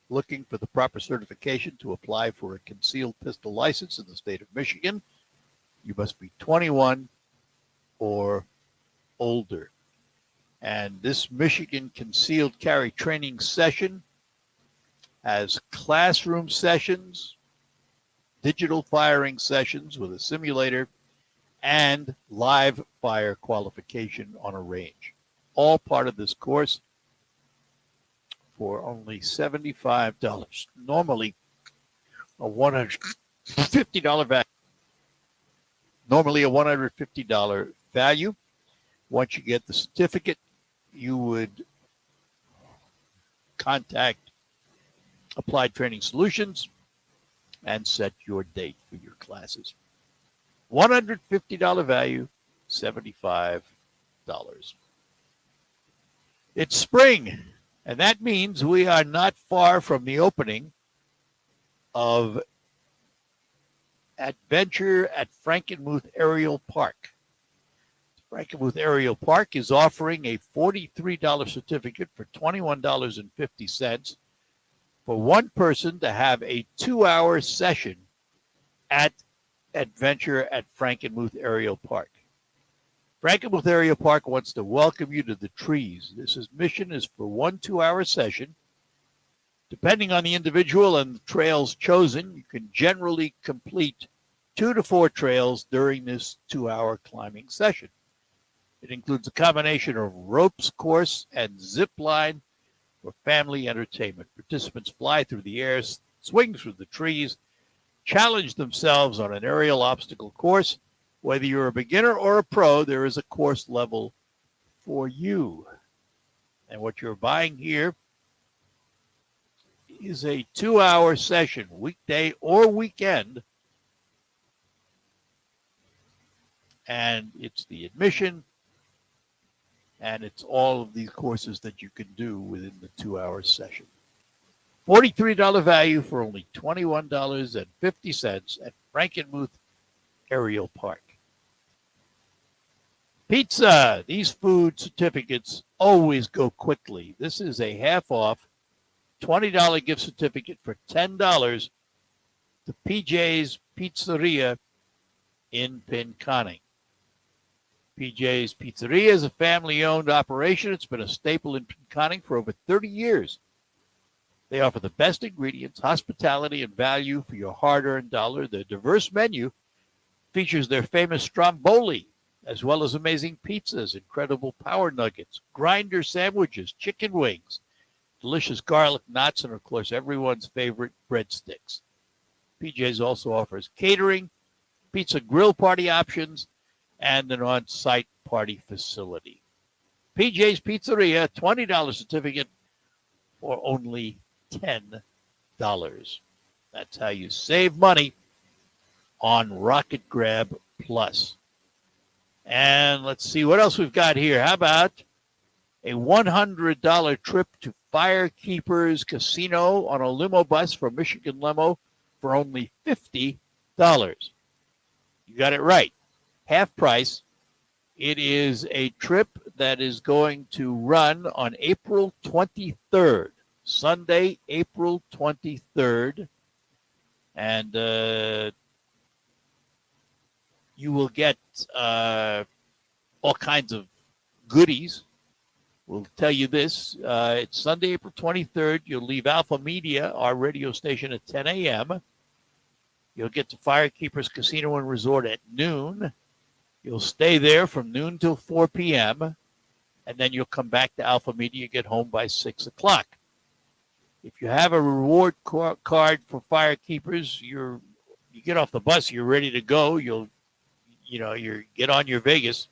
looking for the proper certification to apply for a concealed pistol license in the state of Michigan. You must be 21 or older. And this Michigan concealed carry training session has classroom sessions, digital firing sessions with a simulator, and live fire qualification on a range. All part of this course for only $75. Normally a $150 value. Normally a $150 value. Once you get the certificate, you would contact Applied Training Solutions and set your date for your classes. $150 value, $75. It's spring, and that means we are not far from the opening of Adventure at Frankenmuth Aerial Park. Frankenmuth Aerial Park is offering a $43 certificate for $21.50 for one person to have a 2-hour session at Adventure at Frankenmuth Aerial Park. Frankenmuth Aerial Park wants to welcome you to the trees. This mission is for 1 2-hour session. Depending on the individual and the trails chosen, you can generally complete 2 to 4 trails during this 2-hour climbing session. It includes a combination of ropes course and zip line for family entertainment. Participants fly through the air, swing through the trees, challenge themselves on an aerial obstacle course. Whether you're a beginner or a pro, there is a course level for you. And what you're buying here is a 2-hour session, weekday or weekend. And it's the admission, and it's all of these courses that you can do within the 2-hour session. $43 value for only $21.50 at Frankenmuth Aerial Park. Pizza. These food certificates always go quickly. This is a half-off $20 gift certificate for $10 to PJ's Pizzeria in Pinconning. PJ's Pizzeria is a family-owned operation. It's been a staple in Pinconning for over 30 years. They offer the best ingredients, hospitality, and value for your hard-earned dollar. Their diverse menu features their famous stromboli, as well as amazing pizzas, incredible power nuggets, grinder sandwiches, chicken wings, delicious garlic knots, and, of course, everyone's favorite breadsticks. PJ's also offers catering, pizza grill party options, and an on-site party facility. PJ's Pizzeria, $20 certificate for only $10. That's how you save money on Rocket Grab Plus. And let's see what else we've got here. How about a $100 trip to Firekeepers Casino on a limo bus from Michigan Limo for only $50? You got it right. Half price. It is a trip that is going to run on April 23rd, Sunday, April 23rd. And you will get all kinds of goodies. We'll tell you this. It's Sunday, April 23rd. You'll leave Alpha Media, our radio station, at 10 a.m. You'll get to Firekeepers Casino and Resort at noon. You'll stay there from noon till 4 p.m., and then you'll come back to Alpha Media, get home by 6 o'clock. If you have a reward card for Firekeepers, you get off the bus, you're ready to go. You get on your Vegas.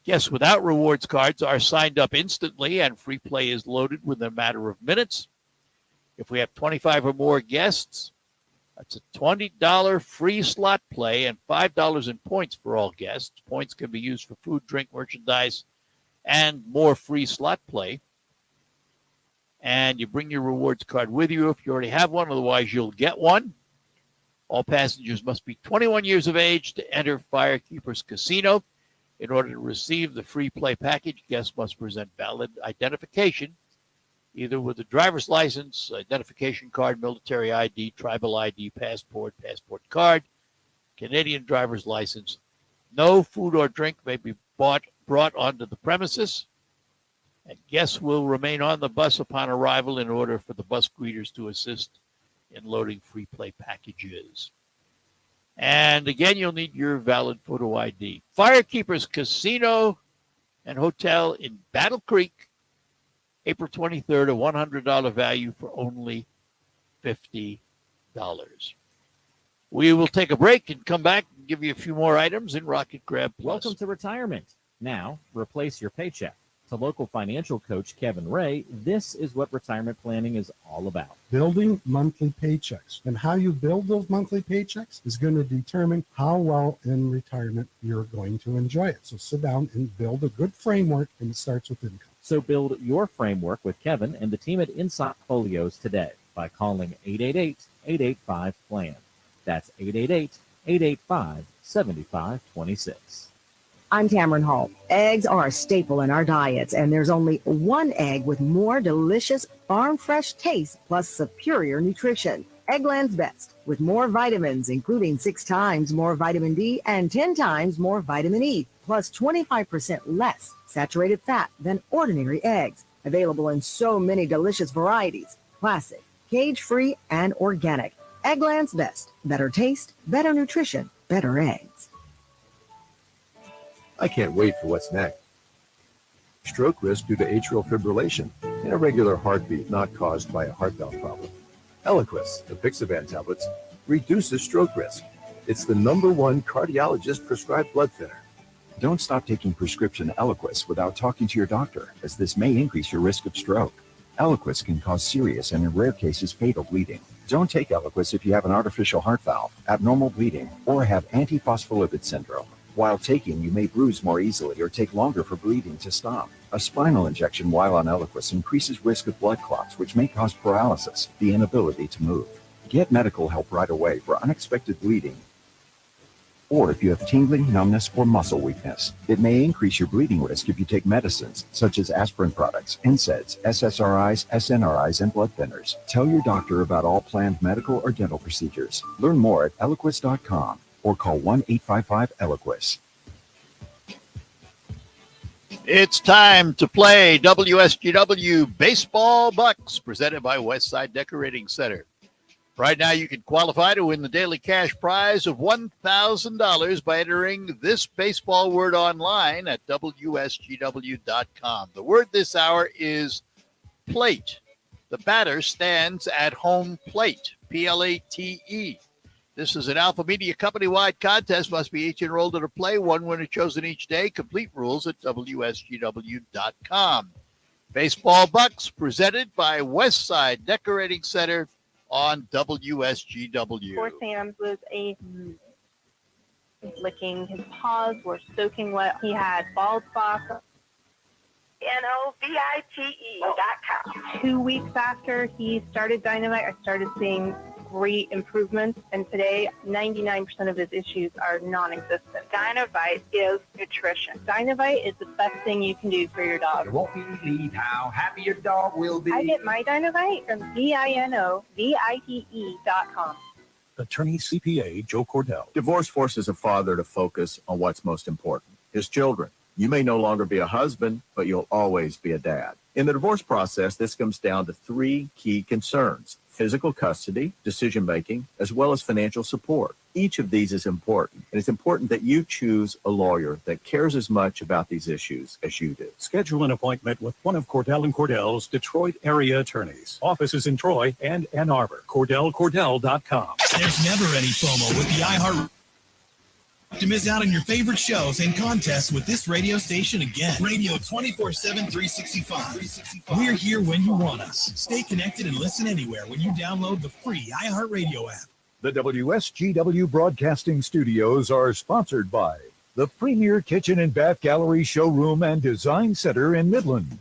Guests without rewards cards are signed up instantly, and free play is loaded within a matter of minutes. If we have 25 or more guests, that's a $20 free slot play and $5 in points for all guests. Points can be used for food, drink, merchandise, and more free slot play. and you bring your rewards card with you if you already have one. Otherwise, you'll get one. All passengers must be 21 years of age to enter Firekeepers Casino. In order to receive the free play package, guests must present valid identification, either with a driver's license, identification card, military ID, tribal ID, passport card, Canadian driver's license. No food or drink may be brought onto the premises, and guests will remain on the bus upon arrival in order for the bus greeters to assist in loading free play packages. And again, you'll need your valid photo ID. Firekeepers Casino and Hotel in Battle Creek, April 23rd, a $100 value for only $50. We will take a break and come back and give you a few more items in Rocket Grab Plus. Welcome to retirement. Now, replace your paycheck. To local financial coach Kevin Ray, this is what retirement planning is all about. Building monthly paychecks. And how you build those monthly paychecks is going to determine how well in retirement you're going to enjoy it. So sit down and build a good framework, and it starts with income. So build your framework with Kevin and the team at Insight Folios today by calling 888-885-PLAN. That's 888-885-7526. I'm Tamron Hall. Eggs are a staple in our diets, and there's only one egg with more delicious farm-fresh taste plus superior nutrition. Eggland's Best, with more vitamins, including 6 times more vitamin D and 10 times more vitamin E, plus 25% less saturated fat than ordinary eggs. Available in so many delicious varieties: classic, cage-free, and organic. Eggland's Best. Better taste, better nutrition, better eggs. I can't wait for what's next. Stroke risk due to atrial fibrillation, an irregular heartbeat not caused by a heart valve problem. Eliquis, the Pixaban tablets, reduces stroke risk. It's the #1 cardiologist-prescribed blood thinner. Don't stop taking prescription Eliquis without talking to your doctor, as this may increase your risk of stroke. Eliquis can cause serious and, in rare cases, fatal bleeding. Don't take Eliquis if you have an artificial heart valve, abnormal bleeding, or have antiphospholipid syndrome. While taking, you may bruise more easily or take longer for bleeding to stop. A spinal injection while on Eliquis increases risk of blood clots, which may cause paralysis, the inability to move. Get medical help right away for unexpected bleeding, or if you have tingling, numbness, or muscle weakness. It may increase your bleeding risk if you take medicines such as aspirin products, NSAIDs, SSRIs, SNRIs, and blood thinners. Tell your doctor about all planned medical or dental procedures. Learn more at Eliquis.com. or call 1-855-ELIQUIS. It's time to play WSGW Baseball Bucks, presented by Westside Decorating Center. Right now, you can qualify to win the daily cash prize of $1,000 by entering this baseball word online at WSGW.com. The word this hour is plate. The batter stands at home plate, Plate. This is an Alpha Media company-wide contest. Must be each enrolled in a play. One winner chosen each day. Complete rules at WSGW.com. Baseball Bucks, presented by Westside Decorating Center on WSGW. Poor Sam was licking. His paws were soaking wet. He had bald spots. NOVITE.com. 2 weeks after he started Dynamite, I started seeing great improvements, and today 99% of his issues are non-existent. Dynamite is nutrition. Dynamite is the best thing you can do for your dog. You won't believe how happy your dog will be. I get my Dynamite from DINOVITE.com. Attorney CPA Joe Cordell. Divorce forces a father to focus on what's most important, his children. You may no longer be a husband, but you'll always be a dad. In the divorce process, this comes down to 3 key concerns: physical custody, decision-making, as well as financial support. Each of these is important, and it's important that you choose a lawyer that cares as much about these issues as you do. Schedule an appointment with one of Cordell & Cordell's Detroit area attorneys. Offices in Troy and Ann Arbor. CordellCordell.com. There's never any FOMO with the iHeart. To miss out on your favorite shows and contests with this radio station again. Radio 24/7, 365. We're here when you want us. Stay connected and listen anywhere when you download the free iHeartRadio app. The WSGW Broadcasting Studios are sponsored by the Premier Kitchen and Bath Gallery Showroom and Design Center in Midland.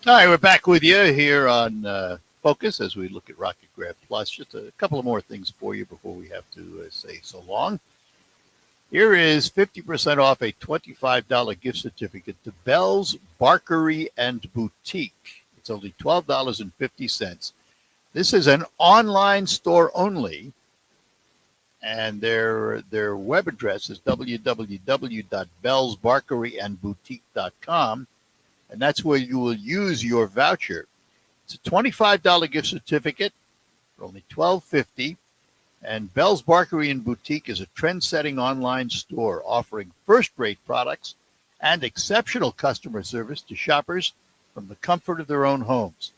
All right, we're back with you here on Focus as we look at Rocket Grab Plus. Just a couple of more things for you before we have to say so long. Here is 50% off a $25 gift certificate to Bell's Barkery and Boutique. It's only $12.50. This is an online store only, and their web address is www.bellsbarkeryandboutique.com, and that's where you will use your voucher. It's a $25 gift certificate for only $12.50. And Bell's Barkery and Boutique is a trend-setting online store offering first-rate products and exceptional customer service to shoppers from the comfort of their own homes.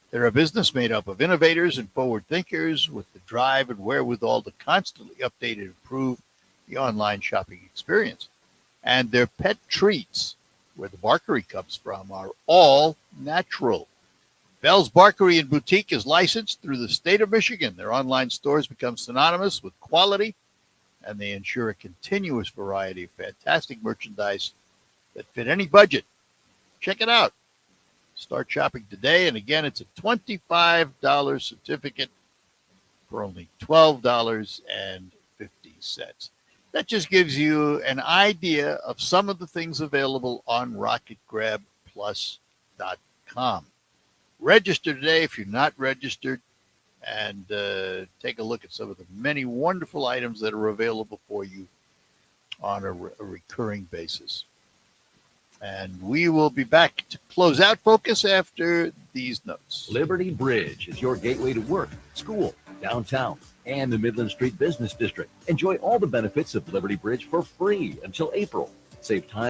They're a business made up of innovators and forward thinkers with the drive and wherewithal to constantly update and improve the online shopping experience. And their pet treats, where the Barkery comes from, are all natural. Bell's Barkery and Boutique is licensed through the state of Michigan. Their online stores become synonymous with quality, and they ensure a continuous variety of fantastic merchandise that fit any budget. Check it out. Start shopping today, and again, it's a $25 certificate for only $12.50. That just gives you an idea of some of the things available on RocketGrabPlus.com. Register today if you're not registered, and take a look at some of the many wonderful items that are available for you on a recurring basis. And we will be back to close out Focus after these notes. Liberty Bridge is your gateway to work, school, downtown, and the Midland Street Business District. Enjoy all the benefits of Liberty Bridge for free until April. Save time